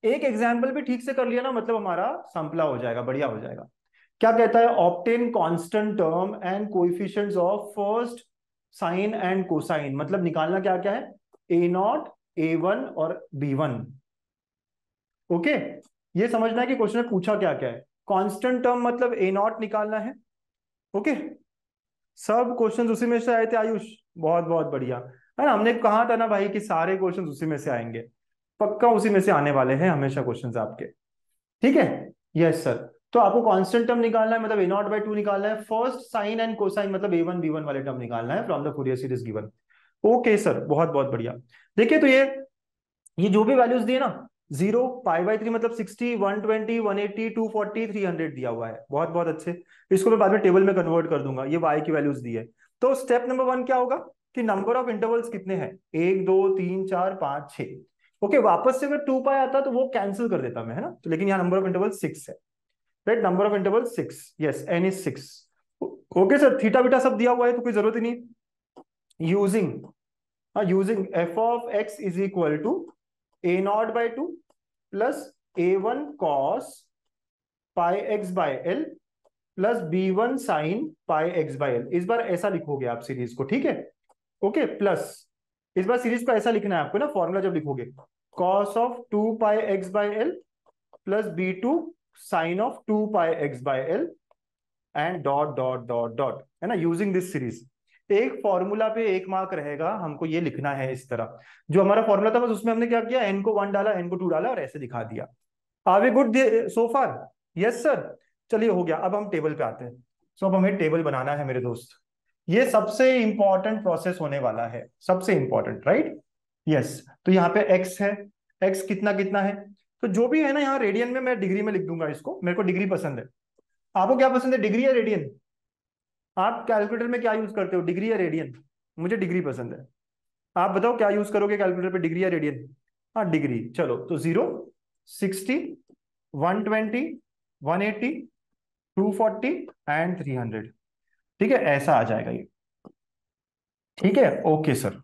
एक एग्जाम्पल भी ठीक से कर लिया ना, मतलब हमारा संपला हो जाएगा, बढ़िया हो जाएगा। क्या कहता है, obtain constant term and coefficients of first sine and cosine, मतलब निकालना क्या क्या है, ए नॉट A1 और B1। ओके, ये समझना है कि क्वेश्चन में पूछा क्या क्या है, कांस्टेंट टर्म मतलब ए नॉट निकालना है। ओके, सब क्वेश्चंस उसी में से आए थे आयुष, बहुत बहुत बढ़िया, है ना, हमने कहा था ना भाई कि सारे क्वेश्चंस उसी में से आएंगे, पक्का उसी में से आने वाले हैं हमेशा क्वेश्चंस आपके। ठीक है, यस सर, तो आपको कांस्टेंट टर्म निकालना है, मतलब ए नॉट बाई टू निकालना है, फर्स्ट साइन एंड कोसाइन मतलब A1 B1 वाले टर्म निकालना है from the Fourier series given. Okay sir, बहुत बहुत बढ़िया। देखिए तो ये जो भी वैल्यूज दिए ना, 0, π/3 मतलब 60, 120, 180, 240, 300 दिया हुआ है, बहुत बहुत अच्छे। इसको मैं बाद में टेबल में कन्वर्ट कर दूंगा, ये वाई की वैल्यूज दी है। तो स्टेप नंबर 1 क्या होगा कि नंबर ऑफ इंटरवल्स कितने हैं, 1, 2, 3, 4, 5, 6। ओके, वापस से अगर 2π आता तो वो कैंसिल कर देता मैं, है ना, तो लेकिन यहाँ नंबर ऑफ इंटरवल 6 है। Right, number of interval 6, yes, n is 6। Okay sir, theta beta सब दिया हुआ है तो कोई जरूरत ही नहीं। Using f of x is equal to a0/2 plus a1 cos πx/l plus b1 sin πx/l। इस बार ऐसा लिखोगे आप सीरीज को, ठीक है। ओके, प्लस इस बार सीरीज को ऐसा लिखना है आपको ना, फॉर्मूला जब लिखोगे, cos of 2πx/l plus b2 sin of 2πx/l and dot dot dot dot, है ना, यूजिंग दिस सीरीज। एक फॉर्मूला पे 1 मार्क रहेगा, हमको ये लिखना है इस तरह। जो हमारा फॉर्मूला था बस उसमें हमने क्या किया, n को 1 डाला, n को 2 डाला और ऐसे दिखा दिया। Are we good so far? Yes sir. चलिए हो गया, अब हम टेबल पे आते हैं। सो अब हमें टेबल बनाना है मेरे दोस्त। ये सबसे इंपॉर्टेंट प्रोसेस होने वाला है, सबसे इंपॉर्टेंट, राइट। यस, तो यहाँ पे x है, x कितना कितना है, तो जो भी है ना यहाँ रेडियन में, मैं डिग्री में लिख दूंगा इसको, मेरे को डिग्री पसंद है। आपको क्या पसंद है, डिग्री या रेडियन? आप कैलकुलेटर में क्या यूज करते हो, डिग्री या रेडियन? मुझे डिग्री पसंद है। आप बताओ क्या यूज करोगे कैलकुलेटर पे, डिग्री या रेडियन? हाँ डिग्री, चलो तो 0, 60, 120, 180, 240 एंड 300। ठीक है, ऐसा आ जाएगा ये। ठीक है, ओके सर,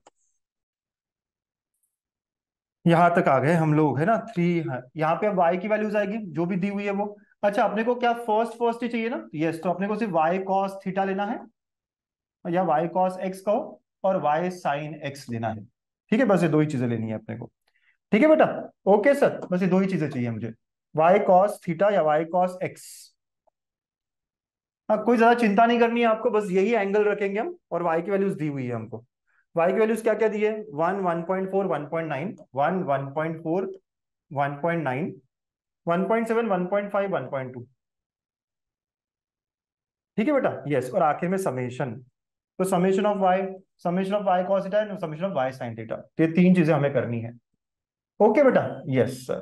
यहां तक आ गए हम लोग, है ना। 3 यहाँ पे अब y की वैल्यूज आएगी जो भी दी हुई है वो। अच्छा, अपने को क्या फर्स्ट फर्स्ट ही चाहिए ना, यस, तो अपने को सिर्फ y cos थीटा लेना है, या y cos x कहो, और y sin x लेना है। ठीक है, बस ये दो ही चीजें लेनी है अपने को। ठीक है बेटा, ओके सर, बस ये दो ही चीजें चाहिए मुझे, y cos थीटा या y cos x। हाँ, कोई ज्यादा चिंता नहीं करनी है आपको, बस यही एंगल रखेंगे हम, और y की वैल्यूज दी हुई है हमको। y की वैल्यूज क्या क्या दी है, 1, 1.4, 1.9, 1, 1.4, 1.9, 1.7, 1.5, 1.2। ठीक है बेटा, यस, और आखिर में समेशन। तो summation of y cos theta and summation of y sin theta, ये तीन चीजें हमें करनी है। ओके बेटा, यस सर,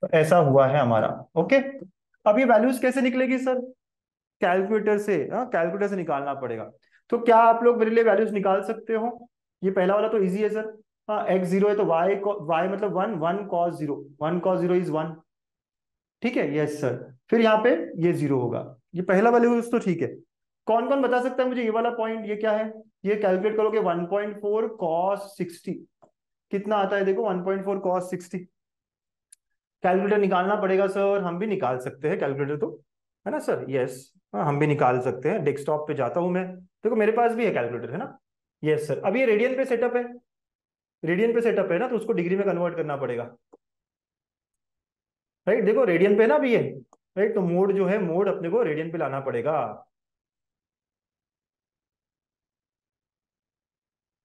तो ऐसा हुआ है हमारा। ओके, अब ये वैल्यूज कैसे निकलेगी सर? कैलकुलेटर से, हाँ कैलकुलेटर से निकालना पड़ेगा। तो क्या आप लोग मेरे लिए वैल्यूज निकाल सकते हो? ये पहला वाला तो इजी है सर। हाँ, x 0 है तो y मतलब 1, 1 cos 0, 1 cos 0 इज 1। ठीक है, यस सर। फिर यहाँ पे ये 0 होगा, ये पहला वैल्यूज तो ठीक है। कौन कौन बता सकता है मुझे ये वाला पॉइंट, ये क्या है? ये कैलकुलेट करोगे, 1.4 cos 60 कितना आता है, देखो 1.4 cos 60। कैलकुलेटर निकालना पड़ेगा सर, हम भी निकाल सकते हैं कैलकुलेटर तो, है ना सर, यस। हाँ, हम भी निकाल सकते हैं, डेस्कटॉप पे जाता हूँ मैं, देखो मेरे पास भी है कैलकुलेटर, है ना। यस सर, अब ये रेडियन पे सेटअप है, रेडियन पे सेटअप है ना, तो उसको डिग्री में कन्वर्ट करना पड़ेगा। राइट, देखो रेडियन पे ना अभी ये, राइट, तो मोड जो है, मोड अपने को रेडियन पे लाना पड़ेगा।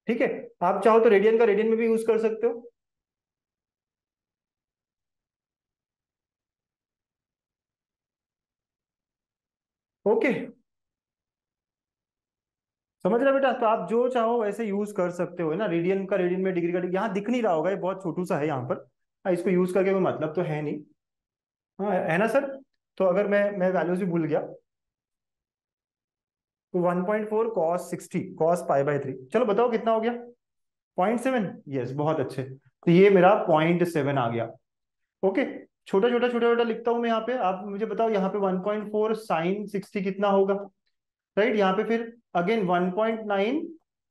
ठीक है, आप चाहो तो रेडियन का रेडियन में भी यूज कर सकते हो। ओके, समझ रहे बेटा, तो आप जो चाहो वैसे यूज कर सकते हो, है ना, रेडियन का रेडियन में, डिग्री का डिग्री, यहाँ दिख नहीं रहा होगा, ये बहुत छोटू सा है यहाँ पर। हाँ, इसको यूज करके कोई मतलब तो है नहीं। हाँ, है ना सर। तो अगर मैं वैल्यूज भी भूल गया, तो 1.4 cos 60 cos π/3, चलो बताओ कितना हो गया, 0.7। यस, बहुत अच्छे, तो ये मेरा 0.7 आ गया। ओके, छोटा छोटा छोटा छोटा लिखता हूँ मैं यहाँ पे, आप मुझे बताओ यहाँ पे 1.4 sin 60 कितना होगा। राइट, यहाँ पे फिर अगेन 1.9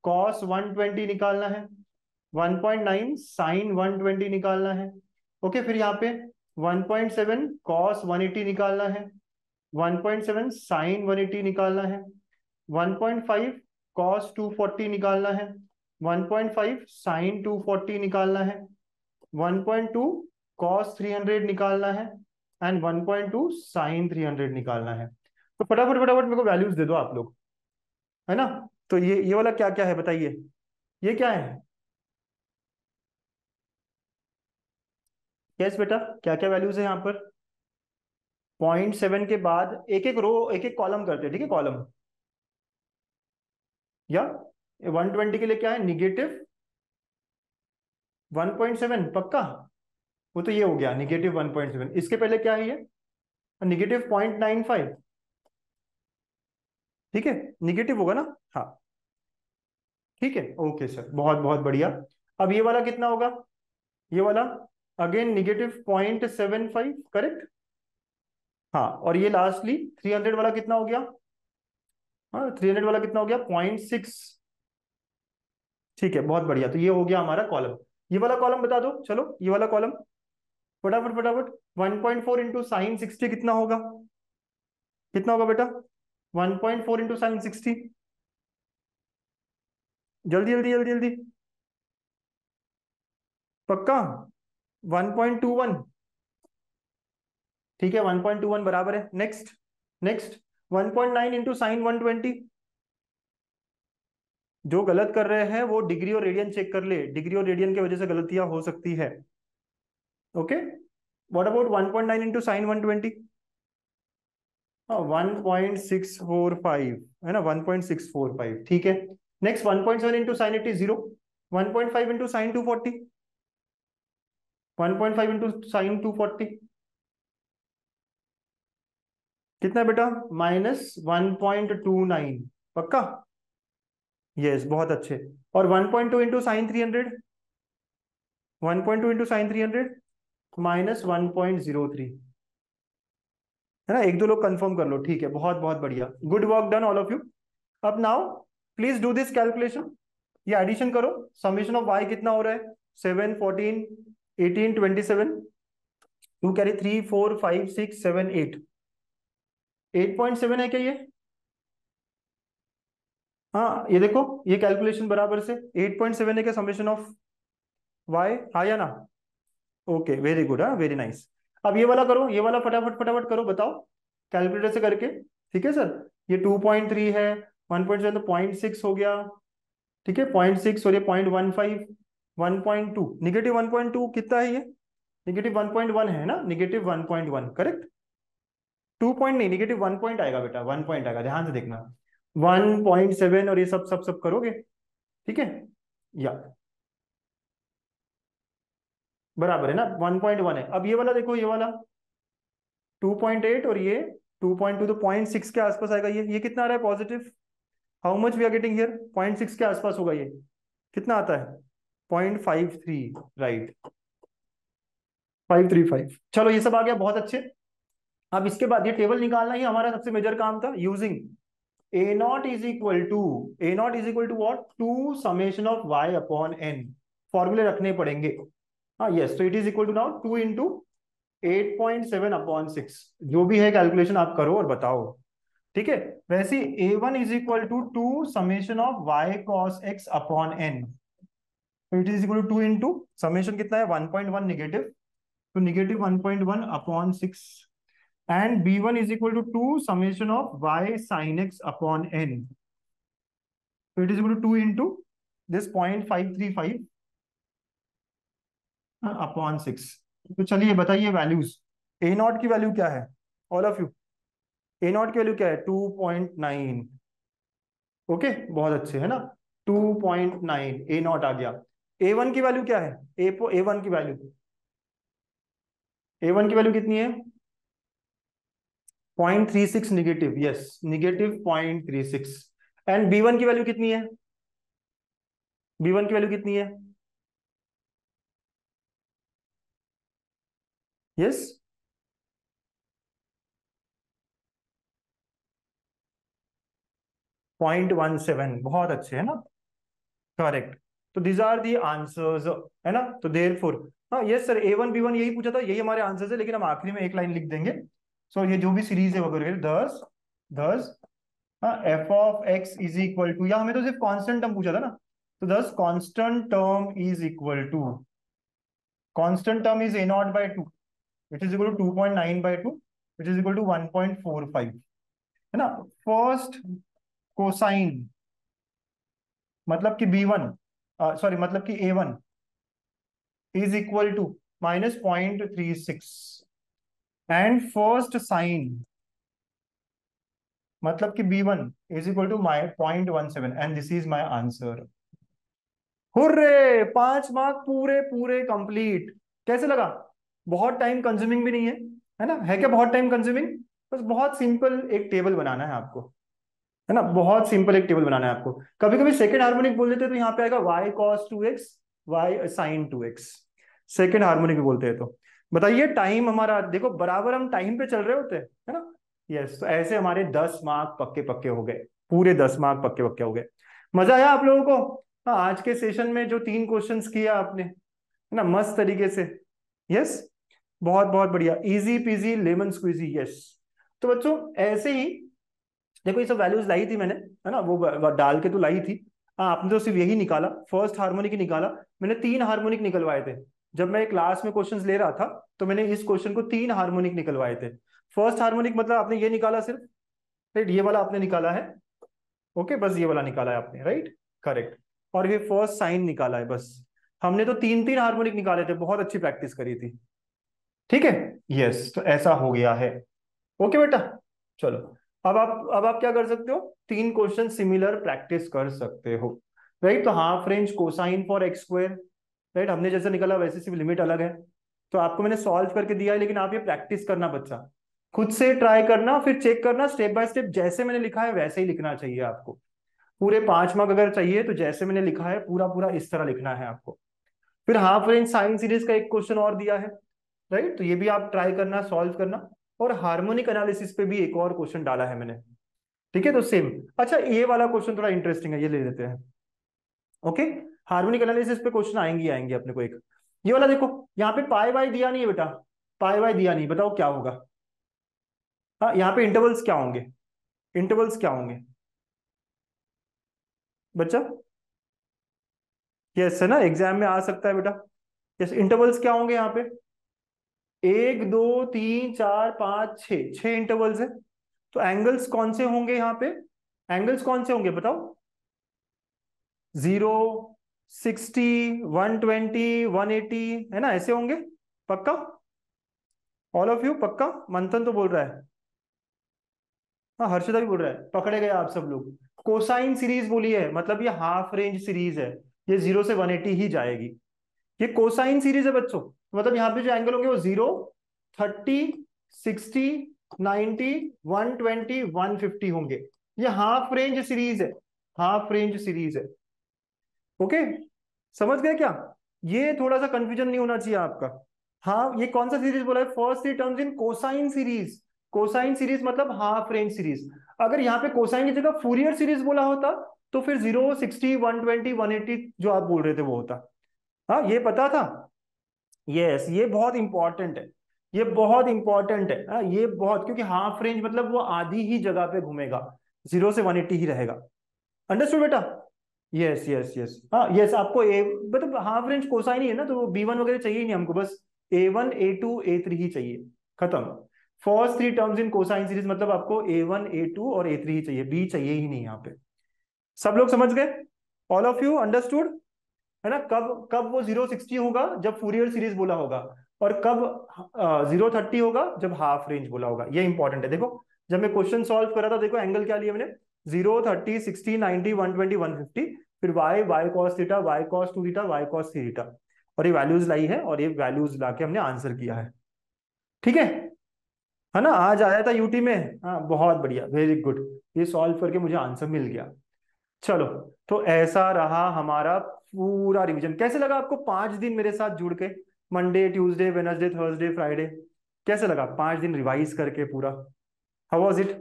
cos 120 निकालना है, 1.9 sin 120 निकालना है। ओके, फिर यहाँ पे 1.7 cos 180 निकालना है, 1.7 sin 180 निकालना है, 1.5 cos 240 निकालना है, 1.5 sin 240 निकालना है, 1.2 cos 300 निकालना है, एंड 1.2 sin 300 निकालना है। तो फटाफट फटाफट मेरे को वैल्यूज दे दो आप लोग, है ना। तो ये वाला क्या क्या है बताइए, ये क्या है? यस बेटा, क्या क्या वैल्यूज है यहाँ पर? 0.7 के बाद एक एक रो, एक एक कॉलम करते हैं, ठीक है, कॉलम। या 120 के लिए क्या है, निगेटिव 1.7 पक्का? वो तो ये हो गया -1.7। इसके पहले क्या है ये? -0.95। ठीक है, निगेटिव होगा ना? हाँ, ठीक है, ओके सर, बहुत बहुत बढ़िया। अब ये वाला कितना होगा? ये वाला अगेन -0.75, करेक्ट। हाँ, और ये लास्टली 300 वाला कितना हो गया? हाँ, 300 वाला कितना हो गया? 0.6। ठीक है, बहुत बढ़िया। तो ये हो गया हमारा कॉलम। ये वाला कॉलम बता दो, चलो ये वाला कॉलम फटाफट फटाफट। 1.4 इंटू साइन 60 कितना होगा? कितना होगा बेटा? 1.4 इंटू साइन 60। जल्दी जल्दी जल्दी जल्दी। पक्का? 1.21। ठीक है, 1.21 बराबर है। Next, next. 1.9 into sine 120। जो गलत कर रहे हैं वो डिग्री और रेडियन चेक कर ले, डिग्री और रेडियन की वजह से गलतियां हो सकती है। Okay, what about 1.9 into sine 120? 1.645 है ना, 1.645। ठीक है, next 1.7 into sine 80, 0। 1.5 into sine 240। 1.5 into sine 240 कितना बेटा? -1.29। पक्का? यस, बहुत अच्छे। और 1.2 इंटू साइन 300। 1.2 into sine 300 -1.03। है ना, एक दो लोग कंफर्म कर लो। ठीक है, बहुत बहुत बढ़िया, good work done all of you. अब now please do this calculation. ये एडिशन करो। समेशन ऑफ वाई कितना हो रहा है? 7, 14, 18, 27। To carry 3, 4, 5, 6, 7, 8। 8.7 है क्या ये? हाँ, ये देखो, ये कैलकुलेशन बराबर से 8.7 है क्या समेशन ऑफ वाई? हाँ या ना? ओके, वेरी गुड, हाँ, वेरी नाइस। अब ये वाला करो, ये वाला फटाफट फटाफट करो, बताओ कैलकुलेटर से करके। ठीक है सर, ये 2.3 है। 1.7 तो 0.6 हो गया। ठीक है, 0.6 और ये 0.15। 1.2, -1.2 कितना है ये? -1.1 है ना, -1.1, करेक्ट। 2 पॉइंट नहीं, -1 पॉइंट आएगा बेटा, 1 पॉइंट आएगा, ध्यान से देखना। 1.7 और ये सब सब सब करोगे। ठीक है, या बराबर है ना, 1.1 है। अब ये वाला देखो, ये वाला 2.8 और ये 2.2, तो 0.6 के आसपास आएगा। ये कितना आ रहा है positive? How much we are getting here? 0.6 के आसपास होगा ये। कितना आता है? 0.53, राइट, 535। चलो, ये सब आ गया, बहुत अच्छे। अब इसके बाद ये टेबल निकालना ही हमारा सबसे मेजर काम था, using A0 is equal to what? 2 summation of y upon n। फॉर्मूले रखने पड़ेंगे। हाँ, यस, तो it is equal to now 2 into 8.7/6। जो भी है कैलकुलेशन आप करो और बताओ। ठीक है, वैसे A1 is equal to 2 summation of y cos x upon n। तो it is equal to 2 into summation कितना है? 1.1 निगेटिव, तो -1.1/6। And B1 is equal to 2 summation of y sin x upon n। तो it is equal to 2 into this 0.535 upon 6। तो चलिए बताइए वैल्यूज। A0 की वैल्यू क्या है ऑल ऑफ यू? A0 की वैल्यू क्या है? 2.9। ओके, बहुत अच्छे, है ना। 2.9 A0 आ गया। A1 की वैल्यू क्या है? A1 की वैल्यू, A1 की वैल्यू कितनी है? 0.36 निगेटिव, यस, -0.36। एंड B1 की वैल्यू कितनी है? B1 की वैल्यू कितनी है? यस, 0.17, बहुत अच्छे, है ना, करेक्ट। तो दीज आर दी आंसर्स, है ना। तो देयर फोर, हाँ यस सर, A1 B1 यही पूछा था, यही हमारे आंसर्स है, लेकिन हम आखिरी में एक लाइन लिख देंगे। सो ये जो भी सीरीज है वगैरह, दस दस, हाँ, f(x) इज इक्वल टू, या हमें तो सिर्फ कांस्टेंट टर्म पूछा था ना, तो thus constant term is equal to, constant term is A0/2, which is equal to 2.9/2, which is equal to 1.45, है ना। फर्स्ट कोसाइन, मतलब कि B1, सॉरी, मतलब कि A1 is equal to -0.36, and first sine, मतलब कि B1 is equal to my 0.17, and this is my answer. Hurray, 5 mark पूरे पूरे कंप्लीट। कैसे लगा? बहुत टाइम कंज्यूमिंग भी नहीं है ना? है क्या बहुत टाइम कंज्यूमिंग? बस बहुत सिंपल एक टेबल बनाना है आपको, है ना? बहुत सिंपल एक टेबल बनाना है आपको। कभी कभी सेकंड हार्मोनिक बोल देते हैं तो यहाँ पे आएगा y cos 2x, y sin 2x। Second harmonic भी बोलते हैं तो बताइए, टाइम हमारा देखो बराबर हम टाइम पे चल रहे होते हैं, है ना? यस, तो ऐसे हमारे 10 मार्क पक्के पक्के हो गए, पूरे 10 मार्क पक्के पक्के हो गए। मजा आया आप लोगों को? हाँ, आज के सेशन में जो 3 क्वेश्चंस किया आपने, है ना, मस्त तरीके से। यस, बहुत बहुत बढ़िया, easy peasy lemon squeezy. Yes, तो बच्चों ऐसे ही देखो, ये सब वैल्यूज लाई थी मैंने, है ना, वो डाल के तो लाई थी। हाँ, आपने तो सिर्फ यही निकाला, फर्स्ट हार्मोनिक ही निकाला। मैंने 3 हार्मोनिक निकलवाए थे। जब मैं क्लास में क्वेश्चंस ले रहा था तो मैंने इस क्वेश्चन को 3 हार्मोनिक निकलवाए थे। फर्स्ट हार्मोनिक मतलब आपने ये निकाला सिर्फ, राइट? ये वाला आपने निकाला है। ओके, बस ये वाला निकाला है आपने, राइट? करेक्ट। और ये फर्स्ट साइन निकाला है बस। हमने तो 3 3 हार्मोनिक निकाले थे, बहुत अच्छी प्रैक्टिस करी थी। ठीक है। यस, तो ऐसा हो गया है। ओके बेटा, चलो। अब आप क्या कर सकते हो? 3 क्वेश्चन सिमिलर प्रैक्टिस कर सकते हो, राइट? तो half range cosine for x square, right? हमने जैसे निकाला वैसे, सिर्फ लिमिट अलग है। तो आपको मैंने सॉल्व करके दिया है, लेकिन आप ये प्रैक्टिस करना बच्चा, खुद से ट्राई करना, फिर चेक करना स्टेप बाय स्टेप। जैसे मैंने लिखा है वैसे ही लिखना चाहिए आपको। पूरे 5 मार्क अगर चाहिए तो जैसे मैंने लिखा है पूरा पूरा इस तरह लिखना है आपको। फिर हाफ रेंज साइन सीरीज का एक क्वेश्चन और दिया है, राइट? तो ये भी आप ट्राई करना, सॉल्व करना। और हार्मोनिक एनालिसिस पे भी एक और क्वेश्चन डाला है मैंने। ठीक है, तो सेम। अच्छा, ये वाला क्वेश्चन थोड़ा इंटरेस्टिंग है, ये ले लेते हैं। ओके, हार्मोनिक एनालिसिस पे क्वेश्चन आएंगे ही आएंगे अपने को एक। ये वाला देखो, यहाँ पे पाई वाई दिया नहीं है बेटा, पाई वाई दिया नहीं, बताओ क्या होगा? हाँ, यहाँ पे इंटरवल्स क्या होंगे? इंटरवल्स क्या होंगे बच्चा? यस, है ना, एग्जाम में आ सकता है बेटा। यस, इंटरवल्स क्या होंगे यहाँ पे? 1 2 3 4 5 6 इंटरवल्स है। तो एंगल्स कौन से होंगे यहाँ पे? एंगल्स कौन से होंगे बताओ? 0, 60, 120, 180, है ना, ऐसे होंगे। पक्का? ऑल ऑफ यू पक्का? मंथन तो बोल रहा है। हाँ, हर्षदा भी बोल रहा है, पकड़े गए आप सब लोग। कोसाइन सीरीज बोली है, मतलब ये हाफ रेंज सीरीज है। ये 0 से 180 ही जाएगी। ये कोसाइन सीरीज है बच्चों, मतलब यहाँ पे जो एंगल होंगे वो 0, 30, 60, 90, 120, 150 होंगे। ये हाफ रेंज सीरीज है, हाफ रेंज सीरीज है। ओके, समझ गए क्या? ये थोड़ा सा कंफ्यूजन नहीं होना चाहिए आपका। हाँ, ये कौन सा सीरीज बोला है? First 3 terms in cosine series. Cosine series मतलब हाफ रेंज सीरीज। अगर यहाँ पे कोसाइन की जगह फूरियर सीरीज बोला होता तो फिर 0, 60, 120, 180 जो आप बोल रहे थे वो होता। हाँ, ये पता था। यस, ये बहुत इंपॉर्टेंट है। ये बहुत इंपॉर्टेंट है, हाँ, ये बहुत, क्योंकि हाफ रेंज मतलब वो आधी ही जगह पे घूमेगा, 0 से 180 ही रहेगा। अंडरस्टूड बेटा? यस यस यस, हाँ यस, आपको ए मतलब हाफ रेंज कोसाइन ही है ना, तो B1 वगैरह चाहिए ही नहीं हमको, बस A1 A2 A3 ही चाहिए। खत्म। First 3 terms in cosine series मतलब आपको A1 A2 और A3 ही चाहिए, बी चाहिए ही नहीं यहाँ पे। सब लोग समझ गए? All of you understood? है ना? कब कब वो 0 60 होगा? जब फूरियर सीरीज बोला होगा। और कब 0 30 होगा? जब हाफ रेंज बोला होगा। ये इंपॉर्टेंट है, देखो। जब मैं क्वेश्चन सॉल्व कर रहा था, देखो एंगल क्या लिया मैंने? 0 30 60 90 120 150। फिर y cos theta, y cos 2 theta, y cos 3 theta. और ये वैल्यूज लाई है, और ये वैल्यूज ला के हमने आंसर किया है। ठीक है ना? आज आया था यूटी में। हाँ, बहुत बढ़िया, वेरी गुड। ये सॉल्व करके मुझे आंसर मिल गया। चलो, तो ऐसा रहा हमारा पूरा रिवीजन। कैसे लगा आपको 5 दिन मेरे साथ जुड़ के? Monday, Tuesday, Wednesday, Thursday, Friday. कैसे लगा 5 दिन रिवाइज करके पूरा? How was it?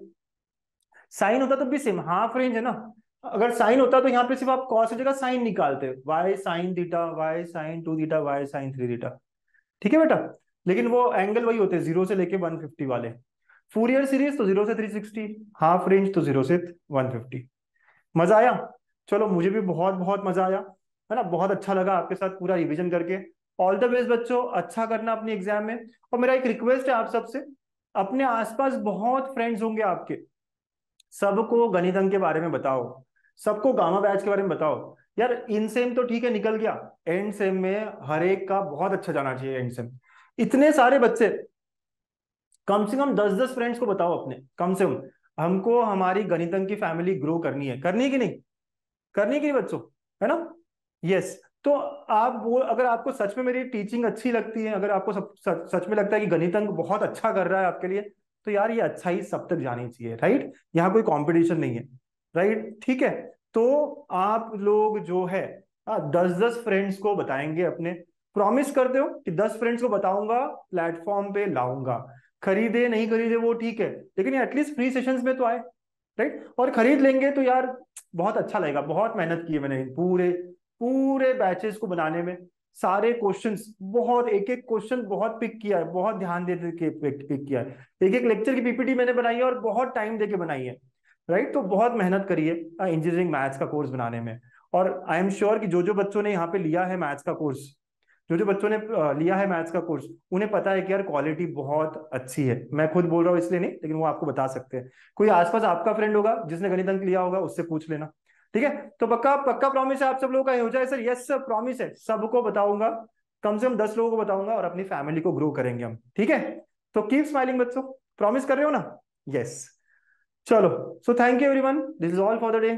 साइन होता तो भी सेम हाफ रेंज है ना। अगर साइन होता तो यहाँ पे सिर्फ आप कॉस की जगह साइन निकालते, y sine theta, y sine 2 theta, y sine 3 theta. ठीक है बेटा? लेकिन वो एंगल वही होते हैं, 0 से लेके 150 वाले। फूरियर सीरीज तो 0 से 360, हाफ रेंज तो 0 से 150। मजा आया? चलो, मुझे भी बहुत बहुत मजा आया, है ना? बहुत अच्छा लगा आपके साथ पूरा रिवीजन करके। ऑल द बेस्ट बच्चों, अच्छा करना अपने एग्जाम में। और मेरा एक रिक्वेस्ट है आप सबसे, अपने आसपास बहुत फ्रेंड्स होंगे आपके, सबको गणित अंक के बारे में बताओ, सबको गामा बैच के बारे में बताओ। यार, इन सेम तो ठीक है निकल गया, एंड सेम में हर एक का बहुत अच्छा जाना चाहिए एंड सेम। इतने सारे बच्चे, कम से कम 10 10 फ्रेंड्स को बताओ अपने, कम से कम। हमको हमारी गणित अंक की फैमिली ग्रो करनी है कि नहीं? करनी है कि नहीं बच्चों? है ना? यस। तो आप वो, अगर आपको सच में मेरी टीचिंग अच्छी लगती है, अगर आपको सच में लगता है कि गणित अंक बहुत अच्छा कर रहा है आपके लिए, तो यार ये अच्छा ही सब तक जानी चाहिए, राइट? यहाँ कोई कंपटीशन नहीं है, राइट? ठीक है। तो आप लोग जो है 10-10 फ्रेंड्स को बताएंगे अपने, प्रॉमिस करते हो कि 10 फ्रेंड्स को बताऊंगा, प्लेटफॉर्म पे लाऊंगा। खरीदे नहीं खरीदे वो ठीक है, लेकिन एटलीस्ट फ्री सेशंस में तो आए, राइट? और खरीद लेंगे तो यार बहुत अच्छा लगेगा। बहुत मेहनत की है मैंने पूरे पूरे बैचेस को बनाने में। सारे क्वेश्चंस बहुत, एक एक क्वेश्चन बहुत पिक किया है, बहुत ध्यान दे दे के पिक किया है। एक एक लेक्चर की पीपीटी मैंने बनाई है और बहुत टाइम दे के बनाई है, राइट? तो बहुत मेहनत करी है इंजीनियरिंग मैथ्स का कोर्स बनाने में। और आई एम श्योर कि जो जो बच्चों ने यहाँ पे लिया है मैथ्स का कोर्स, जो जो बच्चों ने लिया है मैथ्स का कोर्स, उन्हें पता है कि यार क्वालिटी बहुत अच्छी है। मैं खुद बोल रहा हूँ इसलिए नहीं, लेकिन वो आपको बता सकते हैं। कोई आसपास आपका फ्रेंड होगा जिसने गणित अंक लिया होगा, उससे पूछ लेना, ठीक है? तो पक्का पक्का प्रॉमिस है आप सब लोगों का, ये हो जाए सर? यस सर, प्रॉमिस है, सबको बताऊंगा, कम से कम 10 लोगों को बताऊंगा, और अपनी फैमिली को ग्रो करेंगे हम, ठीक है? तो कीप स्माइलिंग बच्चों, प्रॉमिस कर रहे हो ना? यस। चलो, so thank you everyone, this is all for the day.